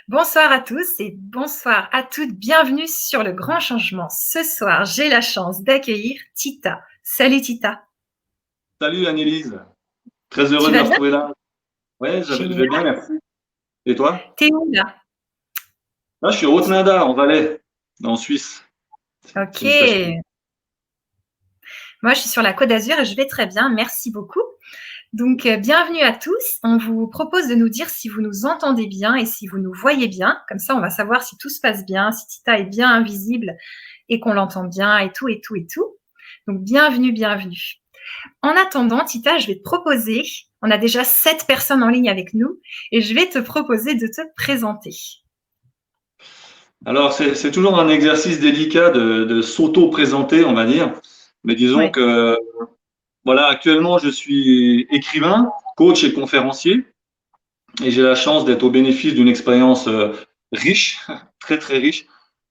Bonsoir à tous et bonsoir à toutes. Bienvenue sur Le Grand Changement. Ce soir, j'ai la chance d'accueillir Tita. Salut Tita. Salut Annelise, très heureux Tu de me vas bien? retrouver là. Ouais, je vais bien, Génial. merci. Et toi? T'es où là? Là, je suis au Haute-Nada, en Valais, en Suisse. Ok. C'est une station. Moi, je suis sur la Côte d'Azur et je vais très bien. Merci beaucoup. Donc, bienvenue à tous. On vous propose de nous dire si vous nous entendez bien et si vous nous voyez bien. Comme ça, on va savoir si tout se passe bien, si Tita est bien invisible et qu'on l'entend bien et tout, et tout, et tout. Donc, bienvenue, bienvenue. En attendant, Tita, je vais te proposer, on a déjà 7 personnes en ligne avec nous, et je vais te proposer de te présenter. Alors, c'est toujours un exercice délicat de s'auto-présenter, on va dire. Mais disons Ouais. que, voilà, actuellement, je suis écrivain, coach et conférencier. Et j'ai la chance d'être au bénéfice d'une expérience riche, très, très riche,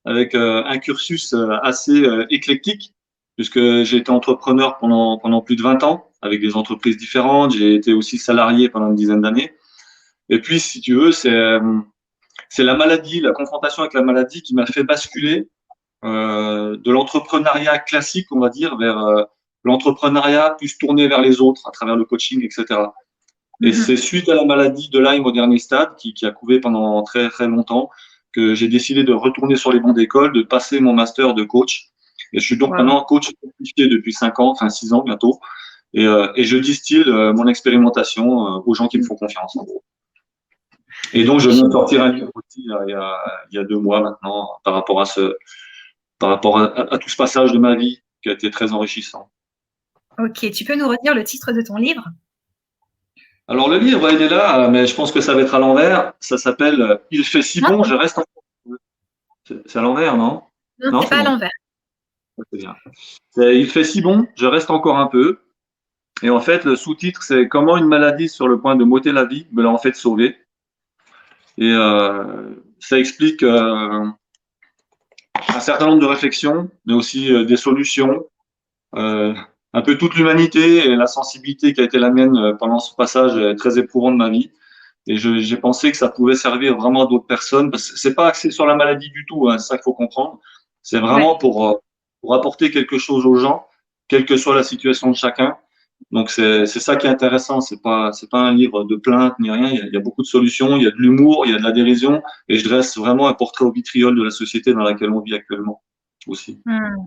avec un cursus assez éclectique, puisque j'ai été entrepreneur pendant plus de 20 ans, avec des entreprises différentes. J'ai été aussi salarié pendant une dizaine d'années. Et puis, si tu veux, c'est la maladie, la confrontation avec la maladie qui m'a fait basculer de l'entrepreneuriat classique, on va dire, vers l'entrepreneuriat plus tourné vers les autres, à travers le coaching, etc. Et c'est Mhm. suite à la maladie de Lyme au dernier stade, qui a couvé pendant très, très longtemps, que j'ai décidé de retourner sur les bancs d'école, de passer mon master de coach. Et je suis donc Wow. maintenant coach certifié depuis 5 ans, enfin 6 ans bientôt. Et je distille mon expérimentation aux gens qui me font confiance, en gros. Et donc, je viens de sortir un livre aussi il y a 2 mois maintenant par rapport à tout ce passage de ma vie qui a été très enrichissant. Ok, tu peux nous redire le titre de ton livre? Alors, le livre, il est là, mais je pense que ça va être à l'envers. Ça s'appelle Il fait si Non, bon, je reste en... C'est à l'envers, non? non, Non, c'est c'est pas à bon. l'envers. C'est bien. Il fait si bon, je reste encore un peu. Et en fait, le sous-titre, c'est Comment une maladie sur le point de m'ôter la vie me l'a en fait sauvé. Et ça explique un certain nombre de réflexions, mais aussi des solutions, euh, un peu toute l'humanité et la sensibilité qui a été la mienne pendant ce passage très éprouvant de ma vie. Et j'ai pensé que ça pouvait servir vraiment à d'autres personnes, parce que c'est pas axé sur la maladie du tout, hein, c'est ça qu'il faut comprendre. C'est vraiment Ouais. pour apporter quelque chose aux gens, quelle que soit la situation de chacun. Donc c'est ça qui est intéressant. C'est pas un livre de plainte ni rien. Il y a beaucoup de solutions, il y a de l'humour, il y a de la dérision, et je dresse vraiment un portrait au vitriol de la société dans laquelle on vit actuellement aussi. Hmm.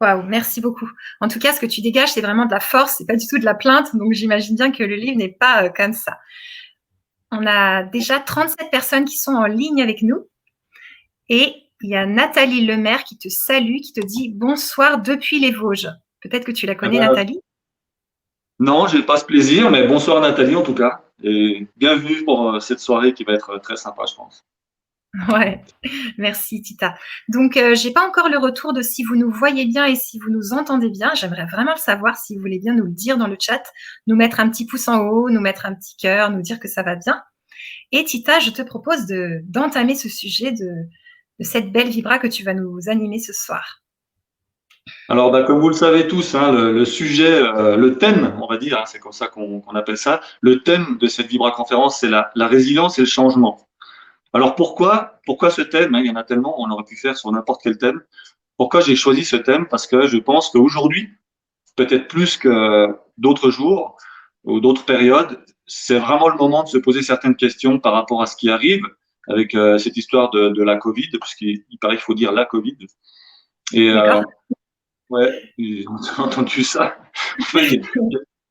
Waouh, merci beaucoup. En tout cas, ce que tu dégages, c'est vraiment de la force, c'est pas du tout de la plainte, donc j'imagine bien que le livre n'est pas comme ça. On a déjà 37 personnes qui sont en ligne avec nous. Et il y a Nathalie Lemaire qui te salue, qui te dit bonsoir depuis les Vosges. Peut-être que tu la Ah connais, ben, Nathalie? non, j'ai pas ce plaisir, mais bonsoir Nathalie en tout cas, et bienvenue pour cette soirée qui va être très sympa, je pense. Ouais, merci Tita. Donc, j'ai pas encore le retour de si vous nous voyez bien et si vous nous entendez bien. J'aimerais vraiment le savoir, si vous voulez bien nous le dire dans le chat, nous mettre un petit pouce en haut, nous mettre un petit cœur, nous dire que ça va bien. Et Tita, je te propose d'entamer ce sujet de cette belle vibra que tu vas nous animer ce soir. Alors, bah, comme vous le savez tous, hein, le sujet, le thème, on va dire, hein, c'est comme ça qu'on appelle ça, le thème de cette Vibra conférence, c'est la résilience et le changement. Alors pourquoi ce thème, hein, il y en a tellement, on aurait pu faire sur n'importe quel thème. Pourquoi j'ai choisi ce thème? Parce que je pense qu'aujourd'hui, peut-être plus que d'autres jours ou d'autres périodes, c'est vraiment le moment de se poser certaines questions par rapport à ce qui arrive avec cette histoire de la Covid, puisqu'il paraît qu'il faut dire la Covid. Et D'accord? ouais, j'ai entendu ça. En fait, il y a quelque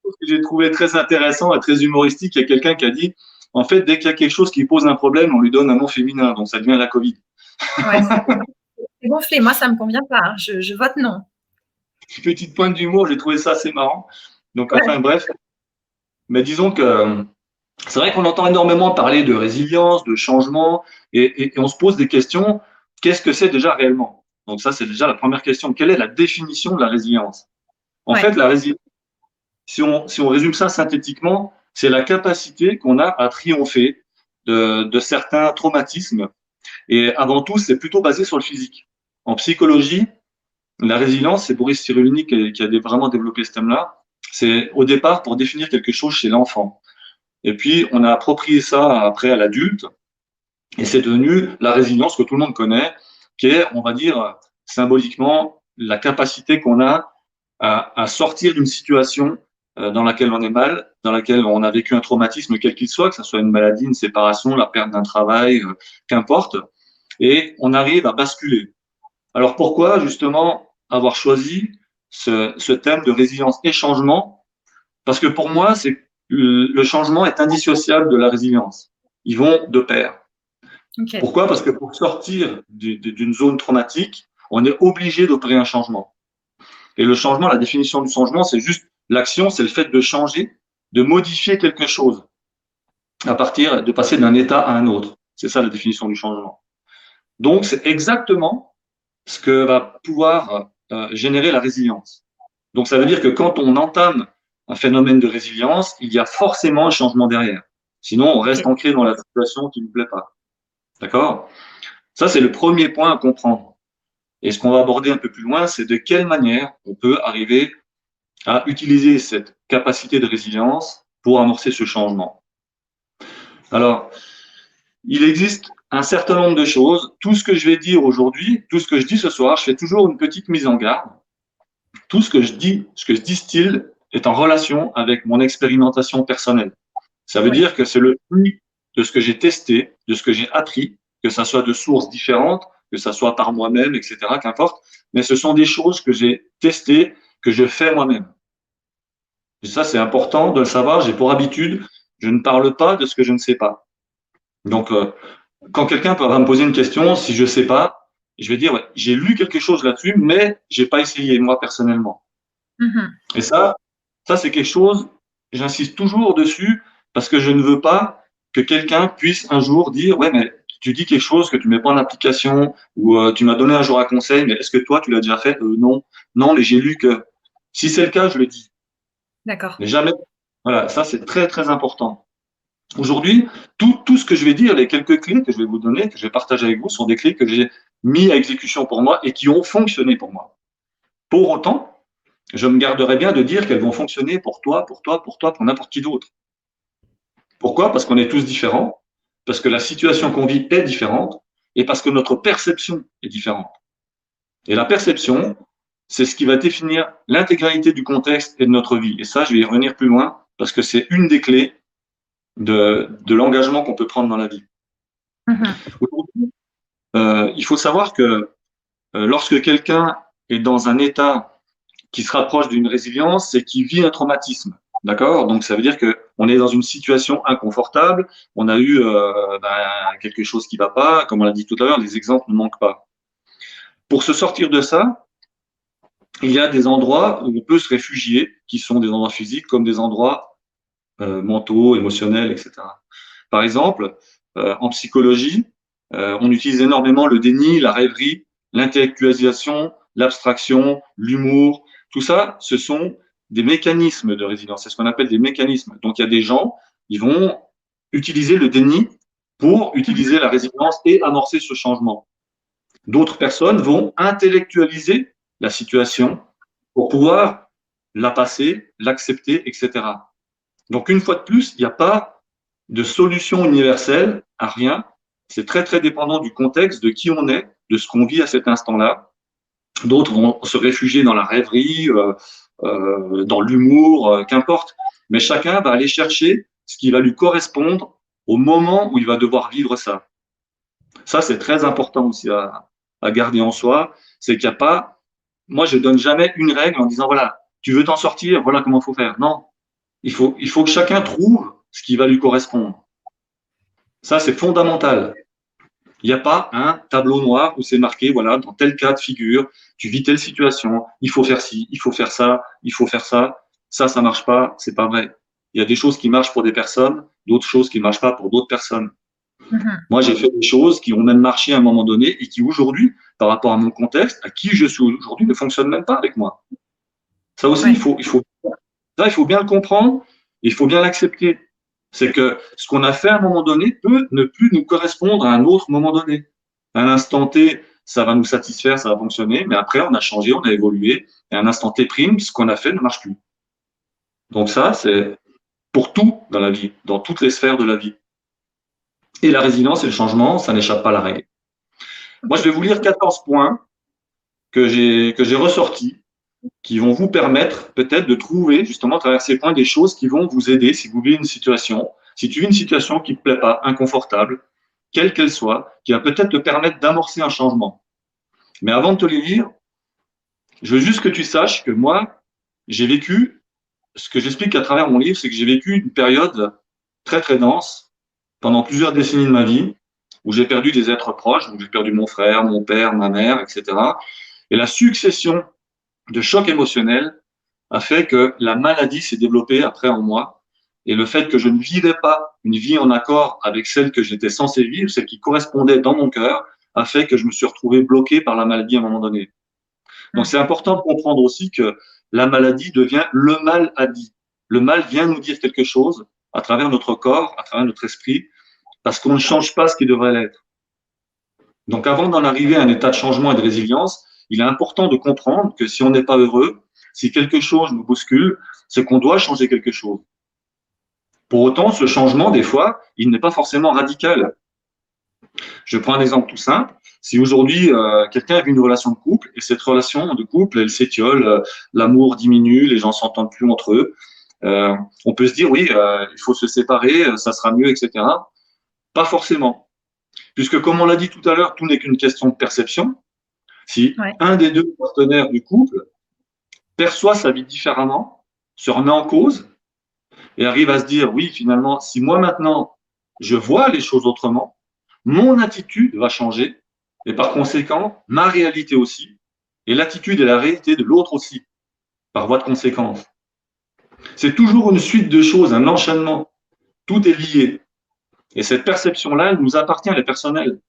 chose que j'ai trouvé très intéressant et très humoristique. Il y a quelqu'un qui a dit, en fait, dès qu'il y a quelque chose qui pose un problème, on lui donne un nom féminin, donc ça devient la Covid. Ouais, c'est gonflé. Moi, ça me convient pas, hein. Je vote non. Petite pointe d'humour, j'ai trouvé ça assez marrant. Donc, enfin, Ouais. bref. Mais disons que c'est vrai qu'on entend énormément parler de résilience, de changement, et on se pose des questions. Qu'est-ce que c'est déjà réellement? Donc ça, c'est déjà la première question. Quelle est la définition de la résilience? En fait, Ouais. la résilience, si on résume ça synthétiquement, c'est la capacité qu'on a à triompher de certains traumatismes. Et avant tout, c'est plutôt basé sur le physique. En psychologie, la résilience, c'est Boris Cyrulnik qui a vraiment développé ce thème-là. C'est au départ pour définir quelque chose chez l'enfant. Et puis, on a approprié ça après à l'adulte. Et c'est devenu la résilience que tout le monde connaît, qui est, on va dire, symboliquement, la capacité qu'on a à sortir d'une situation dans laquelle on est mal, dans laquelle on a vécu un traumatisme quel qu'il soit, que ce soit une maladie, une séparation, la perte d'un travail, qu'importe, et on arrive à basculer. Alors pourquoi justement avoir choisi ce thème de résilience et changement? Parce que pour moi, le changement est indissociable de la résilience. Ils vont de pair. Ok. Pourquoi? Parce que pour sortir d'une zone traumatique, on est obligé d'opérer un changement. Et le changement, la définition du changement, c'est juste l'action, c'est le fait de changer, de modifier quelque chose à partir de passer d'un état à un autre. C'est ça la définition du changement. Donc, c'est exactement ce que va pouvoir générer la résilience. Donc, ça veut dire que quand on entame un phénomène de résilience, il y a forcément un changement derrière. Sinon, on reste Ok. ancré dans la situation qui ne nous plaît pas. D'accord? Ça, c'est le premier point à comprendre. Et ce qu'on va aborder un peu plus loin, c'est de quelle manière on peut arriver à utiliser cette capacité de résilience pour amorcer ce changement. Alors, il existe un certain nombre de choses. Tout ce que je vais dire aujourd'hui, tout ce que je dis ce soir, je fais toujours une petite mise en garde. Tout ce que je dis, ce que je distille est en relation avec mon expérimentation personnelle. Ça veut Oui. dire que c'est le fruit de ce que j'ai testé, de ce que j'ai appris, que ça soit de sources différentes, que ça soit par moi-même, etc., qu'importe. Mais ce sont des choses que j'ai testées, que je fais moi-même. Et ça, c'est important de le savoir. J'ai pour habitude, je ne parle pas de ce que je ne sais pas. Donc, quand quelqu'un va me poser une question, si je ne sais pas, je vais dire, ouais, j'ai lu quelque chose là-dessus, mais j'ai pas essayé, moi, personnellement. Mhm. Et ça, c'est quelque chose, j'insiste toujours dessus, parce que je ne veux pas que quelqu'un puisse un jour dire, ouais, mais tu dis quelque chose que tu mets pas en application, ou tu m'as donné un jour un conseil, mais est-ce que toi, tu l'as déjà fait? Non. Non, mais j'ai lu que. Si c'est le cas, je le dis. D'accord. Mais jamais. Voilà, ça, c'est très, très important. Aujourd'hui, tout ce que je vais dire, les quelques clés que je vais vous donner, que je vais partager avec vous, sont des clés que j'ai mis à exécution pour moi et qui ont fonctionné pour moi. Pour autant, je me garderai bien de dire qu'elles vont fonctionner pour toi, pour toi, pour toi, pour n'importe qui d'autre. Pourquoi? Parce qu'on est tous différents, parce que la situation qu'on vit est différente et parce que notre perception est différente. Et la perception, c'est ce qui va définir l'intégralité du contexte et de notre vie. Et ça, je vais y revenir plus loin parce que c'est une des clés de l'engagement qu'on peut prendre dans la vie. Mhm. Aujourd'hui, il faut savoir que lorsque quelqu'un est dans un état qui se rapproche d'une résilience, c'est qu'il vit un traumatisme. D'accord? Donc ça veut dire que on est dans une situation inconfortable, on a eu quelque chose qui ne va pas, comme on l'a dit tout à l'heure, les exemples ne manquent pas. Pour se sortir de ça, il y a des endroits où on peut se réfugier, qui sont des endroits physiques comme des endroits mentaux, émotionnels, etc. Par exemple, en psychologie, on utilise énormément le déni, la rêverie, l'intellectualisation, l'abstraction, l'humour. Tout ça, ce sont des mécanismes de résilience. C'est ce qu'on appelle des mécanismes. Donc, il y a des gens, ils vont utiliser le déni pour utiliser la résilience et amorcer ce changement. D'autres personnes vont intellectualiser la situation pour pouvoir la passer, l'accepter, etc. Donc, une fois de plus, il n'y a pas de solution universelle à rien. C'est très, très dépendant du contexte, de qui on est, de ce qu'on vit à cet instant-là. D'autres vont se réfugier dans la rêverie, dans l'humour, qu'importe. Mais chacun va aller chercher ce qui va lui correspondre au moment où il va devoir vivre ça. Ça, c'est très important aussi à garder en soi. C'est qu'il n'y a pas, moi, je donne jamais une règle en disant, voilà, tu veux t'en sortir, voilà comment il faut faire. Non, il faut que chacun trouve ce qui va lui correspondre. Ça, c'est fondamental. Il n'y a pas un tableau noir où c'est marqué, voilà, dans tel cas de figure, tu vis telle situation, il faut faire ci, il faut faire ça, il faut faire ça. Ça marche pas, c'est pas vrai. Il y a des choses qui marchent pour des personnes, d'autres choses qui ne marchent pas pour d'autres personnes. Mhm. Moi, j'ai fait des choses qui ont même marché à un moment donné et qui aujourd'hui, par rapport à mon contexte, à qui je suis aujourd'hui, ne fonctionnent même pas avec moi. Ça aussi, Ouais. il faut bien le comprendre, il faut bien l'accepter. C'est que ce qu'on a fait à un moment donné peut ne plus nous correspondre à un autre moment donné. À un instant T, ça va nous satisfaire, ça va fonctionner, mais après, on a changé, on a évolué, et à un instant T prime, ce qu'on a fait ne marche plus. Donc ça, c'est pour tout dans la vie, dans toutes les sphères de la vie. Et la résilience et le changement, ça n'échappe pas à la règle. Moi, je vais vous lire 14 points que j'ai ressortis, qui vont vous permettre peut-être de trouver, justement, à travers ces points, des choses qui vont vous aider si vous vivez une situation, si tu vis une situation qui ne te plaît pas, inconfortable, quelle qu'elle soit, qui va peut-être te permettre d'amorcer un changement. Mais avant de te les lire, je veux juste que tu saches que moi, j'ai vécu, ce que j'explique à travers mon livre, c'est que j'ai vécu une période très, très dense, pendant plusieurs décennies de ma vie, où j'ai perdu des êtres proches, où j'ai perdu mon frère, mon père, ma mère, etc. Et la succession de chocs émotionnels a fait que la maladie s'est développée après en moi. Et le fait que je ne vivais pas une vie en accord avec celle que j'étais censé vivre, celle qui correspondait dans mon cœur, a fait que je me suis retrouvé bloqué par la maladie à un moment donné. Donc c'est important de comprendre aussi que la maladie devient le mal à dit. Le mal vient nous dire quelque chose à travers notre corps, à travers notre esprit, parce qu'on ne change pas ce qui devrait l'être. Donc avant d'en arriver à un état de changement et de résilience, il est important de comprendre que si on n'est pas heureux, si quelque chose nous bouscule, c'est qu'on doit changer quelque chose. Pour autant, ce changement, des fois, il n'est pas forcément radical. Je prends un exemple tout simple. Si aujourd'hui, quelqu'un a une relation de couple et cette relation de couple, elle s'étiole, l'amour diminue, les gens s'entendent plus entre eux, on peut se dire, oui, il faut se séparer, ça sera mieux, etc. Pas forcément. Puisque, comme on l'a dit tout à l'heure, tout n'est qu'une question de perception. Si un des deux partenaires du couple perçoit sa vie différemment, se remet en cause et arrive à se dire, oui, finalement, si moi maintenant, je vois les choses autrement, mon attitude va changer et par conséquent, ma réalité aussi, et l'attitude et la réalité de l'autre aussi, par voie de conséquence. C'est toujours une suite de choses, un enchaînement. Tout est lié. Et cette perception-là, elle nous appartient, elle est personnelle.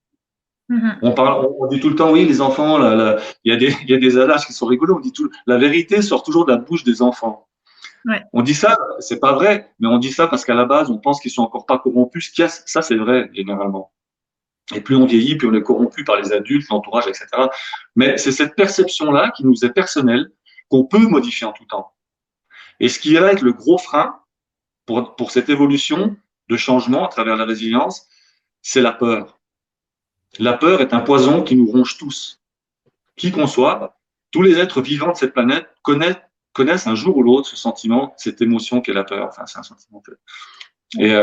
On dit tout le temps, oui, les enfants, il y a des adages qui sont rigolos. On dit la vérité sort toujours de la bouche des enfants. Ouais. On dit ça, c'est pas vrai, mais on dit ça parce qu'à la base, on pense qu'ils sont encore pas corrompus. Ça, c'est vrai, généralement. Et plus on vieillit, plus on est corrompu par les adultes, l'entourage, etc. Mais c'est cette perception-là qui nous est personnelle, qu'on peut modifier en tout temps. Et ce qui va être le gros frein pour cette évolution de changement à travers la résilience, c'est la peur. La peur est un poison qui nous ronge tous. Qui qu'on soit, tous les êtres vivants de cette planète connaissent un jour ou l'autre ce sentiment, cette émotion qu'est la peur. Enfin, c'est un sentiment. Et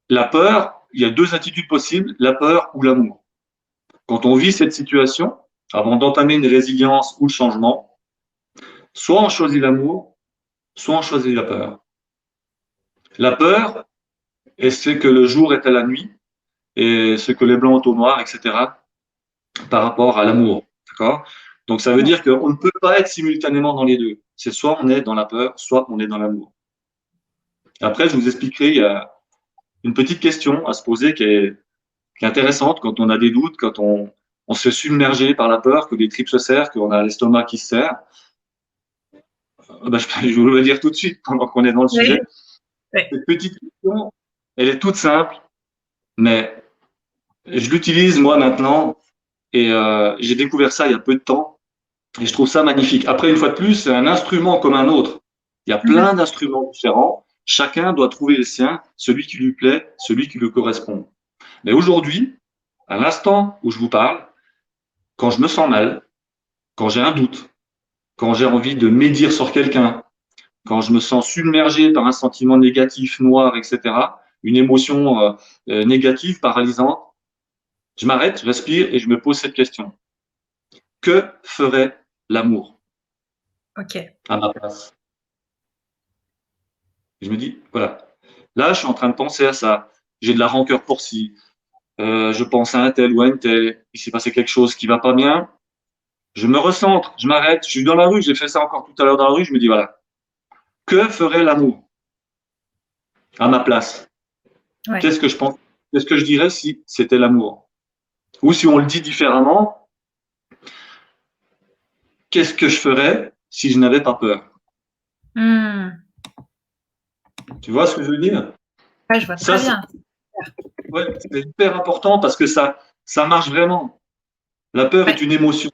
la peur, il y a deux attitudes possibles, la peur ou l'amour. Quand on vit cette situation, avant d'entamer une résilience ou le changement, soit on choisit l'amour, soit on choisit la peur. La peur est ce que le jour est à la nuit et ce que les blancs sont au noir, etc. par rapport à l'amour. D'accord ? Donc ça veut dire qu'on ne peut pas être simultanément dans les deux. C'est soit on est dans la peur, soit on est dans l'amour. Après, je vous expliquerai, il y a une petite question à se poser qui est intéressante quand on a des doutes, quand on se fait submerger par la peur, que les tripes se serrent, qu'on a l'estomac qui se serre. Ben, je vais vous le dire tout de suite pendant qu'on est dans le sujet. Oui. Cette petite question, elle est toute simple, mais je l'utilise moi maintenant et j'ai découvert ça il y a peu de temps et je trouve ça magnifique. Après, une fois de plus, c'est un instrument comme un autre. Il y a plein d'instruments différents. Chacun doit trouver le sien, celui qui lui plaît, celui qui lui correspond. Mais aujourd'hui, à l'instant où je vous parle, quand je me sens mal, quand j'ai un doute, quand j'ai envie de médire sur quelqu'un, quand je me sens submergé par un sentiment négatif, noir, etc., une émotion négative, paralysante, je m'arrête, je respire et je me pose cette question. Que ferait l'amour à ma place? Je me dis, voilà, là, je suis en train de penser à ça. J'ai de la rancœur pour ci. Je pense à un tel ou à une telle. Il s'est passé quelque chose qui va pas bien. Je me recentre, je m'arrête. Je suis dans la rue, j'ai fait ça encore tout à l'heure dans la rue. Je me dis, voilà, que ferait l'amour à ma place? Ouais. Qu'est-ce que je pense? Qu'est-ce que je dirais si c'était l'amour? Ou si on le dit différemment, qu'est-ce que je ferais si je n'avais pas peur? Tu vois ce que je veux dire? Ouais, je vois très bien. Ouais, c'est hyper important parce que ça marche vraiment. La peur est une émotion.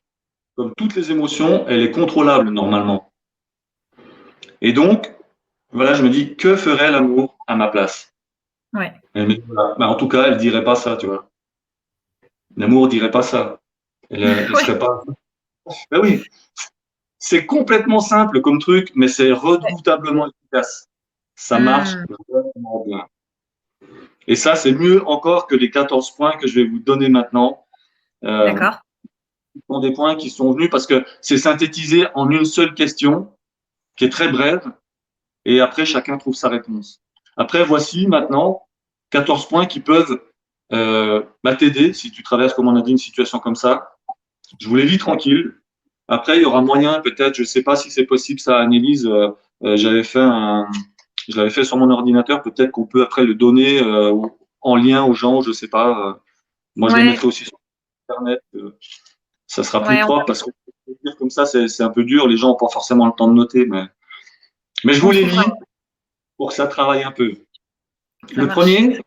Comme toutes les émotions, elle est contrôlable normalement. Et donc, voilà, je me dis, que ferait l'amour à ma place? Ouais. Elle me dit, voilà. En tout cas, elle dirait pas ça, tu vois. L'amour dirait pas ça. Elle Ouais. serait pas. Ben oui, c'est complètement simple comme truc, mais c'est redoutablement efficace. Ça marche Hmm. vraiment bien. Et ça, c'est mieux encore que les 14 points que je vais vous donner maintenant. Euh, D'accord. Ce sont des points qui sont venus parce que c'est synthétisé en une seule question qui est très brève et après, chacun trouve sa réponse. Après, voici maintenant 14 points qui peuvent t'aider si tu traverses, comme on a dit, une situation comme ça. Je vous les lis tranquille. Après, il y aura moyen, peut-être, je ne sais pas si c'est possible, ça, Annelise, j'avais fait je l'avais fait sur mon ordinateur, peut-être qu'on peut après le donner en lien aux gens, je ne sais pas. Moi, je le Ouais. mettrai aussi sur Internet. Ça sera plus Ouais. propre parce que dire comme ça, c'est un peu dur. Les gens n'ont pas forcément le temps de noter, mais je vous On les trouvera. lis pour que ça travaille un peu. Ça Le marche. premier,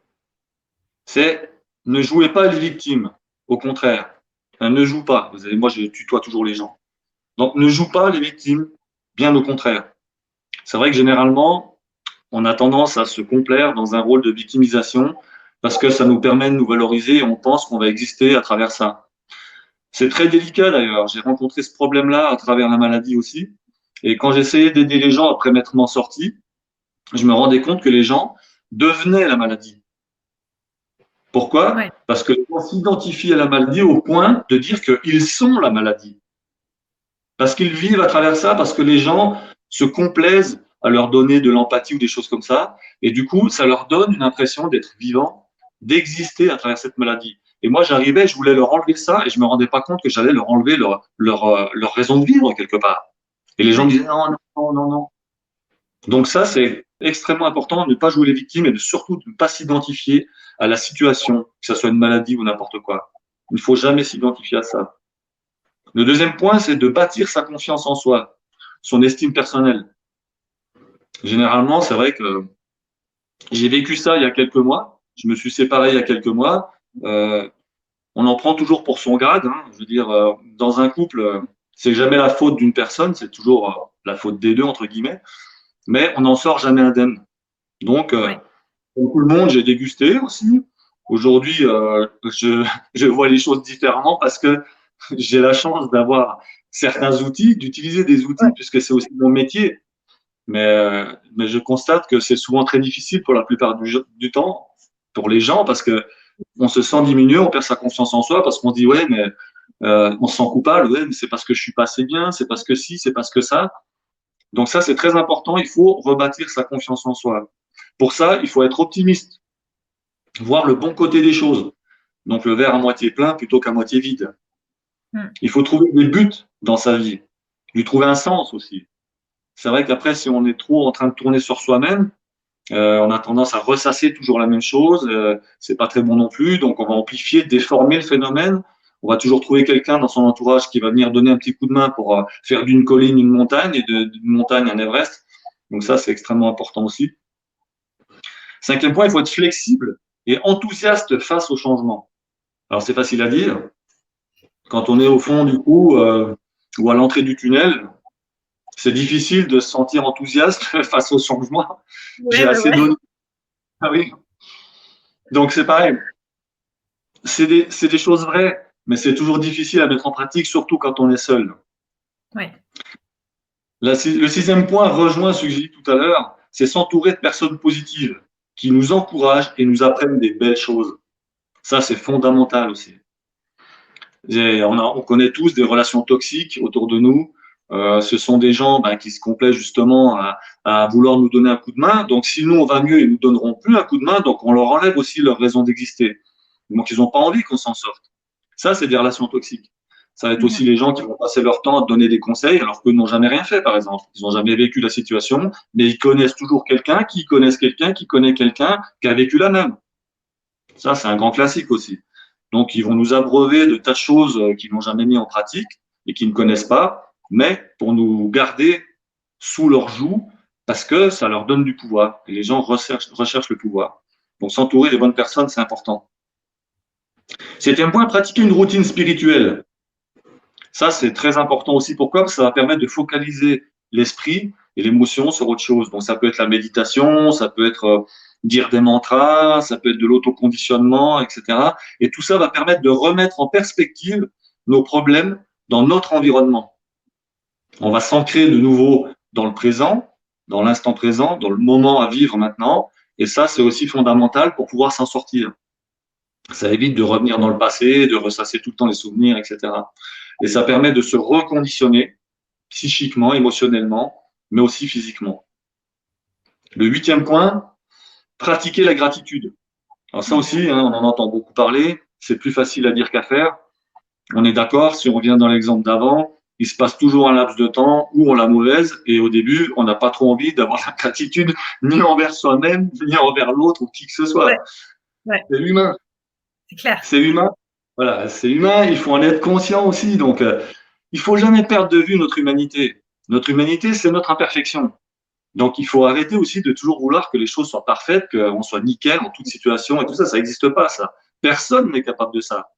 c'est ne jouez pas les victimes. Au contraire, ne joue pas. Vous savez, moi, je tutoie toujours les gens. Donc, ne joue pas les victimes, bien au contraire. C'est vrai que généralement, on a tendance à se complaire dans un rôle de victimisation parce que ça nous permet de nous valoriser et on pense qu'on va exister à travers ça. C'est très délicat d'ailleurs. J'ai rencontré ce problème-là à travers la maladie aussi. Et quand j'essayais d'aider les gens après m'être m'en sorti, je me rendais compte que les gens devenaient la maladie. Pourquoi? Ouais. Parce que les gens s'identifient à la maladie au point de dire qu'ils sont la maladie. Parce qu'ils vivent à travers ça, parce que les gens se complaisent à leur donner de l'empathie ou des choses comme ça. Et du coup, ça leur donne une impression d'être vivant, d'exister à travers cette maladie. Et moi, j'arrivais, je voulais leur enlever ça et je me rendais pas compte que j'allais leur enlever leur raison de vivre quelque part. Et les gens me Ouais. disaient non, non, non, non, non. Donc ça, c'est extrêmement important de ne pas jouer les victimes et de surtout de ne pas s'identifier à la situation, que ce soit une maladie ou n'importe quoi. Il ne faut jamais s'identifier à ça. Le deuxième point, c'est de bâtir sa confiance en soi, son estime personnelle. Généralement, c'est vrai que j'ai vécu ça il y a quelques mois. Je me suis séparé il y a quelques mois. Euh, on en prend toujours pour son grade. Hein. Je veux dire, dans un couple, c'est jamais la faute d'une personne, c'est toujours la faute des deux, entre guillemets. Mais on n'en sort jamais indemne. Donc, Ouais. comme tout le monde, j'ai dégusté aussi. Aujourd'hui, je vois les choses différemment parce que j'ai la chance d'avoir certains outils, d'utiliser des outils, Ouais. puisque c'est aussi mon métier. Mais je constate que c'est souvent très difficile pour la plupart du temps, pour les gens, parce que on se sent diminué, on perd sa confiance en soi, parce qu'on se dit, ouais, mais on se sent coupable, ouais, mais c'est parce que je suis pas assez bien, c'est parce que si, c'est parce que ça. Donc ça, c'est très important, il faut rebâtir sa confiance en soi. Pour ça, il faut être optimiste, voir le bon côté des choses. Donc le verre à moitié plein plutôt qu'à moitié vide. Hmm. Il faut trouver des buts dans sa vie, lui trouver un sens aussi. C'est vrai qu'après, si on est trop en train de tourner sur soi-même, on a tendance à ressasser toujours la même chose. C'est pas très bon non plus. Donc, on va amplifier, déformer le phénomène. On va toujours trouver quelqu'un dans son entourage qui va venir donner un petit coup de main pour faire d'une colline une montagne et d'une montagne un Everest. Donc ça, c'est extrêmement important aussi. Cinquième point, il faut être flexible et enthousiaste face au changement. Alors, c'est facile à dire. Quand on est au fond du coup ou à l'entrée du tunnel, c'est difficile de se sentir enthousiaste face au changement. J'ai Ouais, ouais, assez ouais. donné. Ah oui. Donc c'est pareil. C'est des choses vraies, mais c'est toujours difficile à mettre en pratique, surtout quand on est seul. Ouais. Le sixième point rejoint ce que j'ai dit tout à l'heure, c'est s'entourer de personnes positives qui nous encouragent et nous apprennent des belles choses. Ça, c'est fondamental aussi. On connaît tous des relations toxiques autour de nous. Ce sont des gens qui se complaisent justement à vouloir nous donner un coup de main. Donc, si nous, on va mieux, ils nous donneront plus un coup de main. Donc, on leur enlève aussi leur raison d'exister. Donc, ils n'ont pas envie qu'on s'en sorte. Ça, c'est des relations toxiques. Ça va être aussi Mhm. les gens qui vont passer leur temps à te donner des conseils alors qu'eux n'ont jamais rien fait, par exemple. Ils n'ont jamais vécu la situation, mais ils connaissent toujours quelqu'un qui connaisse quelqu'un qui connaît quelqu'un qui a vécu la même. Ça, c'est un grand classique aussi. Donc, ils vont nous abreuver de tas de choses qu'ils n'ont jamais mis en pratique et qu'ils ne connaissent pas, mais pour nous garder sous leur joug parce que ça leur donne du pouvoir. Et les gens recherchent le pouvoir. Donc, s'entourer des bonnes personnes, c'est important. Septième point, pratiquer une routine spirituelle. Ça, c'est très important aussi. Pourquoi? Parce que ça va permettre de focaliser l'esprit et l'émotion sur autre chose. Donc, ça peut être la méditation, ça peut être dire des mantras, ça peut être de l'autoconditionnement, etc. Et tout ça va permettre de remettre en perspective nos problèmes dans notre environnement. On va s'ancrer de nouveau dans le présent, dans l'instant présent, dans le moment à vivre maintenant. Et ça, c'est aussi fondamental pour pouvoir s'en sortir. Ça évite de revenir dans le passé, de ressasser tout le temps les souvenirs, etc. Et ça permet de se reconditionner psychiquement, émotionnellement, mais aussi physiquement. Le 8e point, pratiquer la gratitude. Alors ça aussi, on en entend beaucoup parler, c'est plus facile à dire qu'à faire. On est d'accord, si on revient dans l'exemple d'avant, il se passe toujours un laps de temps où on l'a mauvaise et au début, on n'a pas trop envie d'avoir la gratitude ni envers soi-même, ni envers l'autre ou qui que ce soit. Ouais, ouais. C'est humain. C'est clair. C'est humain. Voilà, c'est humain, il faut en être conscient aussi. Donc, il faut jamais perdre de vue notre humanité. Notre humanité, c'est notre imperfection. Donc, il faut arrêter aussi de toujours vouloir que les choses soient parfaites, qu'on soit nickel en toute situation et tout ça. Ça n'existe pas, ça. Personne n'est capable de ça.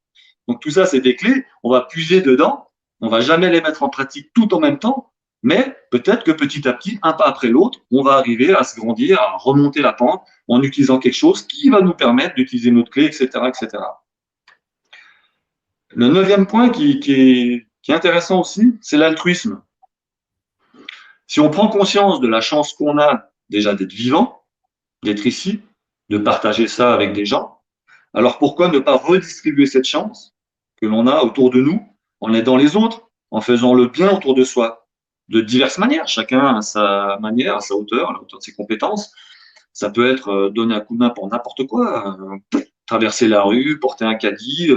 Donc, tout ça, c'est des clés. On va puiser dedans. On va jamais les mettre en pratique tout en même temps. Mais peut-être que petit à petit, un pas après l'autre, on va arriver à se grandir, à remonter la pente en utilisant quelque chose qui va nous permettre d'utiliser notre clé, etc., etc. Le 9e point qui est intéressant aussi, c'est l'altruisme. Si on prend conscience de la chance qu'on a déjà d'être vivant, d'être ici, de partager ça avec des gens, alors pourquoi ne pas redistribuer cette chance que l'on a autour de nous en aidant les autres, en faisant le bien autour de soi, de diverses manières, chacun à sa manière, à sa hauteur, à la hauteur de ses compétences. Ça peut être donner un coup de main pour n'importe quoi, traverser la rue, porter un caddie,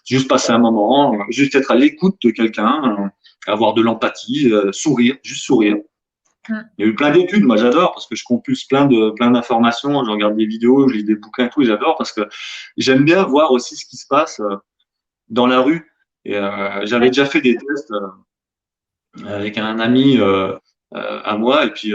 juste passer un moment, juste être à l'écoute de quelqu'un, avoir de l'empathie, sourire, juste sourire. Il y a eu plein d'études, moi j'adore parce que je compulse plein d'informations, je regarde des vidéos, je lis des bouquins et tout, et j'adore parce que j'aime bien voir aussi ce qui se passe dans la rue. Et j'avais déjà fait des tests avec un ami à moi, et puis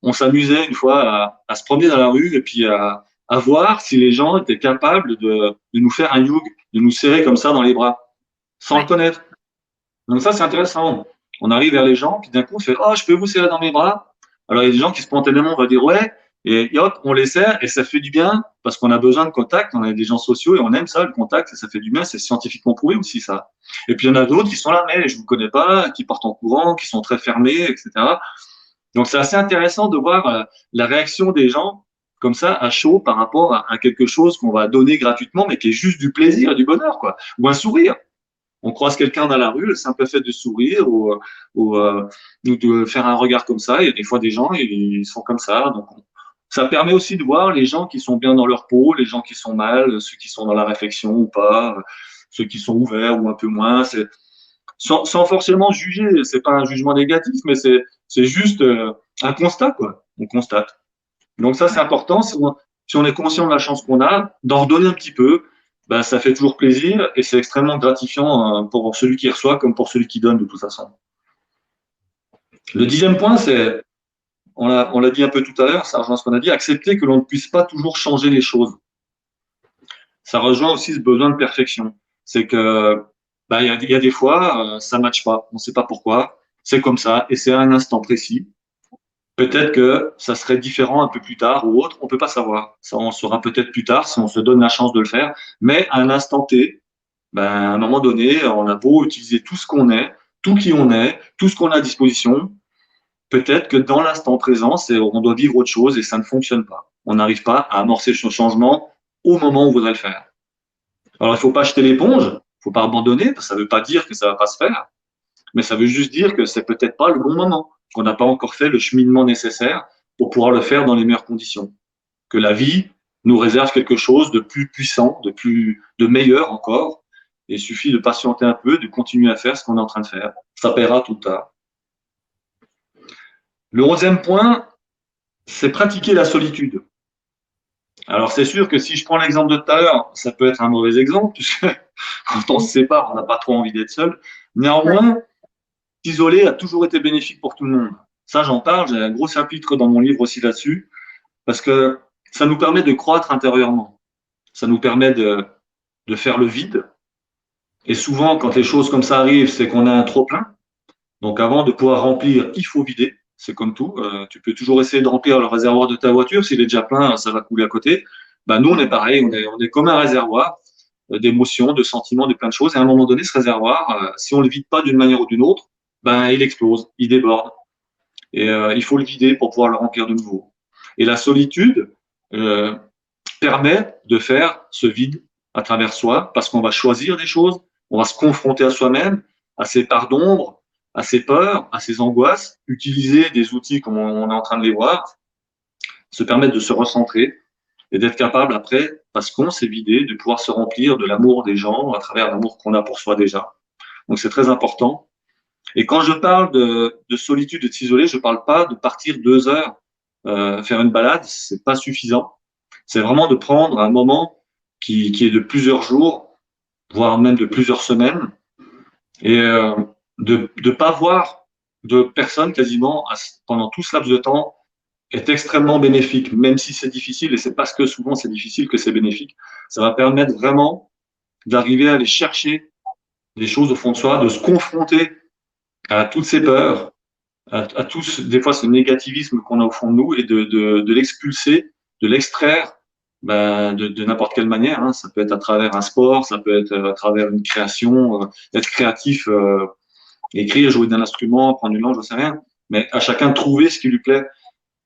on s'amusait une fois à se promener dans la rue et puis à voir si les gens étaient capables de nous faire un hug, de nous serrer comme ça dans les bras, sans le connaître. Donc ça, c'est intéressant. On arrive vers les gens, puis d'un coup, on fait « Oh, je peux vous serrer dans mes bras ?» Alors, il y a des gens qui spontanément vont dire « Ouais », et hop, on les serre, et ça fait du bien, parce qu'on a besoin de contact, on est des gens sociaux, et on aime ça, le contact, et ça fait du bien, c'est scientifiquement prouvé aussi, ça. Et puis, il y en a d'autres qui sont là, mais je vous connais pas, qui partent en courant, qui sont très fermés, etc. Donc, c'est assez intéressant de voir la réaction des gens, comme ça, à chaud, par rapport à quelque chose qu'on va donner gratuitement, mais qui est juste du plaisir et du bonheur, quoi. Ou un sourire. On croise quelqu'un dans la rue, le simple fait de sourire ou de faire un regard comme ça. Il y a des fois des gens, ils sont comme ça. Donc, ça permet aussi de voir les gens qui sont bien dans leur peau, les gens qui sont mal, ceux qui sont dans la réflexion ou pas, ceux qui sont ouverts ou un peu moins. C'est sans forcément juger. C'est pas un jugement négatif, mais c'est juste un constat, quoi. On constate. Donc ça, c'est important. Si on est conscient de la chance qu'on a, d'en redonner un petit peu, ben, ça fait toujours plaisir et c'est extrêmement gratifiant pour celui qui reçoit comme pour celui qui donne de toute façon. Le 10e point, c'est, on l'a dit un peu tout à l'heure, ça rejoint ce qu'on a dit, accepter que l'on ne puisse pas toujours changer les choses. Ça rejoint aussi ce besoin de perfection. C'est que ben, y a des fois, ça ne matche pas, on ne sait pas pourquoi, c'est comme ça et c'est à un instant précis. Peut-être que ça serait différent un peu plus tard ou autre, on peut pas savoir. Ça, on saura peut-être plus tard si on se donne la chance de le faire. Mais à un instant T, ben, à un moment donné, on a beau utiliser tout ce qu'on est, tout qui on est, tout ce qu'on a à disposition, peut-être que dans l'instant présent, on doit vivre autre chose et ça ne fonctionne pas. On n'arrive pas à amorcer ce changement au moment où on voudrait le faire. Alors, il ne faut pas jeter l'éponge, il ne faut pas abandonner, parce que ça ne veut pas dire que ça ne va pas se faire, mais ça veut juste dire que c'est peut-être pas le bon moment, qu'on n'a pas encore fait le cheminement nécessaire pour pouvoir le faire dans les meilleures conditions. Que la vie nous réserve quelque chose de plus puissant, de meilleur encore, et il suffit de patienter un peu, de continuer à faire ce qu'on est en train de faire. Ça paiera tout tard. Le 11e point, c'est pratiquer la solitude. Alors c'est sûr que si je prends l'exemple de tout à l'heure, ça peut être un mauvais exemple, puisque quand on se sépare, on n'a pas trop envie d'être seul. Néanmoins, s'isoler a toujours été bénéfique pour tout le monde. Ça, j'en parle, j'ai un gros chapitre dans mon livre aussi là-dessus, parce que ça nous permet de croître intérieurement. Ça nous permet de faire le vide. Et souvent, quand les choses comme ça arrivent, c'est qu'on a un trop-plein. Donc avant de pouvoir remplir, il faut vider. c'est comme tout. Tu peux toujours essayer de remplir le réservoir de ta voiture. S'il est déjà plein, ça va couler à côté. Ben, nous, on est pareil. On est comme un réservoir d'émotions, de sentiments, de plein de choses. Et à un moment donné, ce réservoir, si on le vide pas d'une manière ou d'une autre, ben, il explose, il déborde. Et il faut le vider pour pouvoir le remplir de nouveau. Et la solitude euh, permet de faire ce vide à travers soi, parce qu'on va choisir des choses, on va se confronter à soi-même, à ses parts d'ombre, à ses peurs, à ses angoisses, utiliser des outils comme on est en train de les voir, se permettre de se recentrer et d'être capable après, parce qu'on s'est vidé, de pouvoir se remplir de l'amour des gens à travers l'amour qu'on a pour soi déjà. Donc c'est très important. Et quand je parle de solitude et de s'isoler, je ne parle pas de partir 2 heures faire une balade, c'est pas suffisant. C'est vraiment de prendre un moment qui est de plusieurs jours, voire même de plusieurs semaines, et de ne pas voir de personnes quasiment pendant tout ce laps de temps est extrêmement bénéfique, même si c'est difficile, et c'est parce que souvent c'est difficile que c'est bénéfique. Ça va permettre vraiment d'arriver à aller chercher des choses au fond de soi, de se confronter à toutes ces peurs, à tout des fois ce négativisme qu'on a au fond de nous et de l'expulser, de l'extraire de n'importe quelle manière. Hein. Ça peut être à travers un sport, ça peut être à travers une création, être créatif, écrire, jouer d'un instrument, prendre une langue, je sais rien. Mais à chacun de trouver ce qui lui plaît.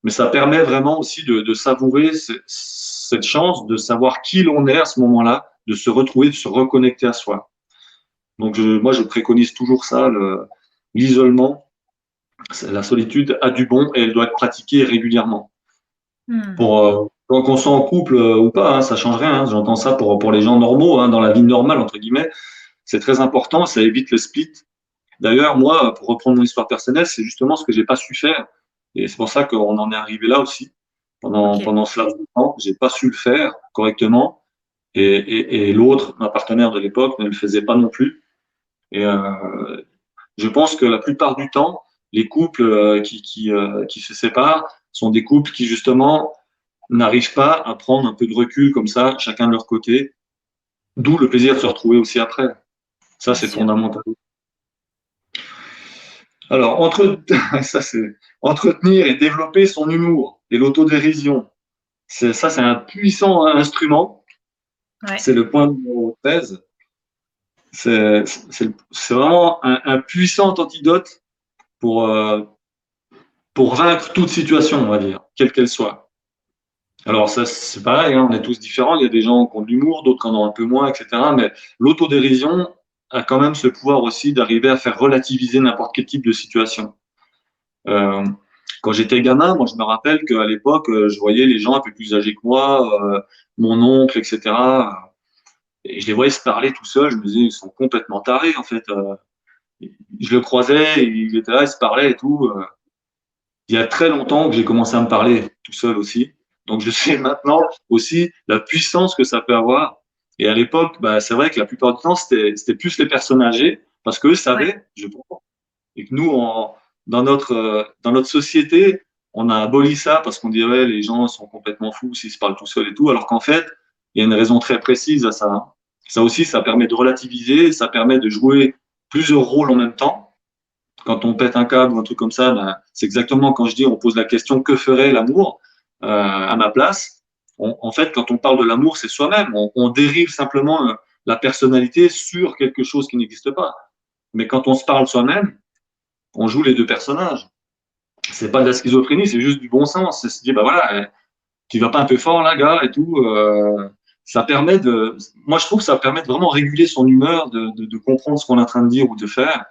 Mais ça permet vraiment aussi de savourer cette chance de savoir qui l'on est à ce moment-là, de se retrouver, de se reconnecter à soi. Donc moi, je préconise toujours ça, l'isolement. La solitude a du bon et elle doit être pratiquée régulièrement. Quand on soit en couple ou pas, hein, ça change rien. Hein. J'entends ça pour les gens normaux, hein, dans la vie normale, entre guillemets. C'est très important, ça évite le split. D'ailleurs, moi, pour reprendre mon histoire personnelle, c'est justement ce que j'ai pas su faire. Et c'est pour ça qu'on en est arrivé là aussi. Pendant ce laps de temps, j'ai pas su le faire correctement. Et l'autre, ma partenaire de l'époque, ne le faisait pas non plus. Et je pense que la plupart du temps, les couples qui se séparent sont des couples qui, justement, n'arrivent pas à prendre un peu de recul comme ça, chacun de leur côté, d'où le plaisir de se retrouver aussi après. Ça, c'est fondamental. Alors, ça, c'est entretenir et développer son humour et l'autodérision. C'est un puissant instrument. Ouais. C'est le point numéro 13. C'est vraiment un puissant antidote pour vaincre toute situation, on va dire, quelle qu'elle soit. Alors, ça, c'est pareil, hein, on est tous différents. Il y a des gens qui ont de l'humour, d'autres qui en ont un peu moins, etc. Mais l'autodérision a quand même ce pouvoir aussi d'arriver à faire relativiser n'importe quel type de situation. Quand j'étais gamin, moi, je me rappelle qu'à l'époque, je voyais les gens un peu plus âgés que moi, mon oncle, etc. Et je les voyais se parler tout seuls. Je me disais, ils sont complètement tarés, en fait. Je le croisais, il était là, il se parlait et tout. Il y a très longtemps que j'ai commencé à me parler tout seul aussi. Donc, je sais maintenant aussi la puissance que ça peut avoir. Et à l'époque, c'est vrai que la plupart du temps, c'était plus les personnes âgées, parce qu'eux savaient, je pense, et que nous, dans notre société, on a aboli ça parce qu'on dirait les gens sont complètement fous s'ils se parlent tout seuls et tout, alors qu'en fait, il y a une raison très précise à ça. Hein. Ça aussi, ça permet de relativiser, ça permet de jouer plusieurs rôles en même temps. Quand on pète un câble ou un truc comme ça, c'est exactement quand je dis on pose la question que ferait l'amour à ma place. En fait, quand on parle de l'amour, c'est soi-même. On dérive simplement la personnalité sur quelque chose qui n'existe pas. Mais quand on se parle soi-même, on joue les deux personnages. C'est pas de la schizophrénie, c'est juste du bon sens. C'est se dire, voilà, tu vas pas un peu fort là, gars, et tout. Ça permet moi je trouve que ça permet de vraiment réguler son humeur, de comprendre ce qu'on est en train de dire ou de faire,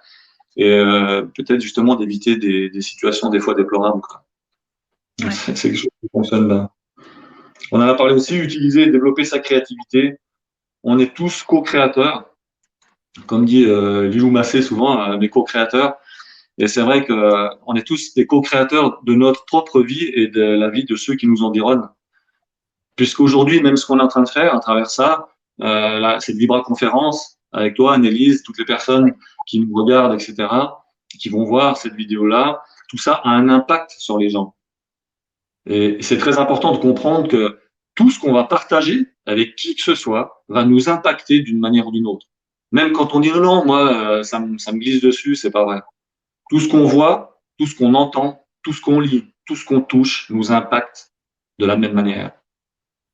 et peut-être justement d'éviter des situations des fois déplorables. Quoi. Ouais. C'est quelque chose qui fonctionne bien. On en a parlé aussi, utiliser et développer sa créativité. On est tous co-créateurs. Comme dit Lilou Massé souvent, des co-créateurs. Et c'est vrai qu'on est tous des co-créateurs de notre propre vie et de la vie de ceux qui nous environnent. Puisqu'aujourd'hui, même ce qu'on est en train de faire à travers ça, cette Vibra-conférence avec toi, Annelise, toutes les personnes qui nous regardent, etc., qui vont voir cette vidéo-là, tout ça a un impact sur les gens. Et c'est très important de comprendre que tout ce qu'on va partager avec qui que ce soit va nous impacter d'une manière ou d'une autre. Même quand on dit non, moi, ça me glisse dessus, c'est pas vrai. Tout ce qu'on voit, tout ce qu'on entend, tout ce qu'on lit, tout ce qu'on touche nous impacte de la même manière.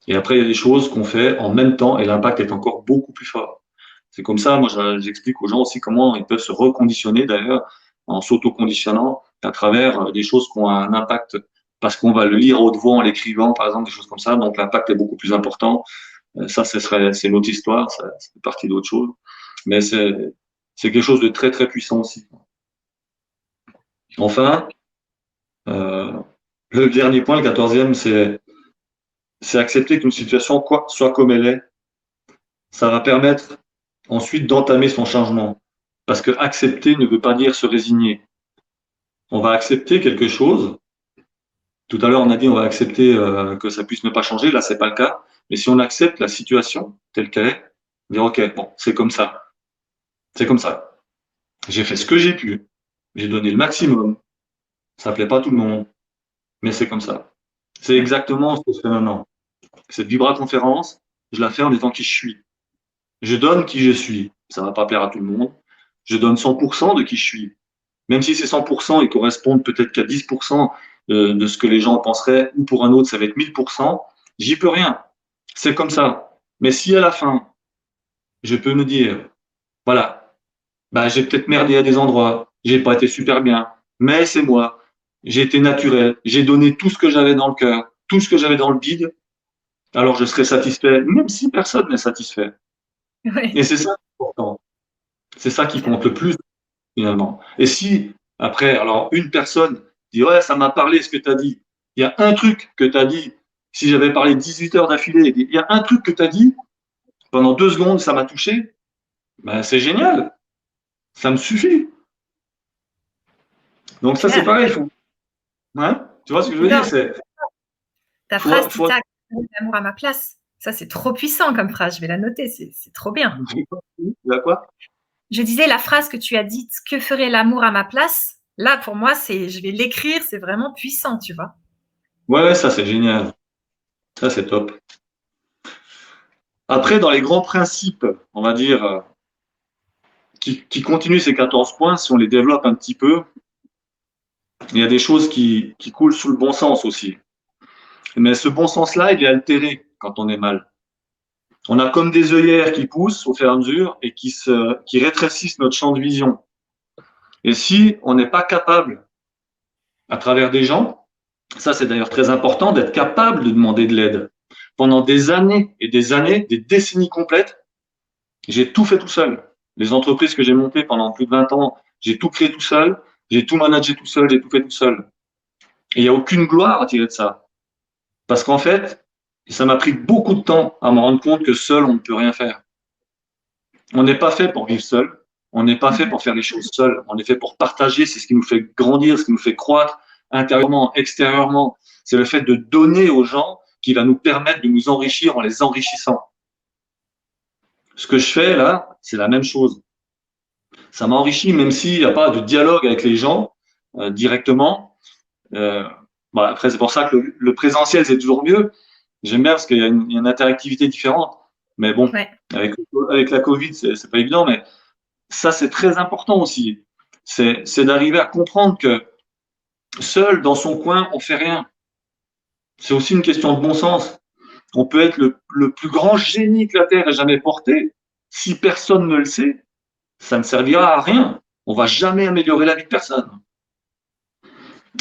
Et après, il y a des choses qu'on fait en même temps et l'impact est encore beaucoup plus fort. C'est comme ça, moi, j'explique aux gens aussi comment ils peuvent se reconditionner d'ailleurs en s'auto-conditionnant à travers des choses qui ont un impact parce qu'on va le lire à haute voix en l'écrivant, par exemple, des choses comme ça. Donc, l'impact est beaucoup plus important. Ça, c'est une autre histoire, ça fait partie d'autre chose. Mais c'est quelque chose de très, très puissant aussi. Enfin, euh, le dernier point, le 14e, c'est accepter qu'une situation soit comme elle est. Ça va permettre ensuite d'entamer son changement. Parce que accepter ne veut pas dire se résigner. On va accepter quelque chose. Tout à l'heure, on a dit on va accepter que ça puisse ne pas changer. Là, c'est pas le cas. Mais si on accepte la situation telle qu'elle est, dire ok, bon, c'est comme ça. C'est comme ça. J'ai fait ce que j'ai pu. J'ai donné le maximum. Ça plaît pas à tout le monde, mais c'est comme ça. C'est exactement ce que je fais maintenant. Cette vibra-conférence, je la fais en étant qui je suis. Je donne qui je suis. Ça va pas plaire à tout le monde. Je donne 100% de qui je suis. Même si ces 100%, ils correspondent peut-être qu'à 10% de ce que les gens penseraient, ou pour un autre, ça va être 1000%, j'y peux rien. C'est comme ça. Mais si à la fin, je peux me dire, voilà, bah, j'ai peut-être merdé à des endroits, j'ai pas été super bien, mais c'est moi. J'ai été naturel, j'ai donné tout ce que j'avais dans le cœur, tout ce que j'avais dans le bide, alors je serai satisfait, même si personne n'est satisfait. Et Oui. c'est ça qui est important. C'est ça qui compte le plus, finalement. Et si, après, alors, une personne dit, ouais, ça m'a parlé ce que tu as dit. Il y a un truc que tu as dit. Si j'avais parlé 18 heures d'affilée, il y a un truc que tu as dit, pendant 2 secondes, ça m'a touché. Ben, c'est génial. Ça me suffit. Donc, ça, c'est Clair. pareil. Hein, tu vois ce que je veux dire? Non, ta phrase, Faut, Tita, l'amour à ma place. Ça, c'est trop puissant comme phrase. Je vais la noter. C'est trop bien. il quoi? Je disais la phrase que tu as dite, que ferait l'amour à ma place? Là, pour moi, je vais l'écrire. C'est vraiment puissant, tu vois. Ouais, ça, c'est génial. Ça, c'est top. Après, dans les grands principes, on va dire, qui continuent ces 14 points, si on les développe un petit peu, il y a des choses qui coulent sous le bon sens aussi. Mais ce bon sens-là, il est altéré quand on est mal. On a comme des œillères qui poussent au fur et à mesure et qui rétrécissent notre champ de vision. Et si on n'est pas capable, à travers des gens, ça c'est d'ailleurs très important, d'être capable de demander de l'aide. Pendant des années et des années, des décennies complètes, j'ai tout fait tout seul. Les entreprises que j'ai montées pendant plus de 20 ans, j'ai tout créé tout seul, j'ai tout managé tout seul, j'ai tout fait tout seul. Et il n'y a aucune gloire à tirer de ça. Parce qu'en fait, ça m'a pris beaucoup de temps à me rendre compte que seul, on ne peut rien faire. On n'est pas fait pour vivre seul. On n'est pas fait pour faire les choses seul. On est fait pour partager. C'est ce qui nous fait grandir, ce qui nous fait croître intérieurement, extérieurement. C'est le fait de donner aux gens qui va nous permettre de nous enrichir en les enrichissant. Ce que je fais là, c'est la même chose. Ça m'enrichit même s'il n'y a pas de dialogue avec les gens directement. Euh, voilà, après, c'est pour ça que le présentiel, c'est toujours mieux. J'aime bien parce qu'il y a une interactivité différente. Mais bon, Ouais. avec la Covid, c'est pas évident. Mais ça, c'est très important aussi. C'est d'arriver à comprendre que seul, dans son coin, on fait rien. C'est aussi une question de bon sens. On peut être le plus grand génie que la Terre ait jamais porté. Si personne ne le sait, ça ne servira à rien. On va jamais améliorer la vie de personne.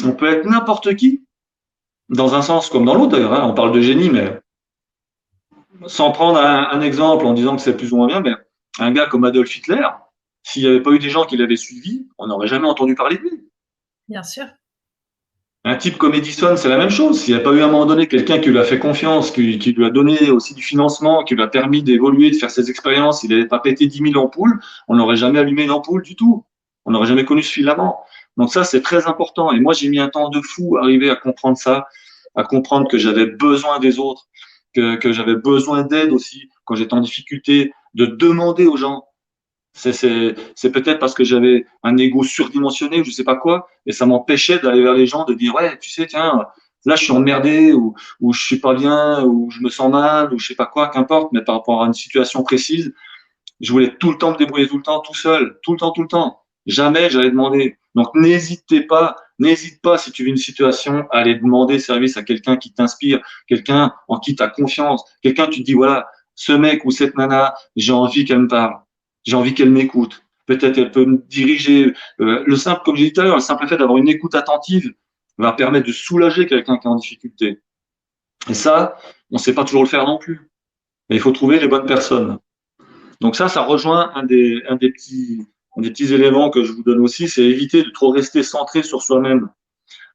On peut être n'importe qui, dans un sens comme dans l'autre d'ailleurs. Hein. On parle de génie, mais sans prendre un exemple en disant que c'est plus ou moins bien, mais un gars comme Adolf Hitler, s'il n'y avait pas eu des gens qui l'avaient suivi, on n'aurait jamais entendu parler de lui. Bien sûr. Un type comme Edison, c'est la même chose. S'il n'y a pas eu à un moment donné quelqu'un qui lui a fait confiance, qui lui a donné aussi du financement, qui lui a permis d'évoluer, de faire ses expériences, il n'avait pas pété 10 000 ampoules, on n'aurait jamais allumé une ampoule du tout. On n'aurait jamais connu ce filament. Donc ça, c'est très important. Et moi, j'ai mis un temps de fou à arriver à comprendre ça, à comprendre que j'avais besoin des autres, que j'avais besoin d'aide aussi quand j'étais en difficulté, de demander aux gens. C'est peut-être parce que j'avais un ego surdimensionné ou je sais pas quoi, et ça m'empêchait d'aller vers les gens, de dire ouais, tu sais, tiens, là je suis emmerdé ou je suis pas bien ou je me sens mal ou je sais pas quoi, qu'importe, mais par rapport à une situation précise, je voulais tout le temps me débrouiller tout le temps, tout seul, tout le temps, tout le temps. Jamais j'allais demander. Donc n'hésite pas si tu vis une situation à aller demander service à quelqu'un qui t'inspire, quelqu'un en qui tu as confiance, quelqu'un tu te dis voilà, ce mec ou cette nana, j'ai envie qu'elle me parle, j'ai envie qu'elle m'écoute. Peut-être elle peut me diriger. Le simple, comme j'ai dit tout à l'heure, le simple fait d'avoir une écoute attentive va permettre de soulager quelqu'un qui est en difficulté. Et ça, on ne sait pas toujours le faire non plus. Mais il faut trouver les bonnes personnes. Donc ça rejoint un des petits éléments que je vous donne aussi, c'est éviter de trop rester centré sur soi-même,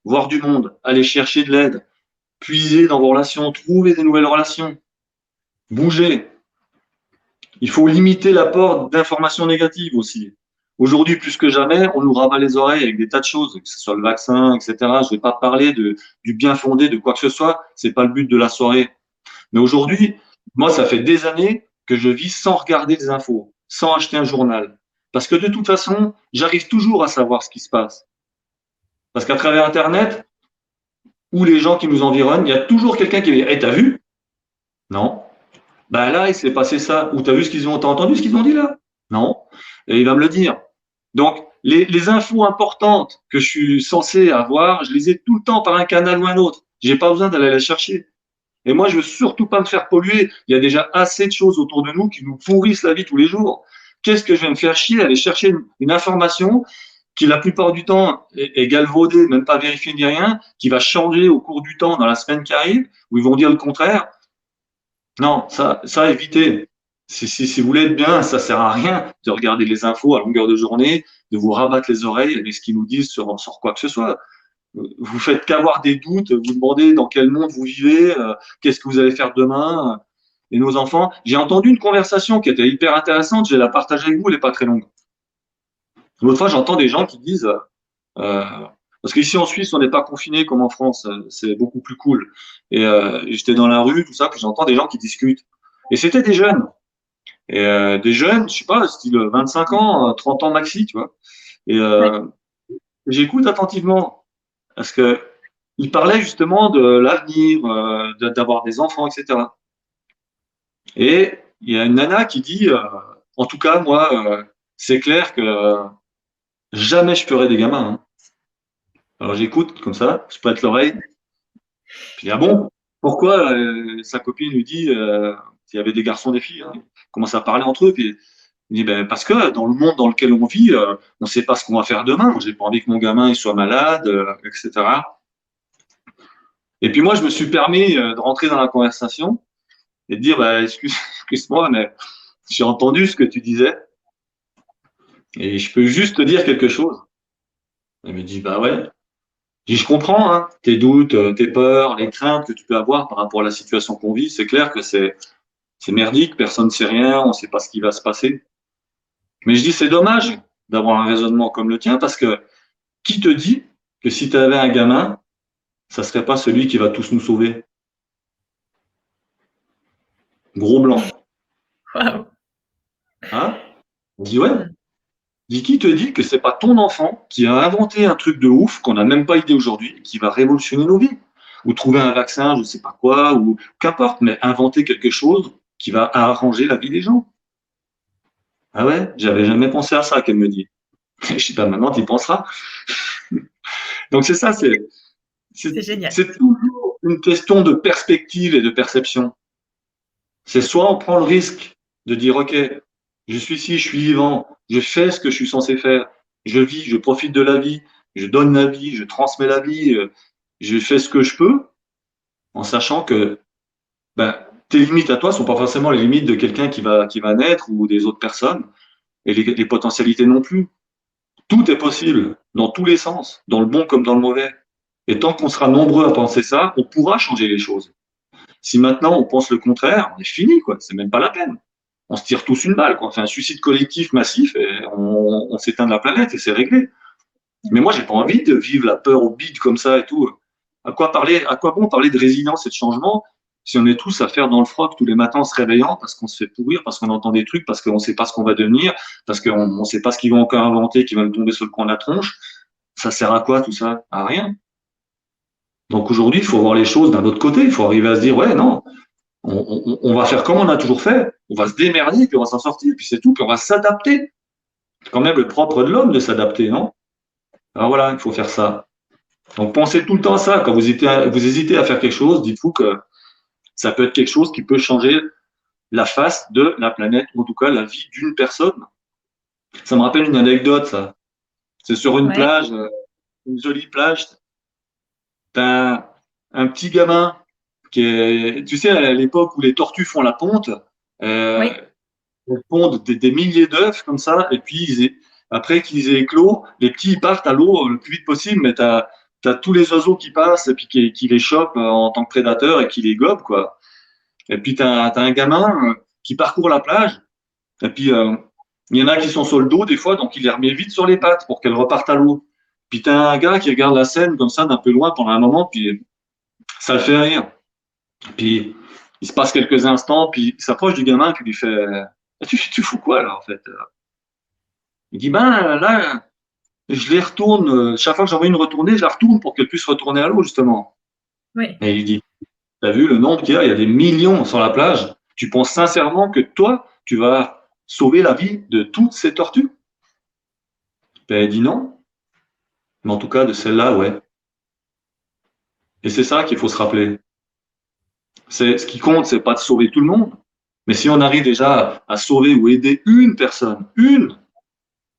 voir du monde, aller chercher de l'aide, puiser dans vos relations, trouver des nouvelles relations, bouger. Il faut limiter l'apport d'informations négatives aussi. Aujourd'hui, plus que jamais, on nous rabat les oreilles avec des tas de choses, que ce soit le vaccin, etc. Je ne vais pas parler du bien fondé de quoi que ce soit, c'est pas le but de la soirée. Mais aujourd'hui, moi, ça fait des années que je vis sans regarder les infos, sans acheter un journal. Parce que de toute façon, j'arrive toujours à savoir ce qui se passe. Parce qu'à travers Internet, ou les gens qui nous environnent, il y a toujours quelqu'un qui dit hey, t'as vu? Non. Ben là, il s'est passé ça. Ou t'as vu ce qu'ils ont, t'as entendu ce qu'ils ont dit là? Non. Et il va me le dire. Donc, les infos importantes que je suis censé avoir, je les ai tout le temps par un canal ou un autre. J'ai pas besoin d'aller les chercher. Et moi, je veux surtout pas me faire polluer. Il y a déjà assez de choses autour de nous qui nous pourrissent la vie tous les jours. Qu'est-ce que je vais me faire chier à aller chercher une information qui, la plupart du temps, est galvaudée, même pas vérifiée ni rien, qui va changer au cours du temps dans la semaine qui arrive, où ils vont dire le contraire. Non, ça évitez. Si vous voulez être bien, ça sert à rien de regarder les infos à longueur de journée, de vous rabattre les oreilles avec ce qu'ils nous disent sur quoi que ce soit. Vous faites qu'avoir des doutes, vous demandez dans quel monde vous vivez, qu'est-ce que vous allez faire demain. Et nos enfants, j'ai entendu une conversation qui était hyper intéressante, je vais la partager avec vous, elle n'est pas très longue. L'autre fois, j'entends des gens qui disent, euh, parce qu'ici en Suisse, on n'est pas confiné comme en France, c'est beaucoup plus cool. Et j'étais dans la rue, tout ça, puis j'entends des gens qui discutent. Et c'était des jeunes. Et des jeunes, je sais pas, style 25 ans, 30 ans maxi, tu vois. Et j'écoute attentivement. Parce que il parlait justement de l'avenir, d'avoir des enfants, etc. Et il y a une nana qui dit, en tout cas, moi, c'est clair que jamais je ferai des gamins. Hein. Alors j'écoute comme ça, je prête l'oreille. Puis ah bon, pourquoi sa copine lui dit qu'il y avait des garçons, des filles. Hein. Ils commencent à parler entre eux. Puis il dit ben parce que dans le monde dans lequel on vit, on ne sait pas ce qu'on va faire demain. J'ai pas envie que mon gamin il soit malade, etc. Et puis moi, je me suis permis de rentrer dans la conversation et de dire, bah, excuse-moi, mais j'ai entendu ce que tu disais et je peux juste te dire quelque chose. Elle me dit, bah ouais. Je dis, je comprends, hein, tes doutes, tes peurs, les craintes que tu peux avoir par rapport à la situation qu'on vit. C'est clair que c'est merdique, personne ne sait rien, on ne sait pas ce qui va se passer. Mais je dis, c'est dommage d'avoir un raisonnement comme le tien parce que qui te dit que si tu avais un gamin, ça serait pas celui qui va tous nous sauver? Gros blanc. Wow. Hein? On dit, ouais. Dis qui te dit que c'est pas ton enfant qui a inventé un truc de ouf qu'on n'a même pas idée aujourd'hui, qui va révolutionner nos vies, ou trouver un vaccin, je sais pas quoi, ou qu'importe, mais inventer quelque chose qui va arranger la vie des gens. Ah ouais, j'avais jamais pensé à ça, qu'elle me dit. Je sais pas, maintenant tu y penseras. Donc c'est ça, C'est génial. c'est toujours une question de perspective et de perception. C'est soit on prend le risque de dire ok, je suis ici, je suis vivant, je fais ce que je suis censé faire, je vis, je profite de la vie, je donne la vie, je transmets la vie, je fais ce que je peux, en sachant que ben, tes limites à toi sont pas forcément les limites de quelqu'un qui va naître ou des autres personnes, et les potentialités non plus. Tout est possible, dans tous les sens, dans le bon comme dans le mauvais. Et tant qu'on sera nombreux à penser ça, on pourra changer les choses. Si maintenant on pense le contraire, on est fini, quoi. C'est même pas la peine. On se tire tous une balle, quoi. On fait un suicide collectif massif et on s'éteint de la planète et c'est réglé. Mais moi, j'ai pas envie de vivre la peur au bide comme ça et tout. À quoi bon parler de résilience et de changement si on est tous à faire dans le froc tous les matins en se réveillant parce qu'on se fait pourrir, parce qu'on entend des trucs, parce qu'on sait pas ce qu'on va devenir, parce qu'on ne sait pas ce qu'ils vont encore inventer, qui va nous tomber sur le coin de la tronche. Ça sert à quoi tout ça? À rien. Donc aujourd'hui, il faut voir les choses d'un autre côté. Il faut arriver à se dire, ouais, non, on va faire comme on a toujours fait. On va se démerder, puis on va s'en sortir, puis c'est tout, puis on va s'adapter. C'est quand même le propre de l'homme de s'adapter, non? Alors voilà, il faut faire ça. Donc pensez tout le temps à ça. Quand vous hésitez à faire quelque chose, dites-vous que ça peut être quelque chose qui peut changer la face de la planète, ou en tout cas la vie d'une personne. Ça me rappelle une anecdote, ça. C'est sur une Ouais, plage, une jolie plage. T'as un petit gamin qui est, tu sais, à l'époque où les tortues font la ponte, euh, oui, elles pondent des milliers d'œufs comme ça, et puis après qu'ils aient éclos, les petits ils partent à l'eau le plus vite possible, mais t'as tous les oiseaux qui passent et puis qui les chopent en tant que prédateurs et qui les gobent, quoi. Et puis t'as un gamin qui parcourt la plage, et puis il y en a qui sont sur le dos des fois, donc il les remet vite sur les pattes pour qu'elles repartent à l'eau. Puis t'as un gars qui regarde la scène comme ça d'un peu loin pendant un moment, puis ça le fait rire. Puis il se passe quelques instants, puis il s'approche du gamin qui lui fait tu fous quoi là en fait? Il dit ben là, je les retourne, chaque fois que j'en vois une retourner, je la retourne pour qu'elle puisse retourner à l'eau justement. oui. Et il dit t'as vu le nombre qu'il y a? Il y a des millions sur la plage. Tu penses sincèrement que toi, tu vas sauver la vie de toutes ces tortues? Ben, il dit non, mais en tout cas de celle-là, ouais. Et c'est ça qu'il faut se rappeler. C'est ce qui compte, c'est pas de sauver tout le monde, mais si on arrive déjà à sauver ou aider une personne, une,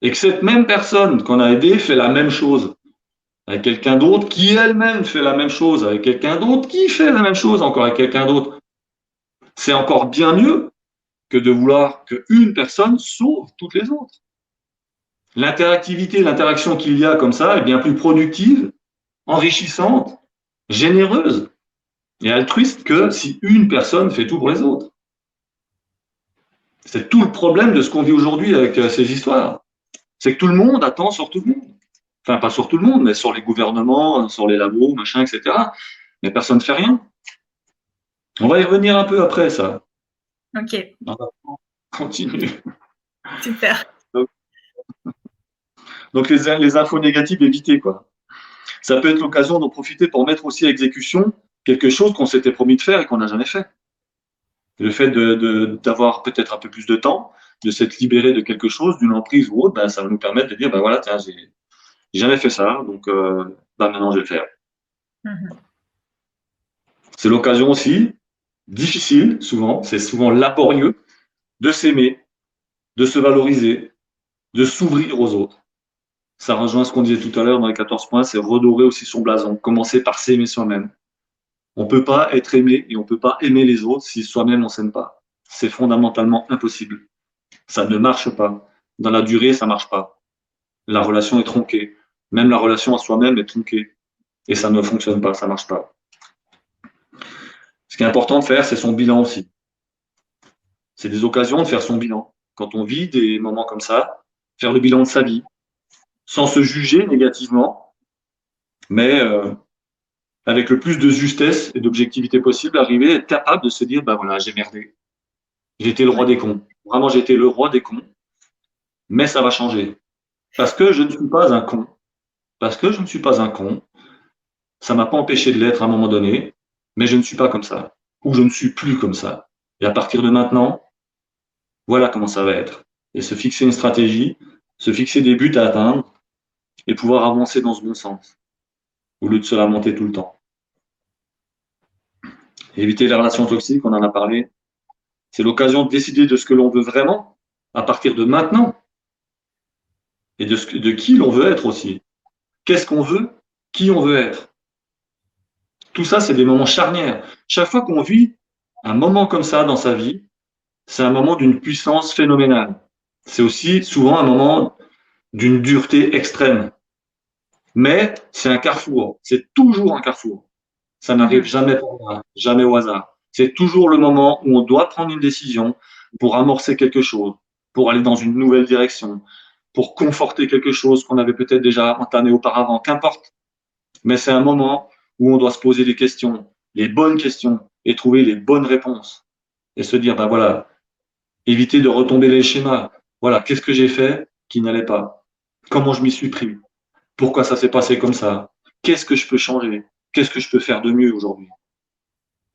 et que cette même personne qu'on a aidée fait la même chose avec quelqu'un d'autre qui elle-même fait la même chose avec quelqu'un d'autre qui fait la même chose encore avec quelqu'un d'autre, c'est encore bien mieux que de vouloir qu'une personne sauve toutes les autres. L'interactivité, l'interaction qu'il y a comme ça est bien plus productive, enrichissante, généreuse et altruiste que si une personne fait tout pour les autres. C'est tout le problème de ce qu'on vit aujourd'hui avec ces histoires. C'est que tout le monde attend sur tout le monde. Enfin, pas sur tout le monde, mais sur les gouvernements, sur les labos, machin, etc. Mais personne ne fait rien. On va y revenir un peu après, ça. Ok, On va continuer. super. Donc les infos négatives, évitez, quoi. Ça peut être l'occasion d'en profiter pour mettre aussi à exécution quelque chose qu'on s'était promis de faire et qu'on n'a jamais fait. Le fait d'avoir peut-être un peu plus de temps, de s'être libéré de quelque chose, d'une emprise ou autre, ben, ça va nous permettre de dire, ben voilà, tiens, j'ai jamais fait ça, donc ben, maintenant je vais le faire. Mhm. C'est l'occasion aussi, difficile souvent, c'est souvent laborieux, de s'aimer, de se valoriser, de s'ouvrir aux autres. Ça rejoint ce qu'on disait tout à l'heure dans les 14 points, c'est redorer aussi son blason, commencer par s'aimer soi-même. On ne peut pas être aimé et on ne peut pas aimer les autres si soi-même on ne s'aime pas. C'est fondamentalement impossible. Ça ne marche pas. Dans la durée, ça ne marche pas. La relation est tronquée. Même la relation à soi-même est tronquée. Et ça ne fonctionne pas, ça ne marche pas. Ce qui est important de faire, c'est son bilan aussi. C'est des occasions de faire son bilan. Quand on vit des moments comme ça, faire le bilan de sa vie, sans se juger négativement, mais avec le plus de justesse et d'objectivité possible, arriver à être capable de se dire, ben voilà, j'ai merdé. J'étais le roi Ouais. des cons. Vraiment, j'étais le roi des cons. Mais ça va changer. Parce que je ne suis pas un con. Parce que je ne suis pas un con. Ça m'a pas empêché de l'être à un moment donné. Mais je ne suis pas comme ça. Ou je ne suis plus comme ça. Et à partir de maintenant, voilà comment ça va être. Et se fixer une stratégie, se fixer des buts à atteindre et pouvoir avancer dans ce bon sens. Au lieu de se lamenter tout le temps. Éviter les relations toxiques, on en a parlé. C'est l'occasion de décider de ce que l'on veut vraiment à partir de maintenant. Et de qui l'on veut être aussi. Qu'est-ce qu'on veut, qui on veut être. Tout ça, c'est des moments charnières. Chaque fois qu'on vit un moment comme ça dans sa vie, c'est un moment d'une puissance phénoménale. C'est aussi souvent un moment d'une dureté extrême. Mais c'est un carrefour. C'est toujours un carrefour. Ça n'arrive Mhm. jamais par hasard, jamais au hasard. C'est toujours le moment où on doit prendre une décision pour amorcer quelque chose, pour aller dans une nouvelle direction, pour conforter quelque chose qu'on avait peut-être déjà entamé auparavant, qu'importe. Mais c'est un moment où on doit se poser des questions, les bonnes questions, et trouver les bonnes réponses. Et se dire, ben voilà, éviter de retomber les schémas. Voilà, qu'est-ce que j'ai fait qui n'allait pas? Comment je m'y suis pris? Pourquoi ça s'est passé comme ça? Qu'est-ce que je peux changer? Qu'est-ce que je peux faire de mieux aujourd'hui?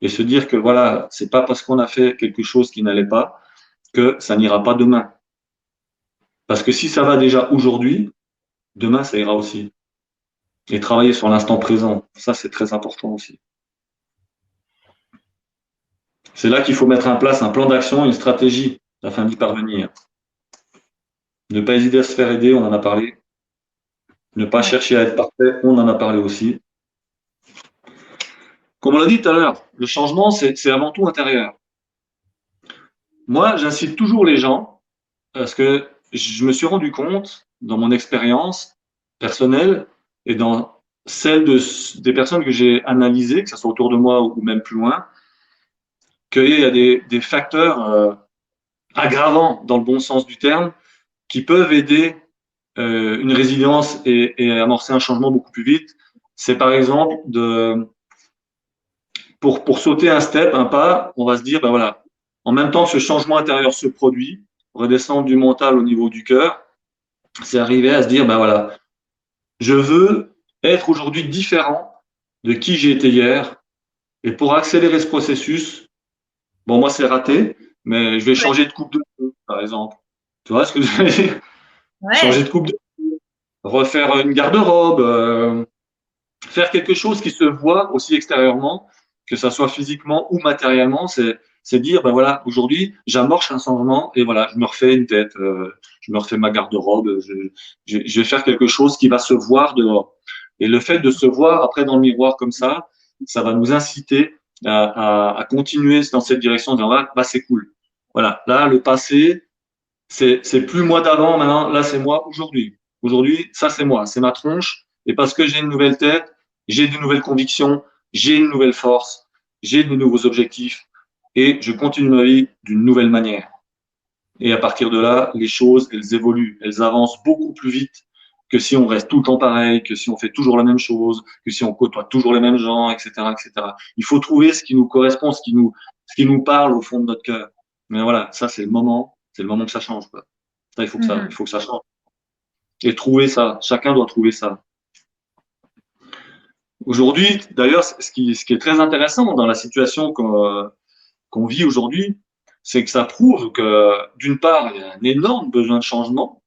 Et se dire que voilà, c'est pas parce qu'on a fait quelque chose qui n'allait pas que ça n'ira pas demain. Parce que si ça va déjà aujourd'hui, demain, ça ira aussi. Et travailler sur l'instant présent, ça, c'est très important aussi. C'est là qu'il faut mettre en place un plan d'action, une stratégie afin d'y parvenir. Ne pas hésiter à se faire aider, on en a parlé. Ne pas Ouais. chercher à être parfait, on en a parlé aussi. Comme on l'a dit tout à l'heure, le changement, c'est avant tout intérieur. Moi, j'incite toujours les gens, parce que je me suis rendu compte, dans mon expérience personnelle et dans celle des personnes que j'ai analysées, que ce soit autour de moi ou même plus loin, qu'il y a des facteurs aggravants, dans le bon sens du terme, qui peuvent aider une résilience et amorcer un changement beaucoup plus vite. C'est par exemple pour sauter un step, un pas, on va se dire, ben voilà, en même temps que ce changement intérieur se produit, redescendre du mental au niveau du cœur, c'est arriver à se dire, ben voilà, je veux être aujourd'hui différent de qui j'ai été hier. Et pour accélérer ce processus, bon, moi, c'est raté, mais je vais Ouais. changer de coupe de cheveux, par exemple. Tu vois ce que je veux dire? Changer Ouais. de coupe de cheveux, refaire une garde-robe, faire quelque chose qui se voit aussi extérieurement, que ça soit physiquement ou matériellement, c'est dire, ben voilà, aujourd'hui, j'amorce un changement et voilà, je me refais une tête, je me refais ma garde-robe, je vais faire quelque chose qui va se voir dehors. Et le fait de se voir après dans le miroir comme ça va nous inciter à continuer dans cette direction, de dire, bah, c'est cool. Voilà, là, le passé, c'est plus moi d'avant, maintenant, là, c'est moi aujourd'hui. Aujourd'hui, ça, c'est moi, c'est ma tronche. Et parce que j'ai une nouvelle tête, j'ai de nouvelles convictions, j'ai une nouvelle force, j'ai de nouveaux objectifs et je continue ma vie d'une nouvelle manière. Et à partir de là, les choses, elles évoluent, elles avancent beaucoup plus vite que si on reste tout le temps pareil, que si on fait toujours la même chose, que si on côtoie toujours les mêmes gens, etc., etc. Il faut trouver ce qui nous correspond, ce qui nous parle au fond de notre cœur. Mais voilà, ça, c'est le moment que ça change, quoi. Ça, il Mhm. faut que ça change. Et trouver ça, chacun doit trouver ça. Aujourd'hui, d'ailleurs, ce qui est très intéressant dans la situation qu'on vit aujourd'hui, c'est que ça prouve que, d'une part, il y a un énorme besoin de changement,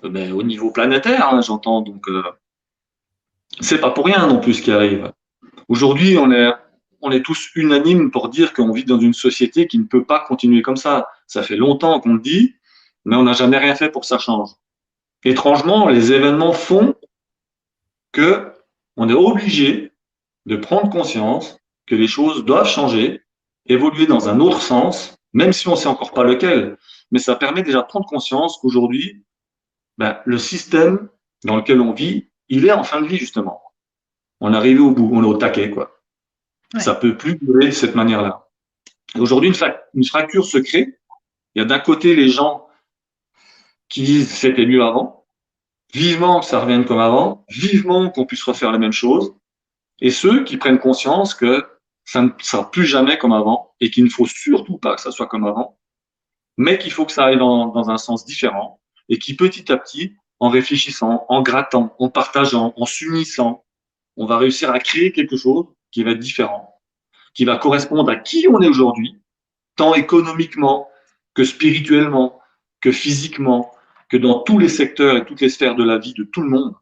mais au niveau planétaire, hein, j'entends, donc c'est pas pour rien non plus ce qui arrive. Aujourd'hui, on est tous unanimes pour dire qu'on vit dans une société qui ne peut pas continuer comme ça. Ça fait longtemps qu'on le dit, mais on n'a jamais rien fait pour que ça change. Étrangement, les événements font que on est obligé de prendre conscience que les choses doivent changer, évoluer dans un autre sens, même si on ne sait encore pas lequel. Mais ça permet déjà de prendre conscience qu'aujourd'hui, ben, le système dans lequel on vit, il est en fin de vie, justement. On est arrivé au bout, on est au taquet, quoi. Ça Ouais. peut plus durer de cette manière-là. Aujourd'hui, une fracture se crée. Il y a d'un côté les gens qui disent c'était mieux avant, vivement que ça revienne comme avant, vivement qu'on puisse refaire les mêmes choses, et ceux qui prennent conscience que ça ne sera plus jamais comme avant et qu'il ne faut surtout pas que ça soit comme avant, mais qu'il faut que ça aille dans un sens différent et qui petit à petit, en réfléchissant, en grattant, en partageant, en s'unissant, on va réussir à créer quelque chose qui va être différent, qui va correspondre à qui on est aujourd'hui, tant économiquement que spirituellement, que physiquement, que dans tous les secteurs et toutes les sphères de la vie de tout le monde.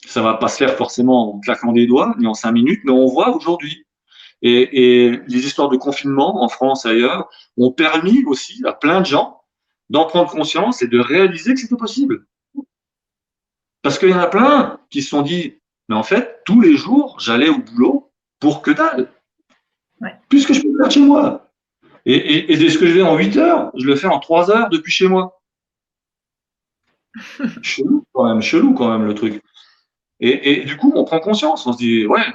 Ça va pas se faire forcément en claquant des doigts, ni en 5 minutes, mais on voit aujourd'hui. Et les histoires de confinement en France et ailleurs ont permis aussi à plein de gens d'en prendre conscience et de réaliser que c'était possible. Parce qu'il y en a plein qui se sont dit, mais en fait, tous les jours, j'allais au boulot pour que dalle, Ouais. puisque je peux le faire chez moi. Et dès ce que je vais en 8 heures, je le fais en 3 heures depuis chez moi. Chelou quand même le truc. Et du coup, on prend conscience, on se dit, ouais,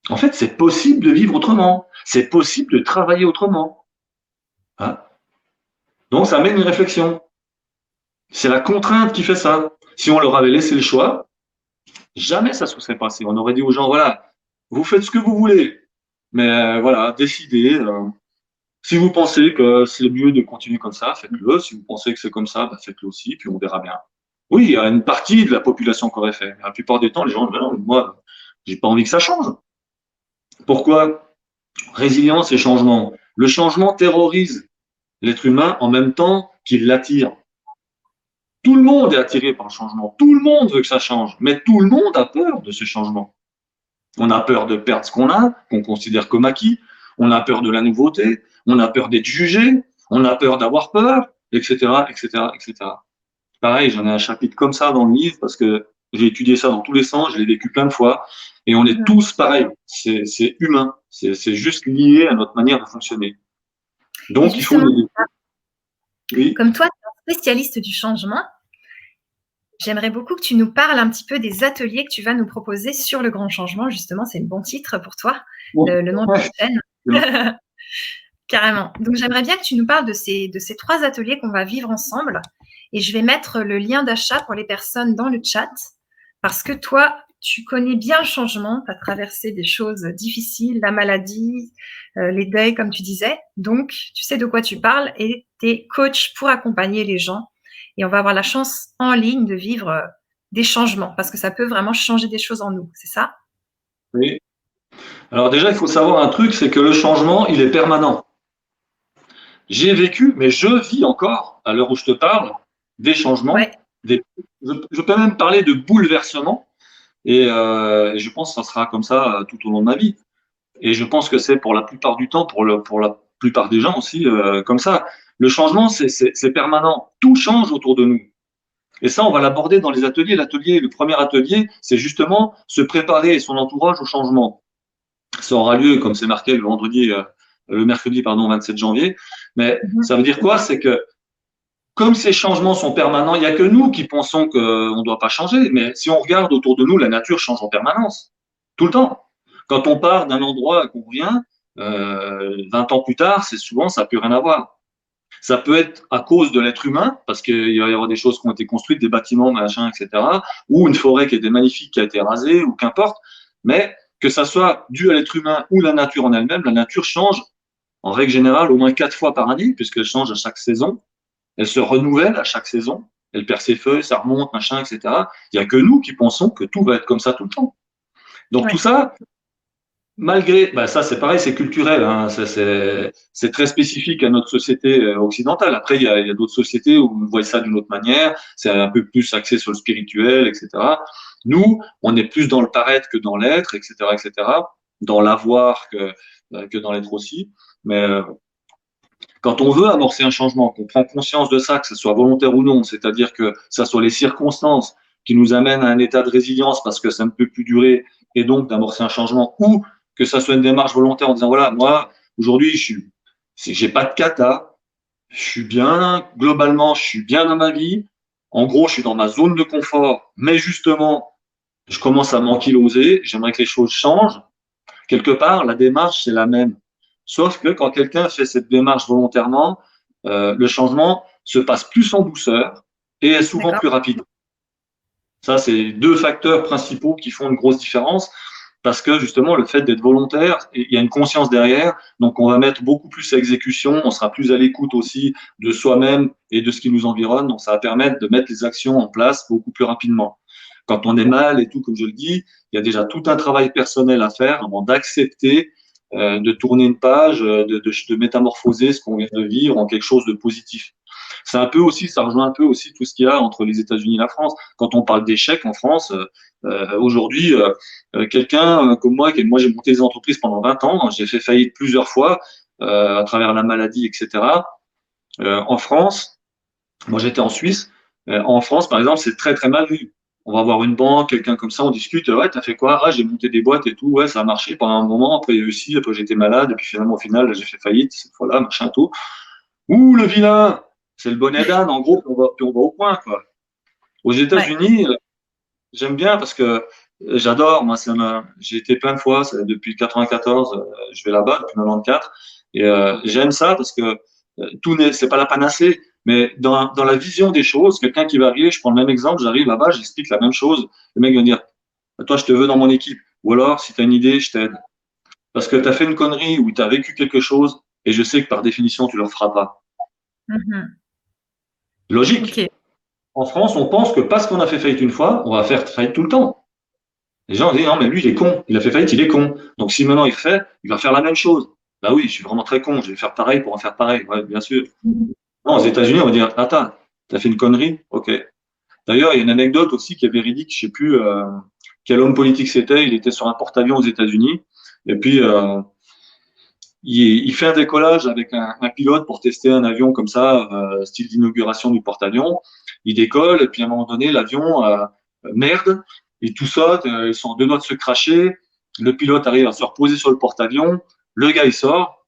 en fait, c'est possible de vivre autrement, c'est possible de travailler autrement. Hein. Donc, ça amène une réflexion. C'est la contrainte qui fait ça. Si on leur avait laissé le choix, jamais ça se serait passé. On aurait dit aux gens, voilà, vous faites ce que vous voulez, mais voilà, décidez. Si vous pensez que c'est mieux de continuer comme ça, faites-le. Si vous pensez que c'est comme ça, bah, faites-le aussi, puis on verra bien. Oui, il y a une partie de la population qui aurait fait. Mais la plupart du temps, les gens disent, non, moi, j'ai pas envie que ça change. Pourquoi? Résilience et changement. Le changement terrorise l'être humain en même temps qu'il l'attire. Tout le monde est attiré par le changement. Tout le monde veut que ça change. Mais tout le monde a peur de ce changement. On a peur de perdre ce qu'on a, qu'on considère comme acquis. On a peur de la nouveauté. On a peur d'être jugé. On a peur d'avoir peur, etc., etc., etc. Pareil, j'en ai un chapitre comme ça dans le livre parce que j'ai étudié ça dans tous les sens, je l'ai vécu plein de fois. Et on est tous pareils. C'est humain. C'est juste lié à notre manière de fonctionner. Donc, il faut. Oui. Comme toi, tu es un spécialiste du changement, j'aimerais beaucoup que tu nous parles un petit peu des ateliers que tu vas nous proposer sur le grand changement. Justement, c'est le bon titre pour toi, le nom de ta chaîne. Carrément. Donc, j'aimerais bien que tu nous parles de ces 3 ateliers qu'on va vivre ensemble. Et je vais mettre le lien d'achat pour les personnes dans le chat parce que toi, tu connais bien le changement. Tu as traversé des choses difficiles, la maladie, les deuils, comme tu disais. Donc, tu sais de quoi tu parles et tu es coach pour accompagner les gens. Et on va avoir la chance en ligne de vivre des changements parce que ça peut vraiment changer des choses en nous. C'est ça? Oui. Alors déjà, il faut savoir un truc, c'est que le changement, il est permanent. J'ai vécu, mais je vis encore, à l'heure où je te parle, des changements. Ouais. Je peux même parler de bouleversements. Et je pense que ça sera comme ça tout au long de ma vie. Et je pense que c'est pour la plupart du temps, pour la plupart des gens aussi, comme ça. Le changement, c'est permanent. Tout change autour de nous. Et ça, on va l'aborder dans les ateliers. Le premier atelier, c'est justement se préparer son entourage au changement. Ça aura lieu, comme c'est marqué, le mercredi, 27 janvier. Mais ça veut dire quoi? C'est que comme ces changements sont permanents, il n'y a que nous qui pensons qu'on ne doit pas changer. Mais si on regarde autour de nous, la nature change en permanence, tout le temps. Quand on part d'un endroit et qu'on revient, 20 ans plus tard, c'est souvent, ça n'a plus rien à voir. Ça peut être à cause de l'être humain, parce qu'il va y avoir des choses qui ont été construites, des bâtiments, machin, etc., ou une forêt qui était magnifique, qui a été rasée, ou qu'importe. Mais que ça soit dû à l'être humain ou la nature en elle-même, la nature change en règle générale au moins 4 fois par année, puisqu'elle change à chaque saison. Elle se renouvelle à chaque saison. Elle perd ses feuilles, ça remonte, machin, etc. Il n'y a que nous qui pensons que tout va être comme ça tout le temps. Donc tout ça, malgré, ça c'est pareil, c'est culturel, hein, c'est très spécifique à notre société occidentale. Après, il y a d'autres sociétés où on voit ça d'une autre manière, c'est un peu plus axé sur le spirituel, etc. Nous, on est plus dans le paraître que dans l'être, etc., etc., dans l'avoir que dans l'être aussi. Mais quand on veut amorcer un changement, qu'on prend conscience de ça, que ce soit volontaire ou non, c'est-à-dire que ça soit les circonstances qui nous amènent à un état de résilience parce que ça ne peut plus durer et donc d'amorcer un changement, ou que ça soit une démarche volontaire en disant voilà, moi aujourd'hui j'ai pas de cata, je suis bien, globalement je suis bien dans ma vie, en gros je suis dans ma zone de confort, mais justement je commence à m'ankyloser, j'aimerais que les choses changent. Quelque part, la démarche c'est la même. Sauf que quand quelqu'un fait cette démarche volontairement, le changement se passe plus en douceur et est souvent plus rapide. Ça, c'est 2 facteurs principaux qui font une grosse différence parce que justement, le fait d'être volontaire, il y a une conscience derrière, donc on va mettre beaucoup plus à exécution, on sera plus à l'écoute aussi de soi-même et de ce qui nous environne, donc ça va permettre de mettre les actions en place beaucoup plus rapidement. Quand on est mal et tout, comme je le dis, il y a déjà tout un travail personnel à faire avant d'accepter de tourner une page, de métamorphoser ce qu'on vient de vivre en quelque chose de positif. C'est un peu aussi, ça rejoint un peu aussi tout ce qu'il y a entre les États-Unis et la France. Quand on parle d'échec en France, aujourd'hui, quelqu'un comme moi, moi j'ai monté des entreprises pendant 20 ans, j'ai fait faillite plusieurs fois à travers la maladie, etc. En France, moi j'étais en Suisse, en France par exemple, c'est très très mal vu. On va voir une banque, quelqu'un comme ça, on discute, ouais, t'as fait quoi? Ah, j'ai monté des boîtes et tout, ouais, ça a marché pendant un moment, après il y a eu ci, après j'étais malade, et puis finalement au final, j'ai fait faillite, cette fois-là, machin, tout. Ouh, le vilain! C'est le bonnet d'âne, en gros, puis on va au point, quoi. Aux États-Unis, j'aime bien parce que j'adore, moi, j'ai été plein de fois, depuis 94, je vais là-bas, depuis 94, et j'aime ça parce que c'est pas la panacée, mais dans la vision des choses, quelqu'un qui va arriver, je prends le même exemple, j'arrive là-bas, j'explique la même chose, le mec va me dire, toi, je te veux dans mon équipe, ou alors, si tu as une idée, je t'aide. Parce que tu as fait une connerie ou tu as vécu quelque chose, et je sais que par définition, tu ne le feras pas. Logique. Okay. En France, on pense que parce qu'on a fait faillite une fois, on va faire faillite tout le temps. Les gens disent non, mais lui, il est con. Il a fait faillite, il est con. Donc si maintenant il fait, il va faire la même chose. Bah oui, je suis vraiment très con. Je vais faire pareil pour en faire pareil. Ouais, bien sûr. Non, aux États-Unis, on va dire attends, t'as fait une connerie, ok. D'ailleurs, il y a une anecdote aussi qui est véridique, je sais plus quel homme politique c'était, il était sur un porte-avions aux États-Unis, et puis il fait un décollage avec un pilote pour tester un avion comme ça, style d'inauguration du porte-avions. Il décolle, et puis à un moment donné, l'avion merde, et tout saute, ils sont en deux doigts de se cracher, le pilote arrive à se reposer sur le porte-avions, le gars il sort,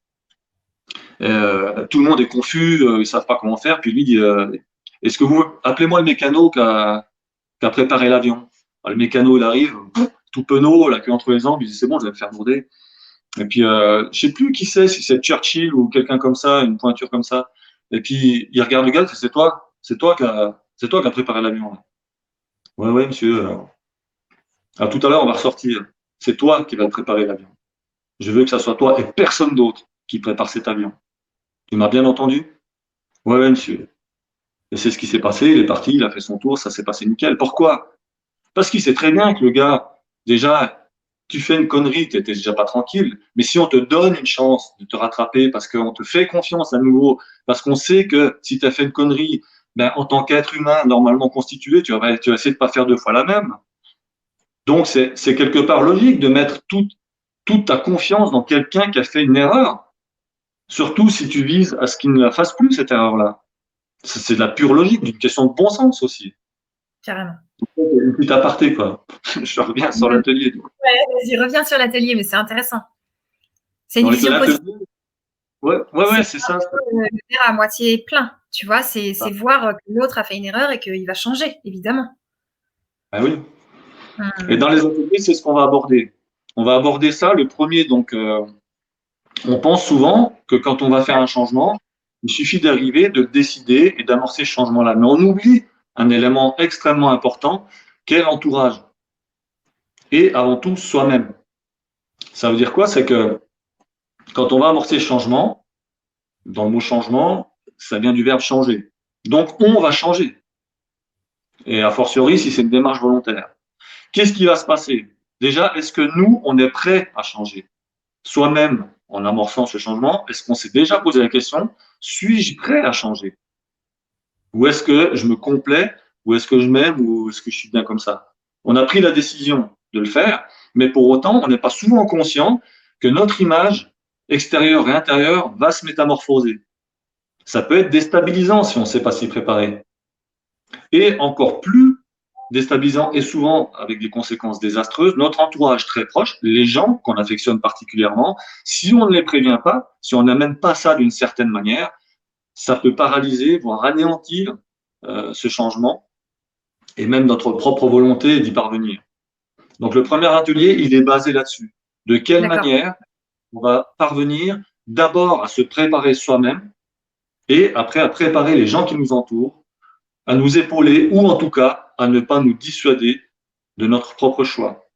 tout le monde est confus, ils savent pas comment faire, puis lui dit est-ce que vous appelez-moi le mécano qui a préparé l'avion. Le mécano il arrive, tout penaud, la queue entre les jambes, il dit c'est bon, je vais me faire bourder. Et puis je sais plus qui c'est, si c'est Churchill ou quelqu'un comme ça, une pointure comme ça. Et puis il regarde le gars, il fait c'est toi qui a préparé l'avion. Ouais ouais monsieur. À tout à l'heure on va ressortir. C'est toi qui vas préparer l'avion. Je veux que ça soit toi et personne d'autre qui prépare cet avion. Tu m'as bien entendu? Ouais, ouais, monsieur. Et c'est ce qui s'est passé. Il est parti, il a fait son tour, ça s'est passé nickel. Pourquoi? Parce qu'il sait très bien que le gars, déjà, tu fais une connerie, tu n'étais déjà pas tranquille. Mais si on te donne une chance de te rattraper, parce qu'on te fait confiance à nouveau, parce qu'on sait que si tu as fait une connerie, ben, en tant qu'être humain normalement constitué, tu vas essayer de pas faire deux fois la même. Donc, c'est quelque part logique de mettre toute ta confiance dans quelqu'un qui a fait une erreur. Surtout si tu vises à ce qu'il ne la fasse plus, cette erreur-là. C'est de la pure logique, d'une question de bon sens aussi. Carrément. Une petite aparté, quoi. Je reviens sur l'atelier. Ouais, vas-y, reviens sur l'atelier, mais c'est intéressant. C'est une Dans vision positive. ouais, C'est c'est ça. le verre à moitié plein, tu vois, c'est voir que l'autre a fait une erreur et qu'il va changer, évidemment. Ah oui. Et dans les ateliers, c'est ce qu'on va aborder. On va aborder ça. Le premier, donc, on pense souvent que quand on va faire un changement, il suffit d'arriver, de décider et d'amorcer ce changement-là. Mais on oublie un élément extrêmement important, qu'est l'entourage. Et avant tout, soi-même. Ça veut dire quoi? C'est que quand on va amorcer le changement, dans le mot changement, ça vient du verbe changer. Donc, on va changer. Et a fortiori, si c'est une démarche volontaire. Qu'est-ce qui va se passer? Déjà, est-ce que nous, on est prêt à changer? Soi-même, en amorçant ce changement, est-ce qu'on s'est déjà posé la question, suis-je prêt à changer? Ou est-ce que je me complais, ou est-ce que je m'aime, ou est-ce que je suis bien comme ça? On a pris la décision de le faire, mais pour autant, on n'est pas souvent conscient que notre image extérieure et intérieure va se métamorphoser. Ça peut être déstabilisant si on ne sait pas s'y préparer. Et encore plus déstabilisant et souvent avec des conséquences désastreuses, notre entourage très proche, les gens qu'on affectionne particulièrement, si on ne les prévient pas, si on n'amène pas ça d'une certaine manière, ça peut paralyser, voire anéantir ce changement et même notre propre volonté d'y parvenir. Donc le premier atelier, il est basé là-dessus. De quelle manière on va parvenir d'abord à se préparer soi-même et après à préparer les gens qui nous entourent, à nous épauler ou en tout cas à ne pas nous dissuader de notre propre choix.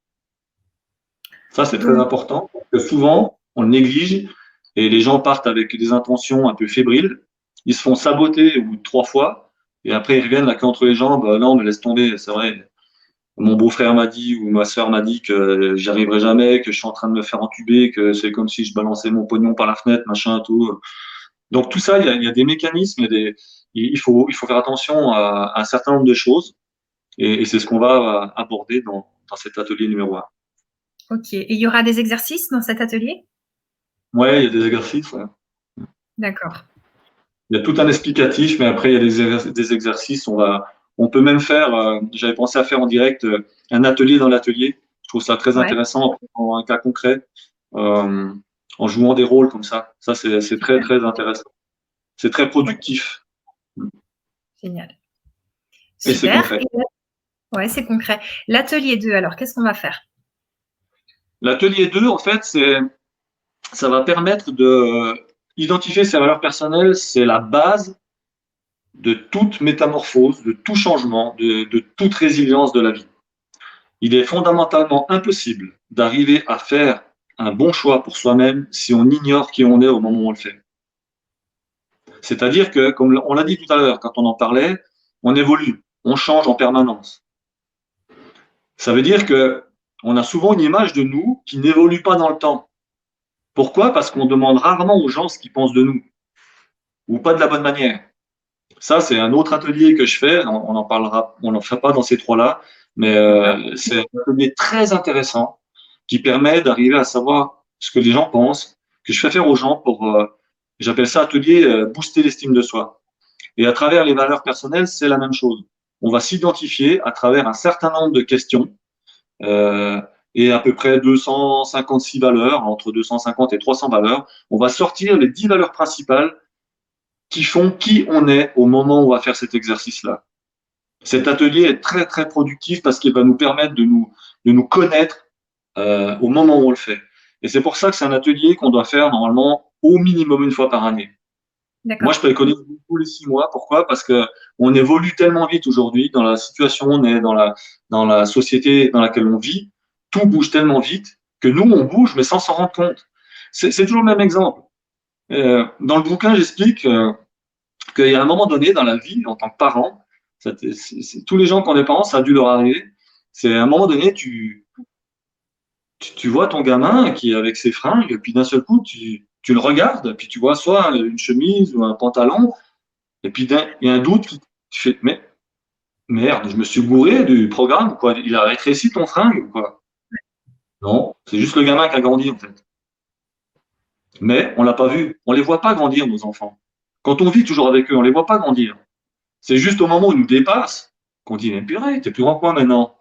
Ça, c'est très important parce que souvent, on le néglige et les gens partent avec des intentions un peu fébriles. Ils se font saboter au bout de 3 fois et après ils reviennent la queue entre les jambes. Non, mais laisse tomber, c'est vrai. Mon beau-frère m'a dit ou ma sœur m'a dit que j'y arriverai jamais, que je suis en train de me faire entuber, que c'est comme si je balançais mon pognon par la fenêtre, machin, tout. Donc tout ça, il y a des mécanismes, il faut faire attention à un certain nombre de choses et c'est ce qu'on va aborder dans cet atelier numéro 1. Ok. Et il y aura des exercices dans cet atelier? Ouais, il y a des exercices. Ouais. D'accord. Il y a tout un explicatif, mais après, il y a des exercices. On peut même faire, j'avais pensé à faire en direct un atelier dans l'atelier. Je trouve ça très intéressant en un cas concret, euh, en jouant des rôles comme ça. Ça, c'est très, très intéressant. C'est très productif. Génial. Et c'est Super. concret. Ouais, c'est concret. L'atelier 2, alors, qu'est-ce qu'on va faire? L'atelier 2, en fait, ça va permettre de identifier ses valeurs personnelles. C'est la base de toute métamorphose, de tout changement, de toute résilience de la vie. Il est fondamentalement impossible d'arriver à faire un bon choix pour soi-même si on ignore qui on est au moment où on le fait. C'est-à-dire que, comme on l'a dit tout à l'heure, quand on en parlait, on évolue, on change en permanence. Ça veut dire que on a souvent une image de nous qui n'évolue pas dans le temps. Pourquoi? Parce qu'on demande rarement aux gens ce qu'ils pensent de nous, ou pas de la bonne manière. Ça, c'est un autre atelier que je fais. On en parlera, on n'en fait pas dans ces trois-là, mais D'accord. c'est un atelier très intéressant qui permet d'arriver à savoir ce que les gens pensent, que je fais faire aux gens pour, j'appelle ça atelier booster l'estime de soi. Et à travers les valeurs personnelles, c'est la même chose. On va s'identifier à travers un certain nombre de questions euh, et à peu près 256 valeurs, entre 250 et 300 valeurs. On va sortir les 10 valeurs principales qui font qui on est au moment où on va faire cet exercice-là. Cet atelier est très très productif parce qu'il va nous permettre de nous connaître au moment où on le fait. Et c'est pour ça que c'est un atelier qu'on doit faire normalement au minimum une fois par année. Moi, je D'accord. préconise tous les 6 mois. Pourquoi? Parce que on évolue tellement vite aujourd'hui dans la situation où on est, dans la société dans laquelle on vit. Tout bouge tellement vite que nous, on bouge, mais sans s'en rendre compte. C'est toujours le même exemple. Dans le bouquin, j'explique qu'il y a un moment donné dans la vie, en tant que parent, tous les gens qui ont des parents, ça a dû leur arriver. C'est à un moment donné, tu vois ton gamin qui est avec ses fringues, et puis d'un seul coup, tu le regardes, puis tu vois soit une chemise ou un pantalon, et puis il y a un doute, tu fais, mais merde, je me suis gouré du programme, quoi. Il a rétréci ton fringue, ou quoi. Non, c'est juste le gamin qui a grandi, en fait. Mais on l'a pas vu. On les voit pas grandir, nos enfants. Quand on vit toujours avec eux, on les voit pas grandir. C'est juste au moment où ils nous dépassent qu'on dit, mais purée, t'es plus grand que moi maintenant.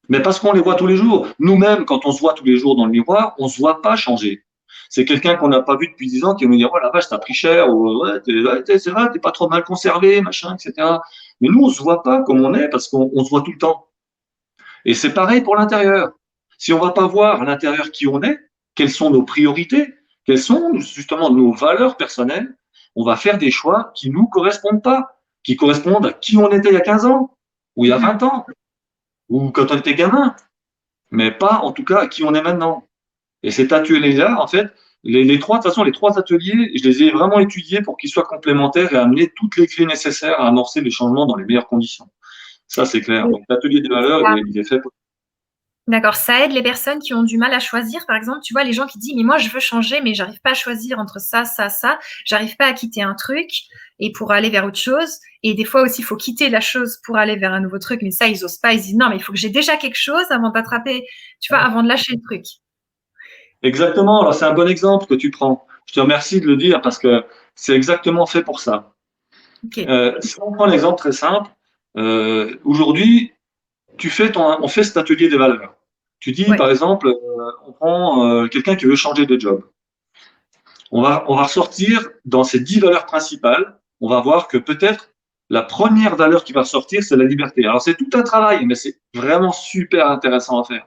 Mais parce qu'on les voit tous les jours. Nous-mêmes, quand on se voit tous les jours dans le miroir, on se voit pas changer. C'est quelqu'un qu'on n'a pas vu depuis 10 ans qui va nous dire, oh la vache, t'as pris cher, ou ouais, c'est vrai, t'es pas trop mal conservé, machin, etc. Mais nous, on se voit pas comme on est parce qu'on se voit tout le temps. Et c'est pareil pour l'intérieur. Si on va pas voir à l'intérieur qui on est, quelles sont nos priorités, quelles sont justement nos valeurs personnelles, on va faire des choix qui nous correspondent pas, qui correspondent à qui on était il y a 15 ans, ou il y a Mhm. 20 ans, ou quand on était gamin, mais pas en tout cas à qui on est maintenant. Et cet atelier-là, en fait, les trois, de toute façon, les trois ateliers, je les ai vraiment étudiés pour qu'ils soient complémentaires et amener toutes les clés nécessaires à amorcer les changements dans les meilleures conditions. Ça, c'est clair. Donc, l'atelier des valeurs, il est fait pour. D'accord, ça aide les personnes qui ont du mal à choisir. Par exemple, tu vois, les gens qui disent, mais moi, je veux changer, mais j'arrive pas à choisir entre ça, ça, ça. J'arrive pas à quitter un truc et pour aller vers autre chose. Et des fois aussi, il faut quitter la chose pour aller vers un nouveau truc. Mais ça, ils osent pas. Ils disent, non, mais il faut que j'ai déjà quelque chose avant d'attraper, tu vois, avant de lâcher le truc. Exactement. Alors, c'est un bon exemple que tu prends. Je te remercie de le dire parce que c'est exactement fait pour ça. Ok. Si on prend l'exemple très simple, aujourd'hui, on fait cet atelier des valeurs. Tu dis, Ouais. par exemple, on prend quelqu'un qui veut changer de job. On va ressortir dans ces 10 valeurs principales. On va voir que peut-être la première valeur qui va ressortir, c'est la liberté. Alors, c'est tout un travail, mais c'est vraiment super intéressant à faire.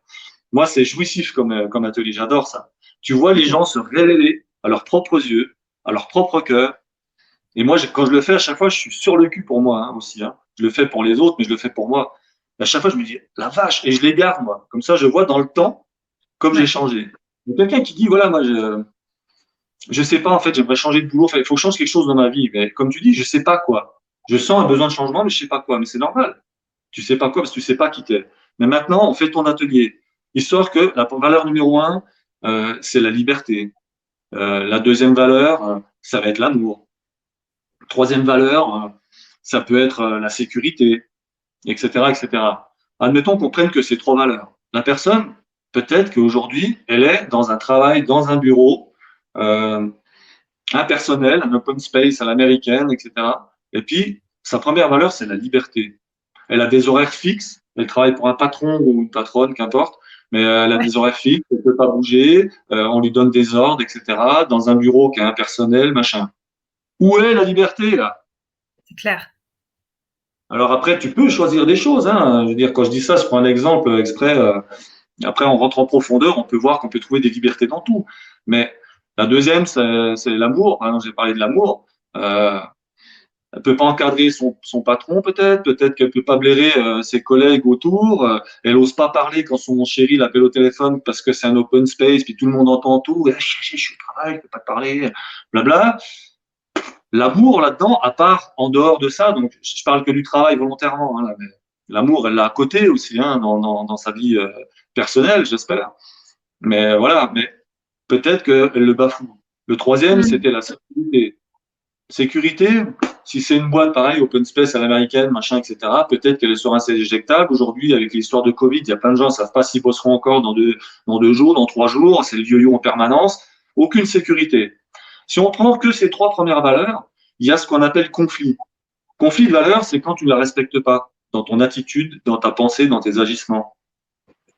Moi, c'est jouissif comme atelier. J'adore ça. Tu vois les Ok. gens se révéler à leurs propres yeux, à leur propre cœur. Et moi, quand je le fais, à chaque fois, je suis sur le cul pour moi aussi. Hein. Je le fais pour les autres, mais je le fais pour moi. À chaque fois, je me dis, la vache, et je les garde, moi. Comme ça, je vois dans le temps comme j'ai Ouais. changé. Il y a quelqu'un qui dit, voilà, moi, je sais pas, en fait, j'aimerais changer de boulot. Enfin, il faut que je change quelque chose dans ma vie. Mais comme tu dis, je sais pas quoi. Je sens un besoin de changement, mais je sais pas quoi. Mais c'est normal. Tu sais pas quoi parce que tu sais pas qui t'es. Mais maintenant, on fait ton atelier. Histoire que la valeur numéro un, c'est la liberté. La deuxième valeur, ça va être l'amour. Troisième valeur, ça peut être la sécurité, etc., etc. Admettons qu'on prenne que ces trois valeurs. La personne, peut-être qu'aujourd'hui, elle est dans un travail, dans un bureau, euh, impersonnel, un open space à l'américaine, etc. Et puis, sa première valeur, c'est la liberté. Elle a des horaires fixes. Elle travaille pour un patron ou une patronne, qu'importe. Mais elle a Ouais. des horaires fixes. Elle ne peut pas bouger. On lui donne des ordres, etc. Dans un bureau qui est impersonnel, machin. Où est la liberté, là? C'est clair. Alors après, tu peux choisir des choses. Hein. Je veux dire, quand je dis ça, je prends un exemple exprès. Après, on rentre en profondeur. On peut voir qu'on peut trouver des libertés dans tout. Mais la deuxième, c'est l'amour. Par exemple, j'ai parlé de l'amour. Euh, Elle peut pas encadrer son patron peut-être, peut-être qu'elle peut pas blairer ses collègues autour, elle ose pas parler quand son chéri l'appelle au téléphone parce que c'est un open space, puis tout le monde entend tout, je suis au travail, je peux pas te parler, blabla. L'amour là-dedans, à part en dehors de ça, donc je parle que du travail volontairement, hein, là, mais l'amour, elle l'a à côté aussi, hein, dans sa vie personnelle, j'espère. Mais voilà, mais peut-être qu'elle le bafoue. Le troisième, Mm. c'était la sécurité. Sécurité, si c'est une boîte pareil, open space à l'américaine, machin, etc., peut-être qu'elle sera assez éjectable. Aujourd'hui, avec l'histoire de Covid, il y a plein de gens qui ne savent pas s'ils bosseront encore dans 2 jours, dans 3 jours. C'est le yo-yo en permanence. Aucune sécurité. Si on prend que ces 3 premières valeurs, il y a ce qu'on appelle conflit. Conflit de valeurs, c'est quand tu ne la respectes pas dans ton attitude, dans ta pensée, dans tes agissements.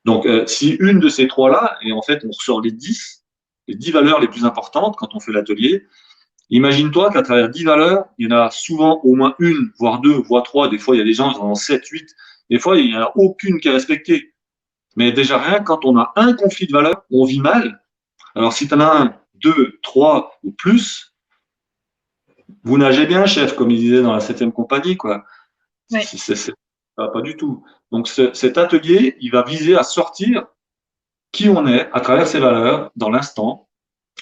Donc, si une de ces trois-là, et en fait, on ressort les 10 valeurs les plus importantes quand on fait l'atelier, imagine-toi qu'à travers 10 valeurs, il y en a souvent au moins une, voire deux, voire trois. Des fois, il y a des gens qui en ont 7, 8. Des fois, il n'y en a aucune qui est respectée. Mais déjà, rien, quand on a un conflit de valeurs, on vit mal. Alors, si tu en as un, deux, trois ou plus, vous nagez bien, chef, comme il disait dans la 7e compagnie, quoi. Ouais. Pas du tout. Donc, cet atelier, il va viser à sortir qui on est à travers ces valeurs, dans l'instant,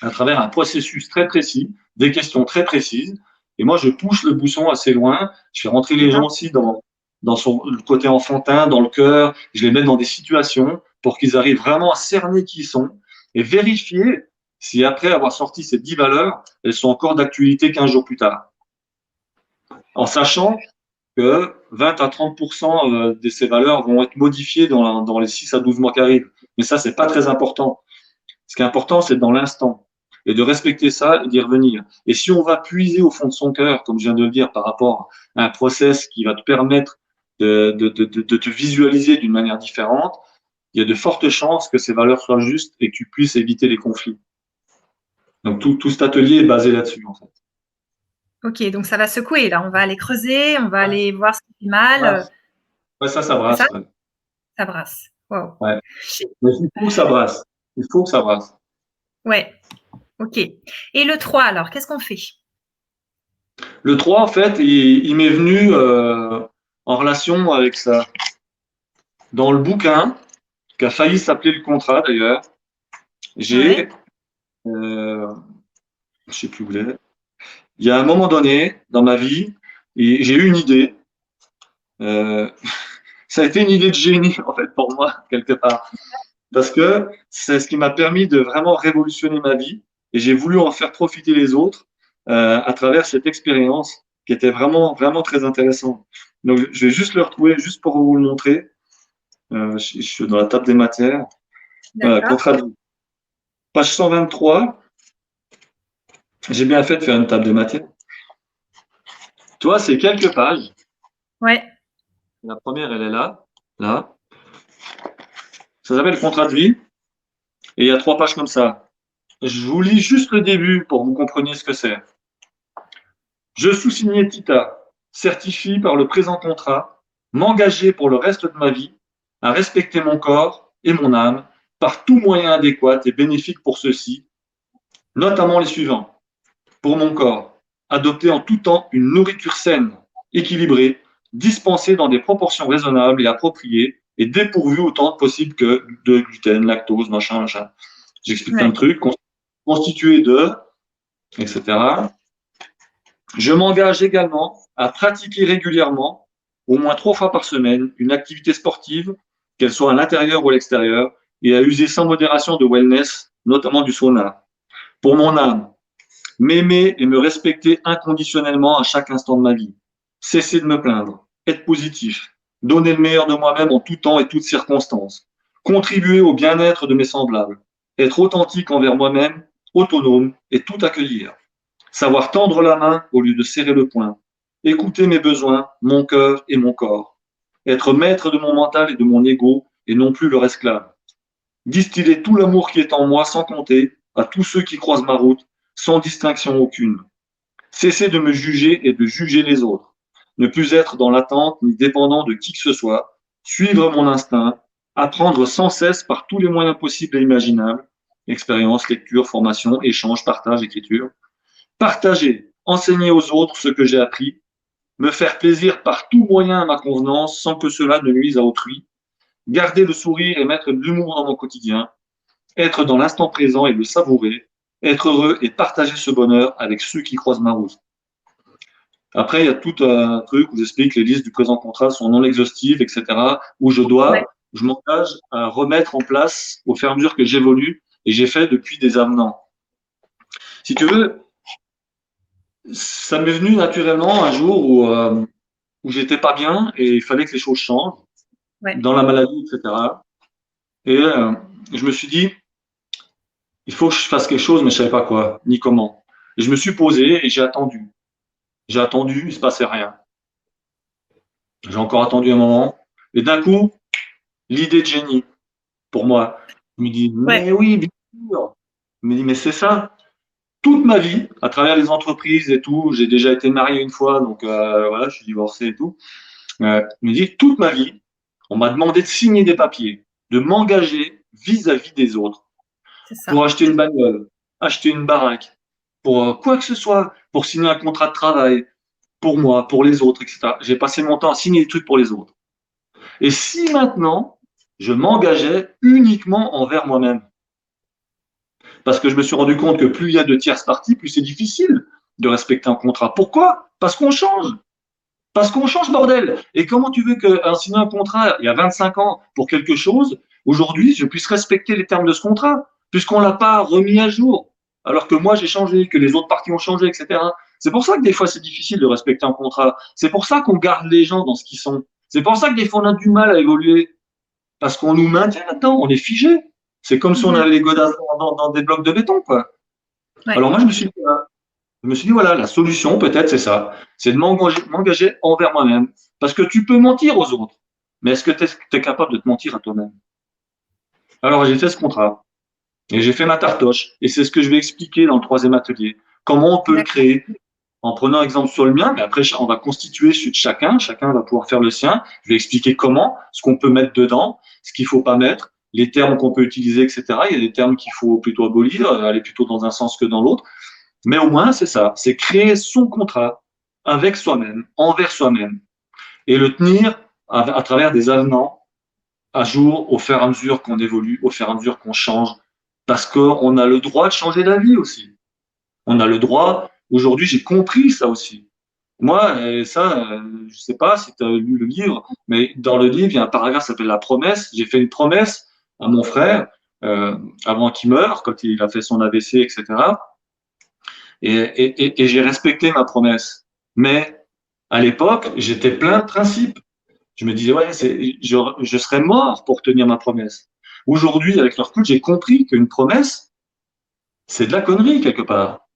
à travers un processus très précis, des questions très précises. Et moi, je pousse le bouchon assez loin. Je fais rentrer les gens aussi dans le côté enfantin, dans le cœur. Je les mets dans des situations pour qu'ils arrivent vraiment à cerner qui ils sont et vérifier si après avoir sorti ces 10 valeurs, elles sont encore d'actualité 15 jours plus tard. En sachant que 20 à 30% de ces valeurs vont être modifiées dans les 6 à 12 mois qui arrivent. Mais ça, c'est pas très important. Ce qui est important, c'est dans l'instant et de respecter ça et d'y revenir. Et si on va puiser au fond de son cœur, comme je viens de le dire, par rapport à un process qui va te permettre de te visualiser d'une manière différente, il y a de fortes chances que ces valeurs soient justes et que tu puisses éviter les conflits. Donc tout cet atelier est basé là-dessus, en fait. Ok, donc ça va secouer là. On va aller creuser, on va aller voir ce qui fait mal. Ouais, ça C'est ça? brasse. Ouais. Ça brasse. Wow. Ouais. Mais il faut que ça brasse. Il faut que ça brasse. Ouais. Ok. Et le 3, alors, qu'est-ce qu'on fait? Le 3, en fait, il m'est venu en relation avec ça. Dans le bouquin, qui a failli s'appeler le contrat d'ailleurs, j'ai, Ouais. je sais plus où il est, il y a un moment donné dans ma vie, et j'ai eu une idée. Euh, ça a été une idée de génie, en fait, pour moi, quelque part. Parce que c'est ce qui m'a permis de vraiment révolutionner ma vie. Et j'ai voulu en faire profiter les autres à travers cette expérience qui était vraiment, vraiment très intéressante. Donc, je vais juste le retrouver, juste pour vous le montrer. Je suis dans la table des matières. Voilà, D'accord. contrat de vie. Page 123. J'ai bien fait de faire une table des matières. Tu vois, c'est quelques pages. Ouais. La première, elle est là. Là. Ça s'appelle contrat de vie. Et il y a 3 pages comme ça. Je vous lis juste le début pour que vous compreniez ce que c'est. Je sous-signé Tita, certifie par le présent contrat, m'engager pour le reste de ma vie à respecter mon corps et mon âme par tout moyen adéquat et bénéfique pour ceux-ci, notamment les suivants. Pour mon corps, adopter en tout temps une nourriture saine, équilibrée, dispensée dans des proportions raisonnables et appropriées et dépourvue autant que possible que de gluten, lactose, machin, machin. J'explique plein Ouais. de trucs, constitué de, etc. Je m'engage également à pratiquer régulièrement, au moins 3 fois par semaine, une activité sportive, qu'elle soit à l'intérieur ou à l'extérieur, et à user sans modération de wellness, notamment du sauna. Pour mon âme, m'aimer et me respecter inconditionnellement à chaque instant de ma vie. Cesser de me plaindre, être positif, donner le meilleur de moi-même en tout temps et toutes circonstances, contribuer au bien-être de mes semblables, être authentique envers moi-même, autonome et tout accueillir. Savoir tendre la main au lieu de serrer le poing. Écouter mes besoins, mon cœur et mon corps. Être maître de mon mental et de mon ego et non plus leur esclave. Distiller tout l'amour qui est en moi sans compter à tous ceux qui croisent ma route, sans distinction aucune. Cesser de me juger et de juger les autres. Ne plus être dans l'attente ni dépendant de qui que ce soit. Suivre mon instinct. Apprendre sans cesse par tous les moyens possibles et imaginables. Expérience, lecture, formation, échange, partage, écriture. Partager, enseigner aux autres ce que j'ai appris, me faire plaisir par tout moyen à ma convenance sans que cela ne nuise à autrui, garder le sourire et mettre de l'humour dans mon quotidien, être dans l'instant présent et le savourer, être heureux et partager ce bonheur avec ceux qui croisent ma route. Après, il y a tout un truc où j'explique que les listes du présent contrat sont non exhaustives, etc., où Ouais. je m'engage à remettre en place au fur et à mesure que j'évolue et j'ai fait depuis des avenants. Si tu veux, Ça m'est venu naturellement un jour où j'étais pas bien et il fallait que les choses changent Ouais, dans la maladie, etc. Et je me suis dit, il faut que je fasse quelque chose, mais je savais pas quoi, ni comment. Et je me suis posé et j'ai attendu. J'ai attendu, il se passait rien. J'ai encore attendu un moment. Et d'un coup, l'idée de génie, pour moi, je me dis, ouais, mais oui, bien sûr. Je me dis, mais c'est ça. Toute ma vie, à travers les entreprises et tout, j'ai déjà été marié une fois, donc voilà, je suis divorcé et tout. Je me dis, toute ma vie, on m'a demandé de signer des papiers, de m'engager vis-à-vis des autres c'est ça. pour acheter une bagnole, acheter une baraque, pour quoi que ce soit, pour signer un contrat de travail, pour moi, pour les autres, etc. J'ai passé mon temps à signer des trucs pour les autres. Et si maintenant, je m'engageais uniquement envers moi-même, parce que je me suis rendu compte que plus il y a de tierces parties, plus c'est difficile de respecter un contrat. Pourquoi? Parce qu'on change. Parce qu'on change, bordel. Et comment tu veux qu'un signer un contrat il y a 25 ans pour quelque chose, aujourd'hui, je puisse respecter les termes de ce contrat, puisqu'on ne l'a pas remis à jour, alors que moi j'ai changé, que les autres parties ont changé, etc. C'est pour ça que des fois c'est difficile de respecter un contrat. C'est pour ça qu'on garde les gens dans ce qu'ils sont. C'est pour ça que des fois on a du mal à évoluer, parce qu'on nous maintient là-dedans, on est figé. C'est comme si on Mhm. avait les godasses dans des blocs de béton, quoi. Ouais, Alors moi je me suis dit, voilà, la solution, peut-être, c'est ça. C'est de m'engager envers moi-même. Parce que tu peux mentir aux autres. Mais est-ce que tu es capable de te mentir à toi-même? Alors, j'ai fait ce contrat. Et j'ai fait ma tartoche. Et c'est ce que je vais expliquer dans le troisième atelier. Comment on peut le d'accord. créer en prenant exemple sur le mien, mais après, on va constituer celui de chacun. Chacun va pouvoir faire le sien. Je vais expliquer comment, ce qu'on peut mettre dedans, ce qu'il faut pas mettre, les termes qu'on peut utiliser, etc. Il y a des termes qu'il faut plutôt abolir, aller plutôt dans un sens que dans l'autre. Mais au moins, c'est ça, c'est créer son contrat avec soi-même, envers soi-même, et le tenir à travers des avenants à jour au fur et à mesure qu'on évolue, au fur et à mesure qu'on change, parce qu'on a le droit de changer d'avis aussi. On a le droit, aujourd'hui j'ai compris ça aussi. Moi, je sais pas si tu as lu le livre, mais dans le livre, il y a un paragraphe qui s'appelle La promesse. J'ai fait une promesse à mon frère avant qu'il meure, quand il a fait son AVC, etc. Et j'ai respecté ma promesse. Mais à l'époque, j'étais plein de principes. Je me disais, ouais, je serais mort pour tenir ma promesse. Aujourd'hui, avec le recul, j'ai compris qu'une promesse, c'est de la connerie quelque part.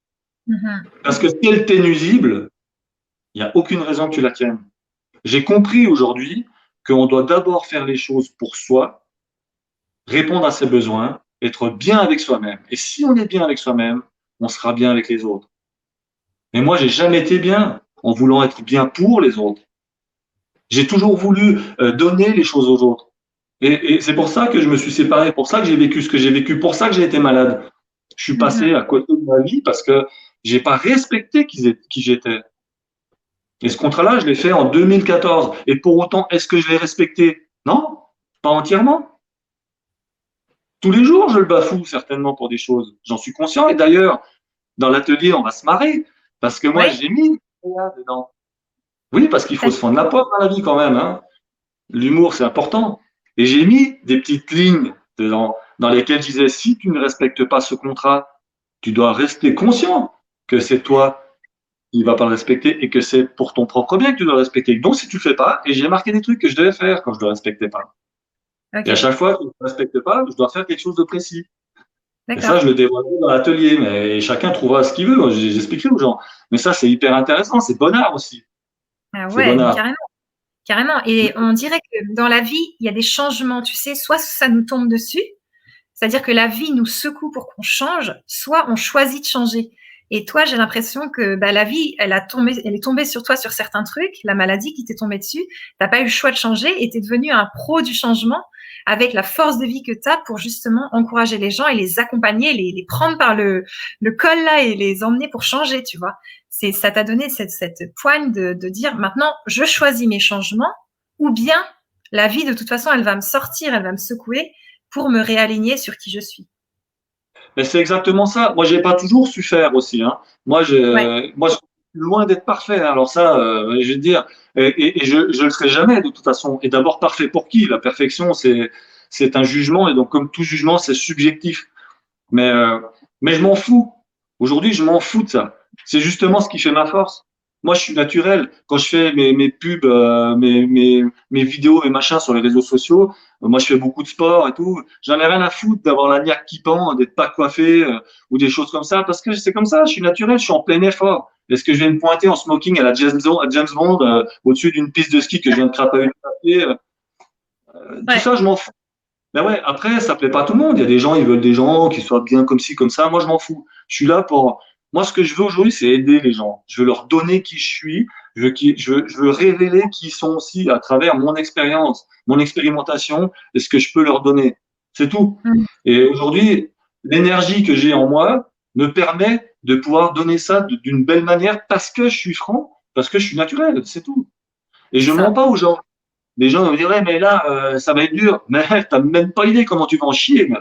Mhm. Parce que si elle t'est nuisible, il n'y a aucune raison que tu la tiennes. J'ai compris aujourd'hui qu'on doit d'abord faire les choses pour soi, répondre à ses besoins, être bien avec soi-même. Et si on est bien avec soi-même, on sera bien avec les autres. Mais moi, j'ai jamais été bien en voulant être bien pour les autres. J'ai toujours voulu donner les choses aux autres. Et c'est pour ça que je me suis séparé, pour ça que j'ai vécu ce que j'ai vécu, pour ça que j'ai été malade. Je suis passé Mhm. à côté de ma vie parce que j'ai pas respecté qui j'étais. Et ce contrat-là, je l'ai fait en 2014. Et pour autant, est-ce que je l'ai respecté? Non, pas entièrement. Tous les jours, je le bafoue certainement pour des choses. J'en suis conscient. Et d'ailleurs, dans l'atelier, on va se marrer parce que moi, Ouais, j'ai mis dedans. Oui, parce qu'il faut t'as- se fendre la poire dans la vie quand même, hein. L'humour, c'est important. Et j'ai mis des petites lignes dedans, dans lesquelles je disais, si tu ne respectes pas ce contrat, tu dois rester conscient que c'est toi qui ne vas pas le respecter et que c'est pour ton propre bien que tu dois le respecter. Donc, si tu ne le fais pas, et j'ai marqué des trucs que je devais faire quand je ne le respectais pas. Et à ok, chaque fois que je ne le respecte pas, je dois faire quelque chose de précis. Et ça, je d'accord. le dévoile dans l'atelier, mais chacun trouvera ce qu'il veut. J'expliquerai aux gens. Mais ça, c'est hyper intéressant. C'est bon art aussi. Ah C'est bon ouais, mais art. carrément, carrément. Et on dirait que dans la vie, il y a des changements, tu sais, soit ça nous tombe dessus, c'est-à-dire que la vie nous secoue pour qu'on change, soit on choisit de changer. Et toi, j'ai l'impression que bah, la vie, elle est tombée sur toi sur certains trucs, la maladie qui t'est tombée dessus, t'as pas eu le choix de changer et t'es devenu un pro du changement avec la force de vie que tu as pour justement encourager les gens et les accompagner, les prendre par le col là et les emmener pour changer, tu vois. Ça t'a donné cette poigne de dire maintenant, je choisis mes changements ou bien la vie, de toute façon, elle va me sortir, elle va me secouer pour me réaligner sur qui je suis. Mais c'est exactement ça. Moi, j'ai pas toujours su faire aussi, hein. Ouais, Moi, je suis loin d'être parfait, hein. Alors ça, je vais te dire, et je le serai jamais de toute façon. Et d'abord, parfait pour qui? La perfection, c'est un jugement, et donc comme tout jugement, c'est subjectif. Mais, euh, mais je m'en fous. Aujourd'hui, je m'en fous de ça. C'est justement ce qui fait ma force. Moi, je suis naturel. Quand je fais mes pubs, mes vidéos et machins sur les réseaux sociaux, moi, je fais beaucoup de sport et tout. J'en ai rien à foutre d'avoir la niaque qui pend, d'être pas coiffé ou des choses comme ça, parce que c'est comme ça. Je suis naturel, je suis en plein effort. Est-ce que je viens me pointer en smoking à la James Bond au-dessus d'une piste de ski que je viens de crapahuter tout Ouais, ça, je m'en fous. Ben ouais, après, ça plaît pas à tout le monde. Il y a des gens, ils veulent des gens qui soient bien comme ci, comme ça. Moi, je m'en fous. Je suis là pour. Moi, ce que je veux aujourd'hui, c'est aider les gens. Je veux leur donner qui je suis. Je veux révéler qui ils sont aussi à travers mon expérience, mon expérimentation et ce que je peux leur donner. C'est tout. mm, Et aujourd'hui, l'énergie que j'ai en moi me permet de pouvoir donner ça d'une belle manière parce que je suis franc, parce que je suis naturel. C'est tout. Et c'est je mens ça. pas aux gens. Les gens vont me dire, ouais, mais là, ça va être dur. Mais t'as même pas idée comment tu vas en chier.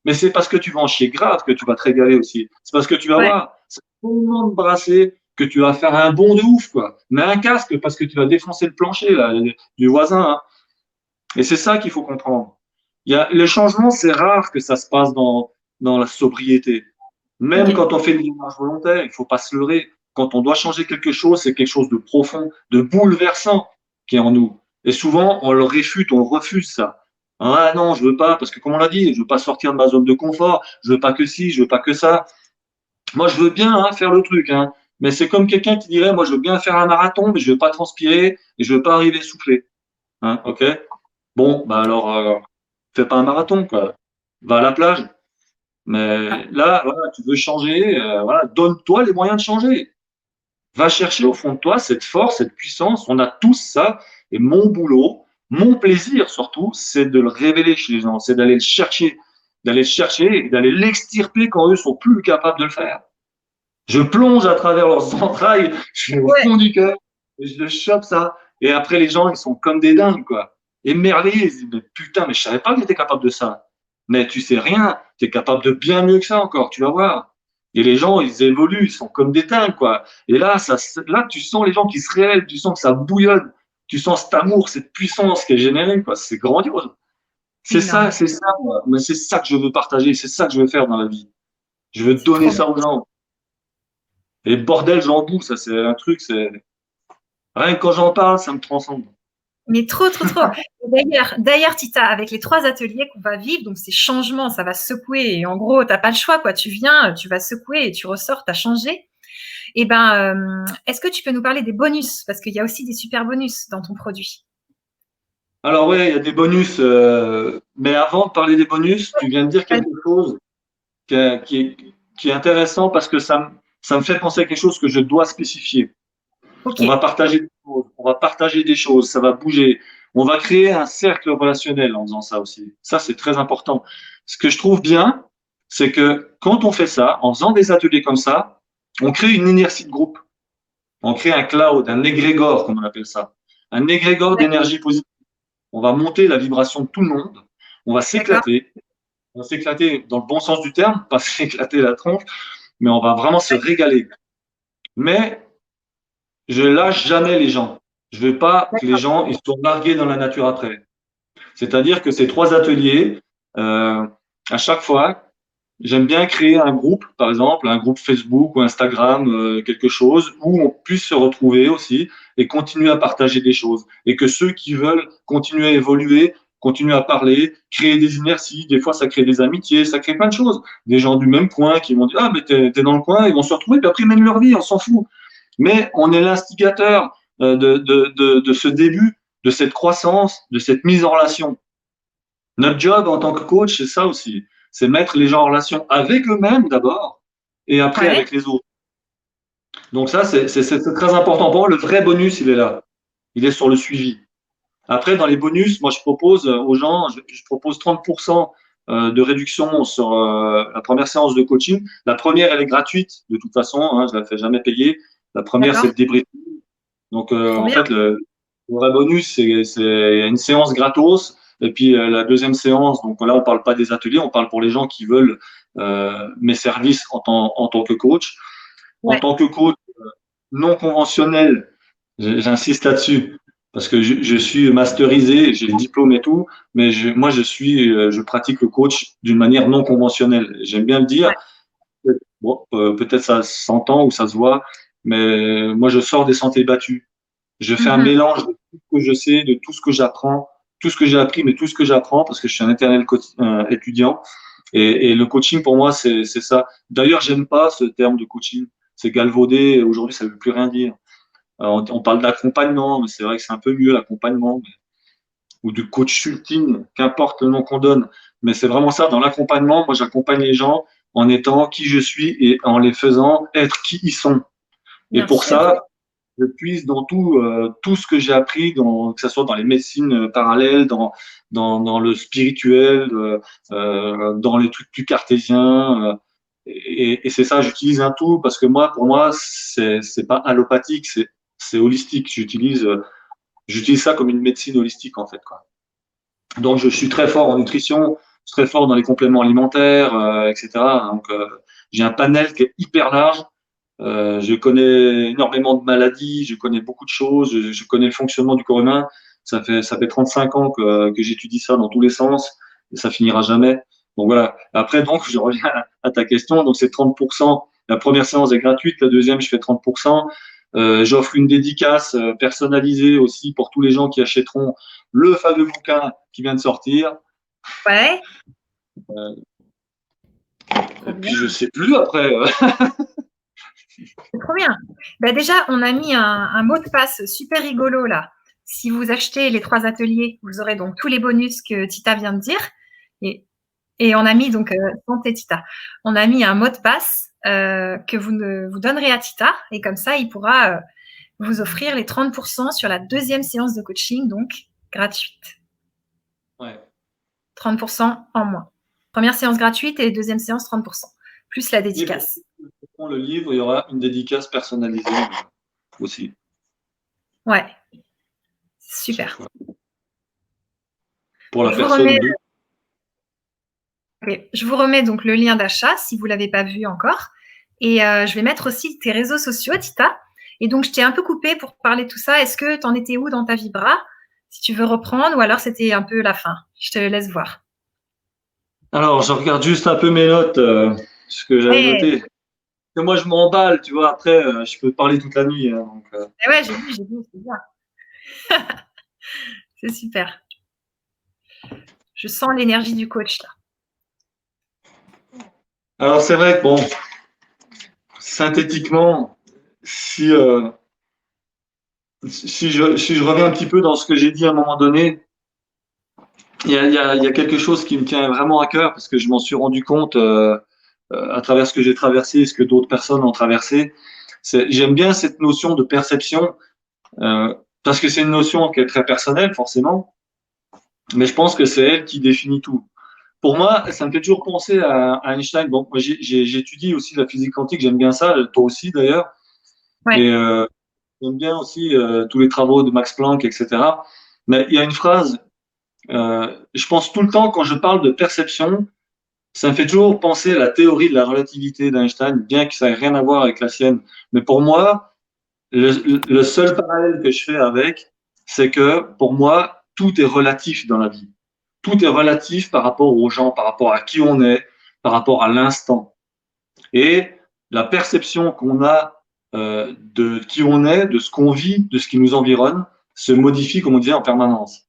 Mais c'est parce que tu vas en chier grave que tu vas te régaler aussi. C'est parce que tu vas Ouais, voir, c'est tellement de brasser que tu vas faire un bond de ouf, quoi. Mais un casque parce que tu vas défoncer le plancher, là, du voisin, hein. Et c'est ça qu'il faut comprendre. Le changement, c'est rare que ça se passe dans la sobriété. Même ok. quand on fait une démarche volontaire, il faut pas se leurrer. Quand on doit changer quelque chose, c'est quelque chose de profond, de bouleversant qui est en nous. Et souvent, on le réfute, on refuse ça. Ah non, je veux pas, parce que comme on l'a dit, je veux pas sortir de ma zone de confort, je veux pas que ci, je veux pas que ça. Moi, je veux bien faire le truc, hein, mais c'est comme quelqu'un qui dirait, moi, je veux bien faire un marathon, mais je veux pas transpirer et je veux pas arriver essoufflé. Hein, ok? Bon, bah alors, fais pas un marathon, quoi. Va à la plage. Ah, Mais là, voilà, tu veux changer, voilà, donne-toi les moyens de changer. Va chercher au fond de toi cette force, cette puissance. On a tous ça. Et mon boulot, mon plaisir surtout, c'est de le révéler chez les gens, c'est d'aller le chercher et d'aller l'extirper quand eux sont plus capables de le faire. Je plonge à travers leurs entrailles, je vais au ouais, fond du cœur et je le chope ça. Et après, les gens, ils sont comme des dingues, quoi. Émerveillés, ils se disent, mais putain, mais je savais pas que j'étais capable de ça. Mais tu sais rien, tu es capable de bien mieux que ça encore, tu vas voir. Et les gens, ils évoluent, ils sont comme des dingues, quoi. Et là, là, tu sens les gens qui se révèlent, tu sens que ça bouillonne, tu sens cet amour, cette puissance qui est générée, quoi. C'est grandiose. c'est énorme. C'est ça, moi. Mais c'est ça que je veux partager, c'est ça que je veux faire dans la vie. Je veux C'est donner trop bien. ça aux gens. Et bordel, j'en bouffe, ça c'est un truc, c'est rien que quand j'en parle, ça me transcende. Mais trop, trop, trop. D'ailleurs, Tita, avec les 3 ateliers qu'on va vivre, donc ces changements, ça va secouer. Et en gros, tu n'as pas le choix, quoi. Tu viens, tu vas secouer et tu ressors, tu as changé. Et ben, est-ce que tu peux nous parler des bonus? Parce qu'il y a aussi des super bonus dans ton produit. Alors ouais, il y a des bonus, mais avant de parler des bonus, tu viens de dire quelque chose qui est, qui est, qui est intéressant parce que ça me fait penser à quelque chose que je dois spécifier. Ok, On va partager des choses, on va partager des choses, ça va bouger. On va créer un cercle relationnel en faisant ça aussi. Ça, c'est très important. Ce que je trouve bien, c'est que quand on fait ça, en faisant des ateliers comme ça, on crée une inertie de groupe. On crée un cloud, un égrégore, comme on appelle ça. Un égrégore d'énergie positive. On va monter la vibration de tout le monde. On va d'accord. s'éclater. On va s'éclater dans le bon sens du terme, pas s'éclater la tronche, mais on va vraiment se régaler. Mais je lâche jamais les gens. Je veux pas que les gens ils soient largués dans la nature après. C'est-à-dire que ces 3 ateliers, à chaque fois, j'aime bien créer un groupe, par exemple, un groupe Facebook ou Instagram, quelque chose où on puisse se retrouver aussi et continuer à partager des choses. Et que ceux qui veulent continuer à évoluer, continuer à parler, créer des inerties, des fois ça crée des amitiés, ça crée plein de choses. Des gens du même coin qui vont dire ah mais t'es dans le coin, ils vont se retrouver puis après ils mènent leur vie, on s'en fout. Mais on est l'instigateur de ce début, de cette croissance, de cette mise en relation. Notre job en tant que coach, c'est ça aussi. C'est mettre les gens en relation avec eux-mêmes d'abord et après Ouais, avec les autres. Donc ça, c'est très important. Pour moi, le vrai bonus, il est là. Il est sur le suivi. Après, dans les bonus, moi, je propose aux gens, je propose 30% de réduction sur la première séance de coaching. La première, elle est gratuite de toute façon. Hein, je ne la fais jamais payer. La première, c'est d'accord. le débriefing. Donc, Trop en bien. fait, le vrai bonus, c'est une séance gratos. Et puis, la deuxième séance, donc là, on parle pas des ateliers, on parle pour les gens qui veulent mes services en tant que coach. En Ouais, tant que coach non conventionnel, j'insiste là-dessus, parce que je suis masterisé, j'ai le diplôme et tout, mais je pratique le coach d'une manière non conventionnelle. J'aime bien le dire, ouais, Bon, peut-être ça s'entend ou ça se voit, mais moi, je sors des sentiers battus. Je fais un Mhm. mélange de tout ce que je sais, de tout ce que j'apprends, tout ce que j'ai appris, mais tout ce que j'apprends, parce que je suis un éternel étudiant. Et le coaching, pour moi, c'est ça. D'ailleurs, j'aime pas ce terme de coaching. C'est galvaudé. Aujourd'hui, ça veut plus rien dire. On parle d'accompagnement, mais c'est vrai que c'est un peu mieux l'accompagnement, ou du coaching, qu'importe le nom qu'on donne. Mais c'est vraiment ça. Dans l'accompagnement, moi, j'accompagne les gens en étant qui je suis et en les faisant être qui ils sont. Et Bien pour sûr. ça, je puise dans tout ce que j'ai appris, que ce soit dans les médecines parallèles, dans le spirituel, dans les trucs plus cartésiens. Et c'est ça, j'utilise un tout parce que moi, pour moi, c'est pas allopathique, c'est holistique. J'utilise ça comme une médecine holistique en fait, quoi. Donc, je suis très fort en nutrition, je suis très fort dans les compléments alimentaires, etc. Donc, j'ai un panel qui est hyper large. Je connais énormément de maladies, je connais beaucoup de choses, je connais le fonctionnement du corps humain. Ça fait 35 ans que j'étudie ça dans tous les sens et ça finira jamais. Donc voilà. Après, donc, je reviens à ta question. Donc, c'est 30%. La première séance est gratuite, la deuxième, je fais 30%. J'offre une dédicace personnalisée aussi pour tous les gens qui achèteront le fameux bouquin qui vient de sortir. Ouais, Euh, trop et puis, bien. je sais plus après. C'est trop bien. Ben déjà, on a mis un mot de passe super rigolo là. Si vous achetez les 3 ateliers, vous aurez donc tous les bonus que Tita vient de dire. Et, et on a mis donc, santé Tita, on a mis un mot de passe que vous donnerez à Tita. Et comme ça, il pourra vous offrir les 30% sur la deuxième séance de coaching, donc gratuite. Ouais. 30% en moins. Première séance gratuite et deuxième séance 30%, plus la Et pour dédicace. ceux qui auront le livre, il y aura une dédicace personnalisée aussi. Ouais, super. Pour la Je vous remets personne de. Ok. Je vous remets donc le lien d'achat si vous ne l'avez pas vu encore. Et je vais mettre aussi tes réseaux sociaux, Tita. Et donc, je t'ai un peu coupé pour parler de tout ça. Est-ce que tu en étais où dans ta vibra? Si tu veux reprendre, ou alors c'était un peu la fin. Je te laisse voir. Alors, je regarde juste un peu mes notes, ce que j'avais Ouais, noté. Que moi, je m'emballe, tu vois. Après, je peux parler toute la nuit, hein, donc, ouais, j'ai vu, c'est bien. C'est super. Je sens l'énergie du coach là. Alors, c'est vrai que, bon, synthétiquement, si, euh, si je reviens un petit peu dans ce que j'ai dit à un moment donné, il y a quelque chose qui me tient vraiment à cœur parce que je m'en suis rendu compte à travers ce que j'ai traversé et ce que d'autres personnes ont traversé. J'aime bien cette notion de perception parce que c'est une notion qui est très personnelle, forcément, mais je pense que c'est elle qui définit tout. Pour moi, ça me fait toujours penser à Einstein. Bon, moi, j'étudie aussi la physique quantique, j'aime bien ça, toi aussi d'ailleurs, Ouais, et j'aime bien aussi tous les travaux de Max Planck, etc. Mais il y a une phrase, je pense tout le temps quand je parle de perception, ça me fait toujours penser à la théorie de la relativité d'Einstein, bien que ça n'ait rien à voir avec la sienne. Mais pour moi, le seul parallèle que je fais avec, c'est que pour moi, tout est relatif dans la vie. Tout est relatif par rapport aux gens, par rapport à qui on est, par rapport à l'instant. Et la perception qu'on a de qui on est, de ce qu'on vit, de ce qui nous environne, se modifie, comme on disait, en permanence.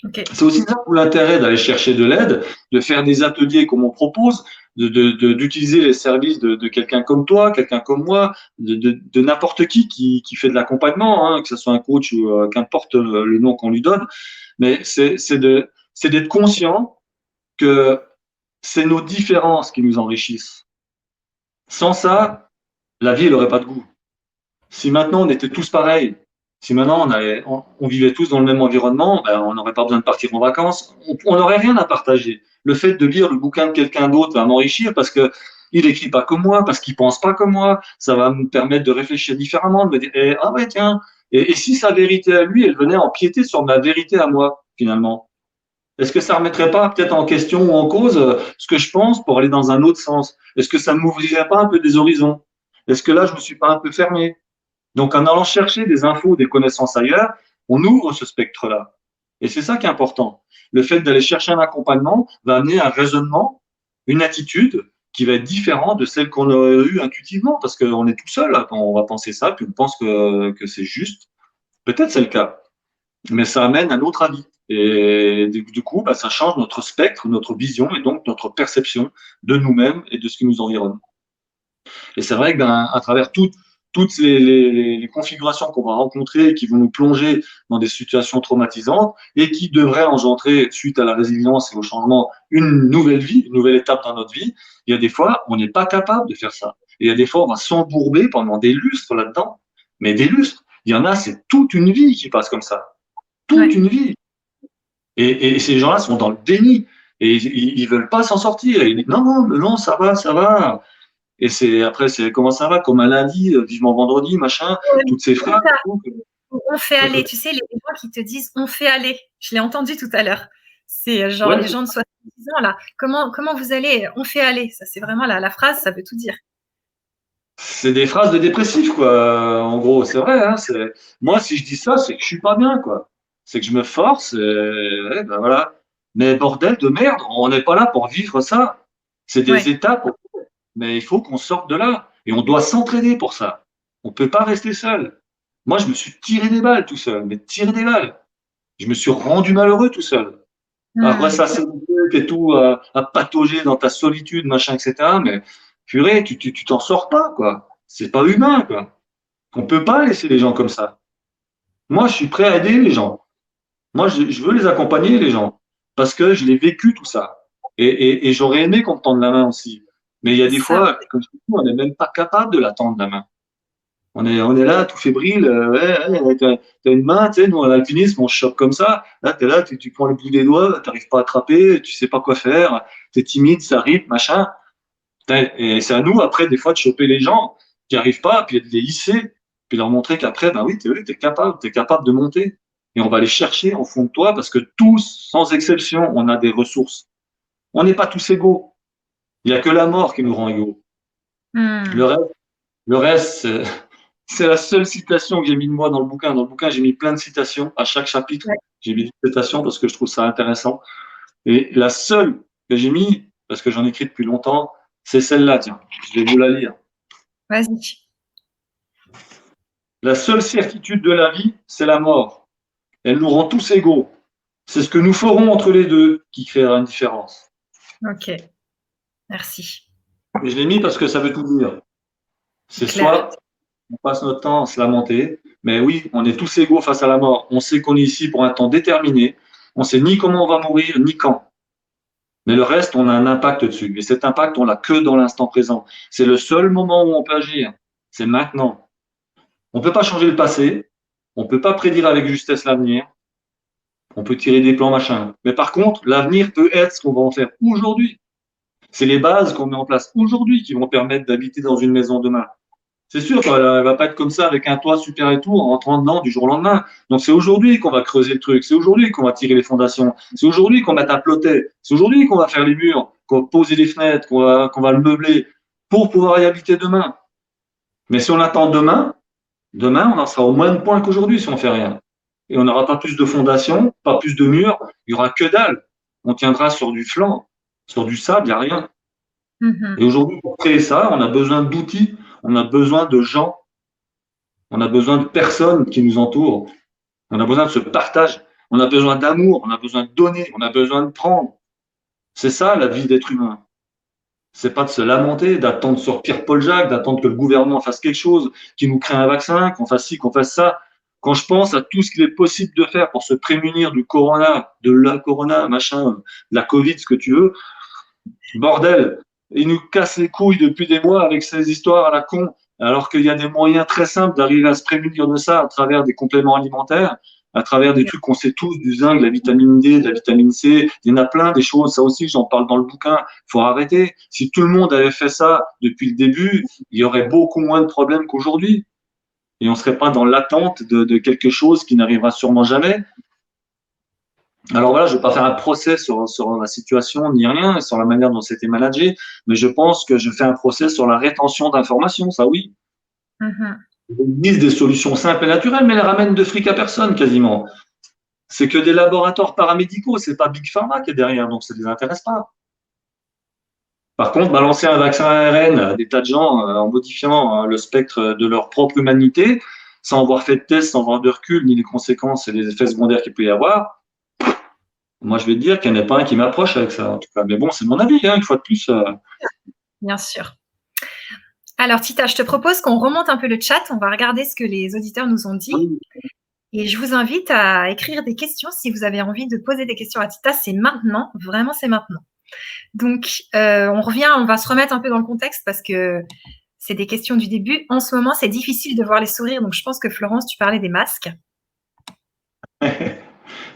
ok. C'est aussi ça pour l'intérêt d'aller chercher de l'aide, de faire des ateliers comme on propose, d'utiliser les services de quelqu'un comme toi, quelqu'un comme moi, de n'importe qui fait de l'accompagnement, hein, que ce soit un coach ou qu'importe le nom qu'on lui donne. Mais c'est d'être conscient que c'est nos différences qui nous enrichissent. Sans ça, la vie, elle n'aurait pas de goût. Si maintenant on était tous pareils, si maintenant on vivait tous dans le même environnement, ben, on n'aurait pas besoin de partir en vacances, on n'aurait rien à partager. Le fait de lire le bouquin de quelqu'un d'autre va m'enrichir parce que il écrit pas comme moi, parce qu'il pense pas comme moi, ça va me permettre de réfléchir différemment, de me dire, ah ouais, tiens, et si sa vérité à lui, elle venait empiéter sur ma vérité à moi, finalement. Est-ce que ça remettrait pas peut-être en question ou en cause ce que je pense pour aller dans un autre sens? Est-ce que ça m'ouvrirait pas un peu des horizons? Est-ce que là, je me suis pas un peu fermé? Donc, en allant chercher des infos, des connaissances ailleurs, on ouvre ce spectre-là. Et c'est ça qui est important. Le fait d'aller chercher un accompagnement va amener un raisonnement, une attitude qui va être différente de celle qu'on aurait eue intuitivement, parce qu'on est tout seul là, quand on va penser ça, puis on pense que c'est juste. Peut-être c'est le cas, mais ça amène un autre avis. Et du coup, bah, ça change notre spectre, notre vision et donc notre perception de nous-mêmes et de ce qui nous environne. Et c'est vrai que ben, à travers toutes les configurations qu'on va rencontrer, qui vont nous plonger dans des situations traumatisantes et qui devraient engendrer, suite à la résilience et au changement, une nouvelle vie, une nouvelle étape dans notre vie, il y a des fois, on n'est pas capable de faire ça. Et il y a des fois, on va s'embourber pendant des lustres là-dedans. Mais des lustres, il y en a, c'est toute une vie qui passe comme ça. Toute une vie. Et ces gens-là sont dans le déni. Et ils veulent pas s'en sortir. Et ils disent, non, non, non, ça va, ça va. Et c'est comment ça va, comme un lundi, vivement vendredi, machin, toutes ces phrases. On fait aller, tu sais, les gens qui te disent on fait aller. Je l'ai entendu tout à l'heure. C'est genre Ouais. les gens de 70 ans là. Comment vous allez? On fait aller. Ça, c'est vraiment la phrase, ça veut tout dire. C'est des phrases de dépressifs, quoi. En gros, c'est vrai. Hein, moi, si je dis ça, c'est que je suis pas bien, quoi. C'est que je me force. Ouais, ben voilà. Mais bordel de merde, on n'est pas là pour vivre ça. C'est des étapes, mais il faut qu'on sorte de là. Et on doit s'entraider pour ça. On peut pas rester seul. Moi, je me suis tiré des balles tout seul, mais tiré des balles. Je me suis rendu malheureux tout seul. À ressasser des trucs et tout, à patauger dans ta solitude, machin, etc. Mais purée, tu t'en sors pas, quoi. C'est pas humain, quoi. On peut pas laisser les gens comme ça. Moi, je suis prêt à aider les gens. Moi, je veux les accompagner, les gens. Parce que je l'ai vécu, tout ça. Et j'aurais aimé qu'on me tende la main aussi. Mais il y a des Ça. fois, comme je dis, on n'est même pas capable de la tendre la main. On est là, tout fébrile. Ouais, t'as une main, tu sais, nous, en alpinisme, on chope comme ça. Là, t'es là, tu prends le bout des doigts, t'arrives pas à attraper, tu sais pas quoi faire, t'es timide, ça rip, machin. Et c'est à nous, après, des fois, de choper les gens qui arrivent pas, puis de les hisser, puis leur montrer qu'après, ben oui, t'es capable de monter. Et on va les chercher au fond de toi, parce que tous, sans exception, on a des ressources. On n'est pas tous égaux. Il y a que la mort qui nous rend égaux. Le reste, le reste, c'est la seule citation que j'ai mis de moi dans le bouquin. Dans le bouquin, j'ai mis plein de citations. À chaque chapitre, j'ai mis des citations parce que je trouve ça intéressant. Et la seule que j'ai mis, parce que j'en écris depuis longtemps, c'est celle-là, tiens. Je vais vous la lire. Vas-y. La seule certitude de la vie, c'est la mort. Elle nous rend tous égaux. C'est ce que nous ferons entre les deux qui créera une différence. Ok. Merci. Et je l'ai mis parce que ça veut tout dire. C'est soit on passe notre temps à se lamenter, mais oui, on est tous égaux face à la mort. On sait qu'on est ici pour un temps déterminé. On sait ni comment on va mourir, ni quand. Mais le reste, on a un impact dessus. Et cet impact, on l'a que dans l'instant présent. C'est le seul moment où on peut agir. C'est maintenant. On ne peut pas changer le passé. On ne peut pas prédire avec justesse l'avenir. On peut tirer des plans, machin. Mais par contre, l'avenir peut être ce qu'on va en faire aujourd'hui. C'est les bases qu'on met en place aujourd'hui qui vont permettre d'habiter dans une maison demain. C'est sûr qu'elle ne va pas être comme ça avec un toit super et tout en rentrant dedans du jour au lendemain. Donc c'est aujourd'hui qu'on va creuser le truc, c'est aujourd'hui qu'on va tirer les fondations, c'est aujourd'hui qu'on va mettre un plotet, c'est aujourd'hui qu'on va faire les murs, qu'on va poser les fenêtres, qu'on va le meubler pour pouvoir y habiter demain. Mais si on attend demain on en sera au moins de points qu'aujourd'hui si on fait rien. Et on n'aura pas plus de fondations, pas plus de murs, il y aura que dalle. On tiendra sur du flanc, sur du sable, il n'y a rien. Et aujourd'hui, pour créer ça, on a besoin d'outils, on a besoin de gens, on a besoin de personnes qui nous entourent, on a besoin de ce partage, on a besoin d'amour, on a besoin de donner, on a besoin de prendre. C'est ça la vie d'être humain. C'est pas de se lamenter, d'attendre sur Pierre-Paul Jacques, d'attendre que le gouvernement fasse quelque chose, qu'il nous crée un vaccin, qu'on fasse ci, qu'on fasse ça. Quand je pense à tout ce qu'il est possible de faire pour se prémunir du corona, de la corona, machin, de la Covid, ce que tu veux, bordel, il nous casse les couilles depuis des mois avec ces histoires à la con, alors qu'il y a des moyens très simples d'arriver à se prémunir de ça à travers des compléments alimentaires, à travers des trucs qu'on sait tous, du zinc, de la vitamine D, de la vitamine C. Il y en a plein des choses, ça aussi, j'en parle dans le bouquin. Il faut arrêter. Si tout le monde avait fait ça depuis le début, il y aurait beaucoup moins de problèmes qu'aujourd'hui. Et on ne serait pas dans l'attente de quelque chose qui n'arrivera sûrement jamais. Alors voilà, je ne vais pas faire un procès sur la situation ni rien, sur la manière dont c'était managé, mais je pense que je fais un procès sur la rétention d'informations, ça oui. Ils disent des solutions simples et naturelles, mais elles ramènent de fric à personne quasiment. C'est que des laboratoires paramédicaux, c'est pas Big Pharma qui est derrière, donc ça ne les intéresse pas. Par contre, balancer un vaccin ARN à des tas de gens en modifiant le spectre de leur propre humanité, sans avoir fait de tests, sans avoir de recul, ni les conséquences et les effets secondaires qu'il peut y avoir, moi, je vais te dire qu'il n'y en a pas un qui m'approche avec ça, en tout cas. Mais bon, c'est mon avis, hein, une fois de plus. Bien sûr. Alors, Tita, je te propose qu'on remonte un peu le chat. On va regarder ce que les auditeurs nous ont dit. Oui. Et je vous invite à écrire des questions si vous avez envie de poser des questions à Tita. C'est maintenant, vraiment, c'est maintenant. Donc, on revient, on va se remettre un peu dans le contexte parce que c'est des questions du début. En ce moment, c'est difficile de voir les sourires. Donc, je pense que Florence, tu parlais des masques.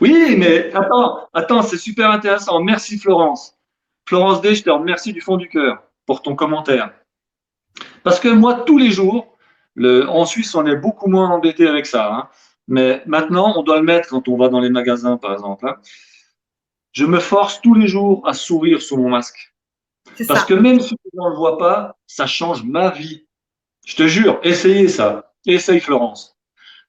Oui, mais attends, c'est super intéressant. Merci Florence. Florence D, je te remercie du fond du cœur pour ton commentaire. Parce que moi, tous les jours, en Suisse, on est beaucoup moins embêté avec ça, hein. Mais maintenant, on doit le mettre quand on va dans les magasins, par exemple, hein. Je me force tous les jours à sourire sous mon masque. C'est Parce ça. que même si on ne le voit pas, ça change ma vie. Je te jure, essayez ça. Essaye Florence.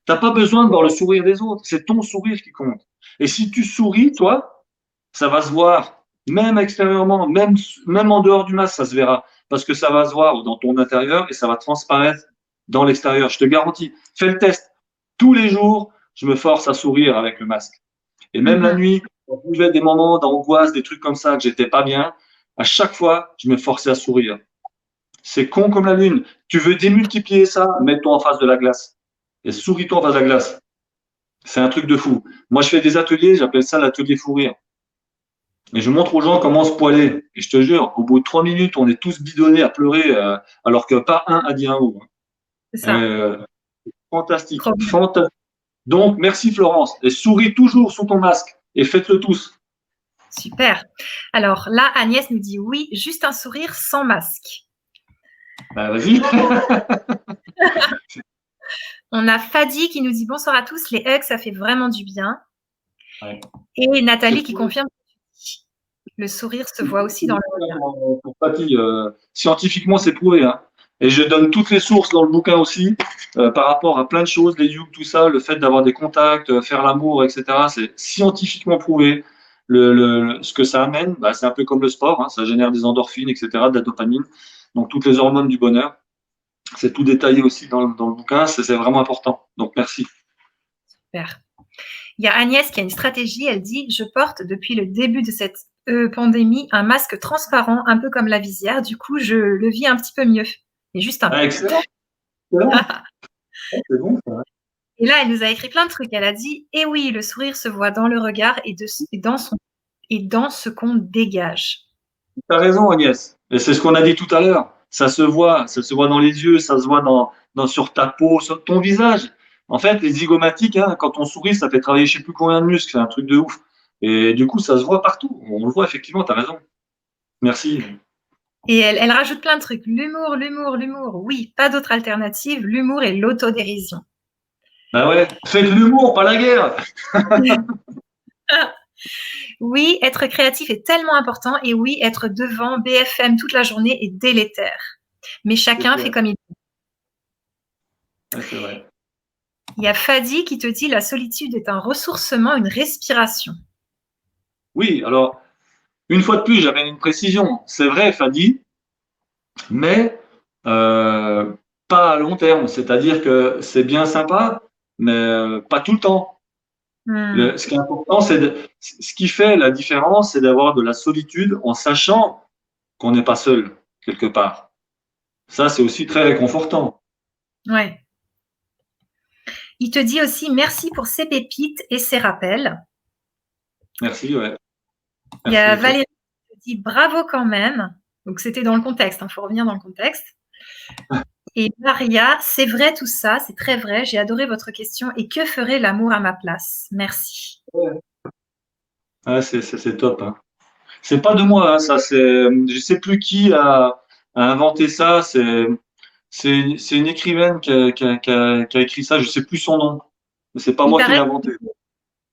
T'as pas besoin de voir le sourire des autres, c'est ton sourire qui compte. Et si tu souris, toi, ça va se voir, même extérieurement, même en dehors du masque, ça se verra, parce que ça va se voir dans ton intérieur et ça va transparaître dans l'extérieur. Je te garantis. Fais le test. Tous les jours, je me force à sourire avec le masque. Et même la Mhm. nuit, quand je vivais des moments d'angoisse, des trucs comme ça, que j'étais pas bien, à chaque fois, je me forçais à sourire. C'est con comme la lune. Tu veux démultiplier ça, mets-toi en face de la glace. Et souris-toi en face de la glace. C'est un truc de fou. Moi, je fais des ateliers, j'appelle ça l'atelier fou rire. Et je montre aux gens comment se poiler. Et je te jure, au bout de 3 minutes, on est tous bidonnés à pleurer, alors que pas un a dit un mot. C'est ça. Euh, fantastique, Trop bien. fantastique. Donc, merci Florence. Et souris toujours sous ton masque. Et faites-le tous. Super. Alors là, Agnès nous dit oui, juste un sourire sans masque. Bah, vas-y. On a Fadi qui nous dit bonsoir à tous, les hugs, ça fait vraiment du bien. Ouais. Et Nathalie C'est qui cool. confirme le sourire se voit aussi dans le regard. Pour Patty, scientifiquement, c'est prouvé, hein. Et je donne toutes les sources dans le bouquin aussi, par rapport à plein de choses, les yugs, tout ça, le fait d'avoir des contacts, faire l'amour, etc. C'est scientifiquement prouvé. Ce que ça amène, bah, c'est un peu comme le sport, hein, ça génère des endorphines, etc., de la dopamine, donc toutes les hormones du bonheur. C'est tout détaillé aussi dans le bouquin, c'est vraiment important. Donc merci. Super. Il y a Agnès qui a une stratégie, elle dit je porte depuis le début de cette pandémie un masque transparent, un peu comme la visière, du coup je le vis un petit peu mieux. Et juste un Ah, peu. excellent, excellent. C'est bon, ça. Et là, elle nous a écrit plein de trucs. Elle a dit eh oui, le sourire se voit dans le regard et dans ce qu'on dégage. T'as raison, Agnès. Et c'est ce qu'on a dit tout à l'heure. Ça se voit dans les yeux, ça se voit sur ta peau, sur ton visage. En fait, les zygomatiques, hein, quand on sourit, ça fait travailler je sais plus combien de muscles, c'est un truc de ouf. Et du coup, ça se voit partout. On le voit effectivement, t'as raison. Merci. Et elle rajoute plein de trucs. L'humour, l'humour, l'humour. Oui, pas d'autre alternative. L'humour et l'autodérision. Bah ouais, faites l'humour, pas la guerre. Oui, être créatif est tellement important. Et oui, être devant BFM toute la journée est délétère. Mais C'est chacun fait clair. comme il peut. Ouais, c'est vrai. Il y a Fadi qui te dit la solitude est un ressourcement, une respiration. Oui, alors, une fois de plus, j'avais une précision. C'est vrai, Fadi, mais euh, pas à long terme. C'est-à-dire que c'est bien sympa, mais pas tout le temps. Hmm. Ce qui est important, ce qui fait la différence, c'est d'avoir de la solitude en sachant qu'on n'est pas seul quelque part. Ça, c'est aussi très réconfortant. Ouais. Il te dit aussi merci pour ces pépites et ces rappels. Merci, ouais. Il y Merci a à toi. Valérie qui te dit bravo quand même. Donc c'était dans le contexte, il faut revenir dans le contexte. Et Maria, c'est vrai tout ça, c'est très vrai. J'ai adoré votre question. Et que ferait l'amour à ma place? Merci. Ouais. Ah, c'est top, hein. C'est pas de moi, hein, ça. Je sais plus qui a inventé ça. C'est une écrivaine qui a écrit ça. Je sais plus son nom. Mais c'est pas Il moi qui l'ai paraît inventé. que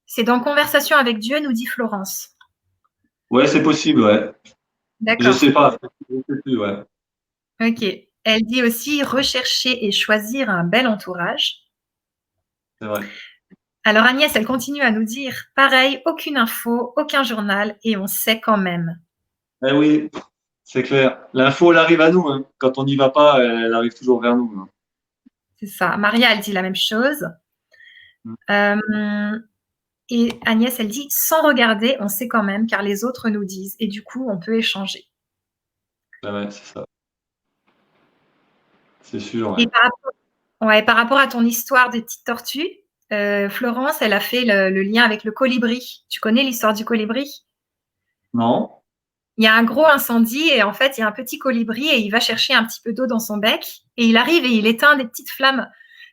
c'est dans Conversation avec Dieu, nous dit Florence. Ouais, c'est possible, ouais. Je D'accord. sais pas. Je sais plus, ouais. Ok. Elle dit aussi rechercher et choisir un bel entourage. C'est vrai. Alors Agnès, elle continue à nous dire pareil, aucune info, aucun journal et on sait quand même. Eh oui, C'est clair. L'info, elle arrive à nous, hein. Quand on n'y va pas, elle arrive toujours vers nous, hein. C'est ça. Maria, elle dit la même chose. Euh, et Agnès, elle dit, sans regarder, on sait quand même, car les autres nous disent. Et du coup, on peut échanger. Ah ouais, c'est ça. C'est sûr, ouais. Et par rapport à ton histoire des petites tortues, Florence, elle a fait le lien avec le colibri. Tu connais l'histoire du colibri? Non? Il y a un gros incendie et en fait, il y a un petit colibri et il va chercher un petit peu d'eau dans son bec et il arrive et il éteint des petites flammes.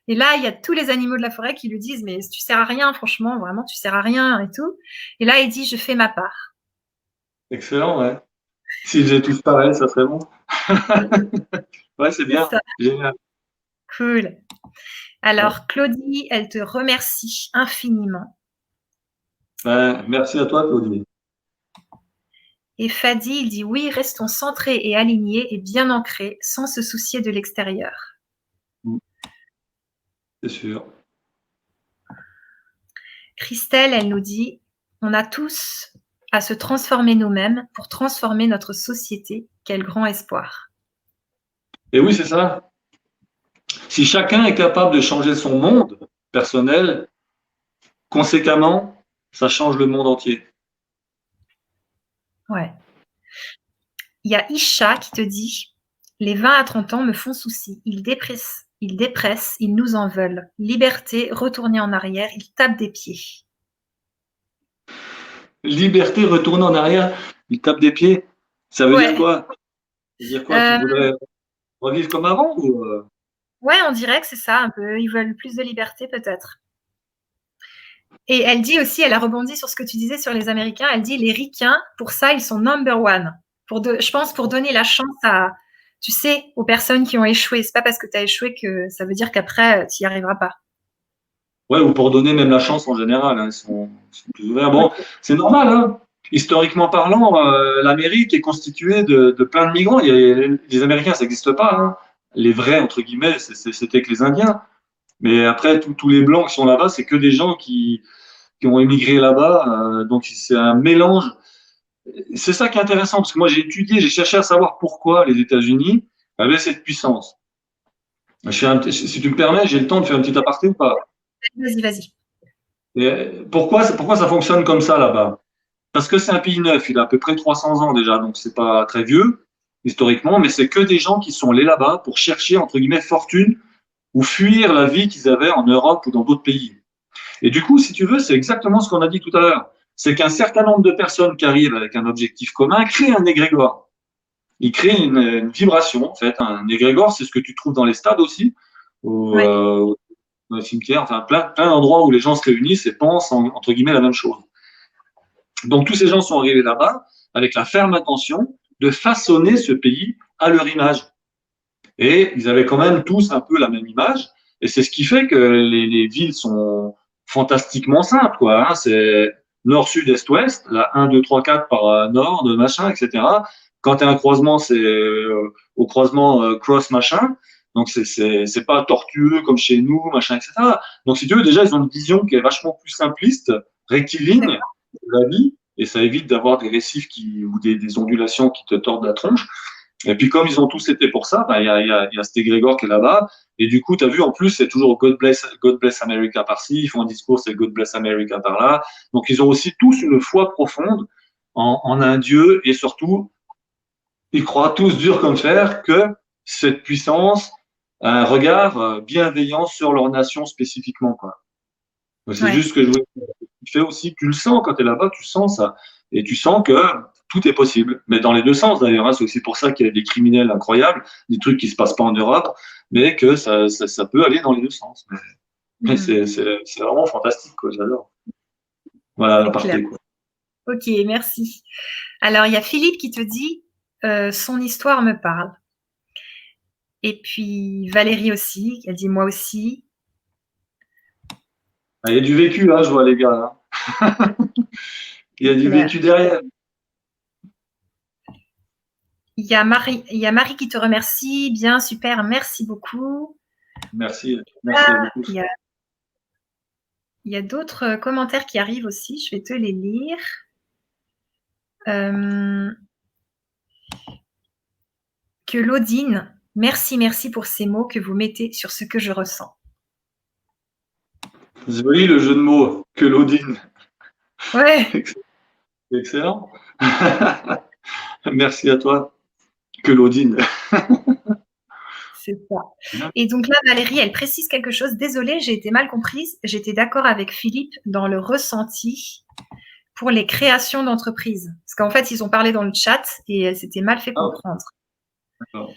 Et là, il y a tous les animaux de la forêt qui lui disent, mais tu sers à rien, franchement, vraiment, tu sers à rien et tout. Et là, il dit, je fais ma part. Excellent, ouais. Si j'ai tous pareil, ça serait bon. Ouais, c'est C'est bien. ça, Génial. cool. Ouais. Alors, Claudie, elle te remercie infiniment. Ben, merci à toi, Claudie. Et Fadi, il dit, oui, restons centrés et alignés et bien ancrés sans se soucier de l'extérieur. Mm, c'est sûr. Christelle, elle nous dit, on a tous à se transformer nous-mêmes pour transformer notre société. Quel grand espoir. Et oui, c'est ça. Si chacun est capable de changer son monde personnel, conséquemment, ça change le monde entier. Ouais. Il y a Isha qui te dit, les 20 à 30 ans me font souci. Ils dépressent, ils nous en veulent. Liberté, retourner en arrière, ils tapent des pieds. Liberté, retourner en arrière, il tape des pieds. Ça veut dire Ouais. quoi? Ça veut dire quoi? Qu'ils Euh, voudraient revivre comme avant ou ouais, on dirait que c'est ça un peu. Ils veulent plus de liberté peut-être. Et elle dit aussi, elle a rebondi sur ce que tu disais sur les Américains, elle dit les ricains, pour ça, ils sont number one. Je pense pour donner la chance à, tu sais, aux personnes qui ont échoué. C'est pas parce que tu as échoué que ça veut dire qu'après, tu n'y arriveras pas. ouais, ou pour donner même la chance en général, hein, ils sont plus ouverts. Bon, Ok. c'est normal, hein. Historiquement parlant, l'Amérique est constituée de plein de migrants. Les Américains, ça n'existe pas, hein. Les vrais, entre guillemets, c'était que les Indiens. Mais après, tous les Blancs qui sont là-bas, c'est que des gens qui ont émigré là-bas. Donc, c'est un mélange. C'est ça qui est intéressant, parce que moi, j'ai étudié, j'ai cherché à savoir pourquoi les États-Unis avaient cette puissance. Si tu me permets, j'ai le temps de faire un petit aparté ou pas? Vas-y, vas-y. Et pourquoi ça fonctionne comme ça là-bas? Parce que c'est un pays neuf, il a à peu près 300 ans déjà, donc c'est pas très vieux historiquement, mais c'est que des gens qui sont allés là-bas pour chercher, entre guillemets, fortune ou fuir la vie qu'ils avaient en Europe ou dans d'autres pays. Et du coup, si tu veux, c'est exactement ce qu'on a dit tout à l'heure. C'est qu'un certain nombre de personnes qui arrivent avec un objectif commun créent un égrégore. Ils créent une vibration, en fait. Un égrégore, c'est ce que tu trouves dans les stades aussi, au, Ouais. dans les cimetières, enfin plein d'endroits où les gens se réunissent et pensent, entre guillemets, la même chose. Donc tous ces gens sont arrivés là-bas avec la ferme intention de façonner ce pays à leur image. Et ils avaient quand même tous un peu la même image. Et c'est ce qui fait que les villes sont fantastiquement simples, quoi, hein. C'est nord, sud, est, ouest, là, 1, 2, 3, 4 par nord, de machin, etc. Quand tu as un croisement, c'est au croisement cross machin. Donc c'est pas tortueux comme chez nous, machin, etc. Donc si tu veux, déjà, ils ont une vision qui est vachement plus simpliste, rectiligne D'accord. de la vie, et ça évite d'avoir des récifs ou des ondulations qui te tordent la tronche. Et puis comme ils ont tous été pour ça, bah, il y a cet égrégore qui est là-bas. Et du coup, tu as vu, en plus, c'est toujours God bless America par-ci, ils font un discours, c'est God bless America par-là. Donc ils ont aussi tous une foi profonde en un Dieu et surtout, ils croient tous dur comme fer que cette puissance a un regard bienveillant sur leur nation spécifiquement, quoi. Donc, c'est Ouais. juste que je voulais tu fais aussi, tu le sens quand tu es là-bas, tu sens ça. Et tu sens que tout est possible. Mais dans les deux sens, d'ailleurs, hein. C'est aussi pour ça qu'il y a des criminels incroyables, des trucs qui se passent pas en Europe, mais que ça peut aller dans les deux sens. Mais Mhm. c'est vraiment fantastique, quoi. J'adore. Voilà, C'est clair. l'aparté, quoi. Ok, merci. Alors, il y a Philippe qui te dit, son histoire me parle. Et puis Valérie aussi, elle dit moi aussi. Ah, il y a du vécu, là, je vois, les gars, hein. Il y a C'est du clair. vécu derrière. Il y a Marie qui te remercie. Bien, super, merci beaucoup. Merci, Ah, merci beaucoup. il y a, il y a d'autres commentaires qui arrivent aussi. Je vais te les lire. Euh, Claudine, merci pour ces mots que vous mettez sur ce que je ressens. Joli le jeu de mots, Claudine. Ouais. Excellent. Merci à toi, Claudine. C'est ça. Et donc là, Valérie, elle précise quelque chose. Désolée, j'ai été mal comprise. J'étais d'accord avec Philippe dans le ressenti pour les créations d'entreprises. Parce qu'en fait, ils ont parlé dans le chat et c'était mal fait comprendre. D'accord.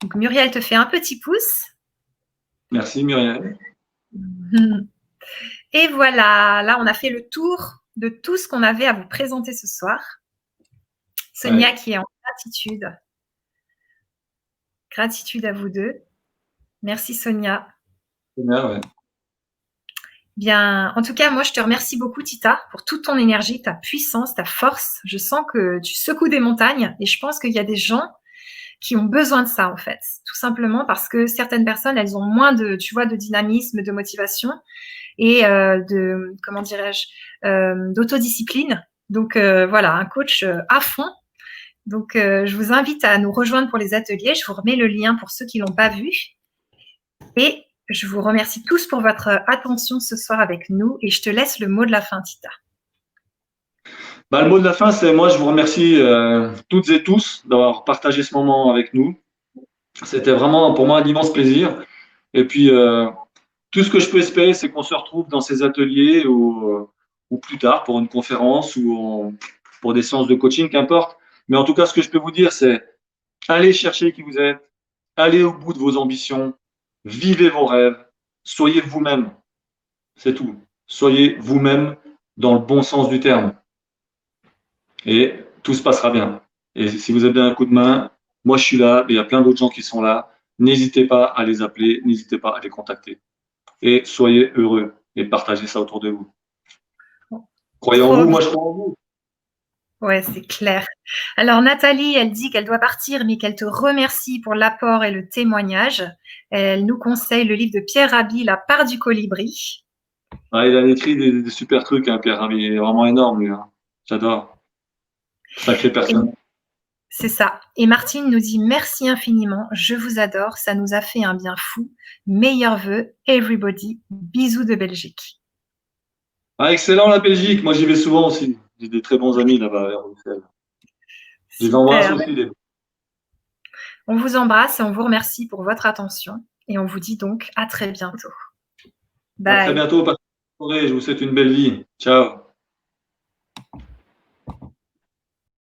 Donc Muriel te fait un petit pouce. Merci Muriel. Et voilà, là, on a fait le tour de tout ce qu'on avait à vous présenter ce soir. Sonia qui est en gratitude. Gratitude à vous deux. Merci Sonia. Sonia, ouais. Bien, en tout cas, moi, je te remercie beaucoup, Tita, pour toute ton énergie, ta puissance, ta force. Je sens que tu secoues des montagnes et je pense qu'il y a des gens qui ont besoin de ça, en fait. Tout simplement parce que certaines personnes, elles ont moins de, tu vois, de dynamisme, de motivation et de, comment dirais-je, d'autodiscipline. Donc, voilà, un coach à fond. Donc, je vous invite à nous rejoindre pour les ateliers. Je vous remets le lien pour ceux qui l'ont pas vu. Et je vous remercie tous pour votre attention ce soir avec nous et je te laisse le mot de la fin, Tita. Le mot de la fin, c'est moi, je vous remercie toutes et tous d'avoir partagé ce moment avec nous. C'était vraiment pour moi un immense plaisir. Et puis, tout ce que je peux espérer, c'est qu'on se retrouve dans ces ateliers ou plus tard pour une conférence ou pour des séances de coaching, qu'importe. Mais en tout cas, ce que je peux vous dire, c'est allez chercher qui vous êtes, allez au bout de vos ambitions, vivez vos rêves, soyez vous-même. C'est tout. Soyez vous-même dans le bon sens du terme. Et tout se passera bien. Et si vous avez un coup de main, moi je suis là, il y a plein d'autres gens qui sont là. N'hésitez pas à les appeler, n'hésitez pas à les contacter. Et soyez heureux et partagez ça autour de vous. Croyez en vous, moi je crois en vous. Ouais, c'est clair. Alors Nathalie, elle dit qu'elle doit partir, mais qu'elle te remercie pour l'apport et le témoignage. Elle nous conseille le livre de Pierre Rabhi, La part du colibri. Ah, il a écrit des super trucs, hein, Pierre Rabhi. Il est vraiment énorme, lui. Hein. J'adore. Sacrée personne. C'est ça. Et Martine nous dit merci infiniment, je vous adore, ça nous a fait un bien fou. Meilleurs vœux, everybody. Bisous de Belgique. Ah, excellent la Belgique. Moi j'y vais souvent aussi. J'ai des très bons amis là-bas à Bruxelles. Je les embrasse aussi. On vous embrasse et on vous remercie pour votre attention. Et on vous dit donc à très bientôt. Bye. À très bientôt. Je vous souhaite une belle vie. Ciao.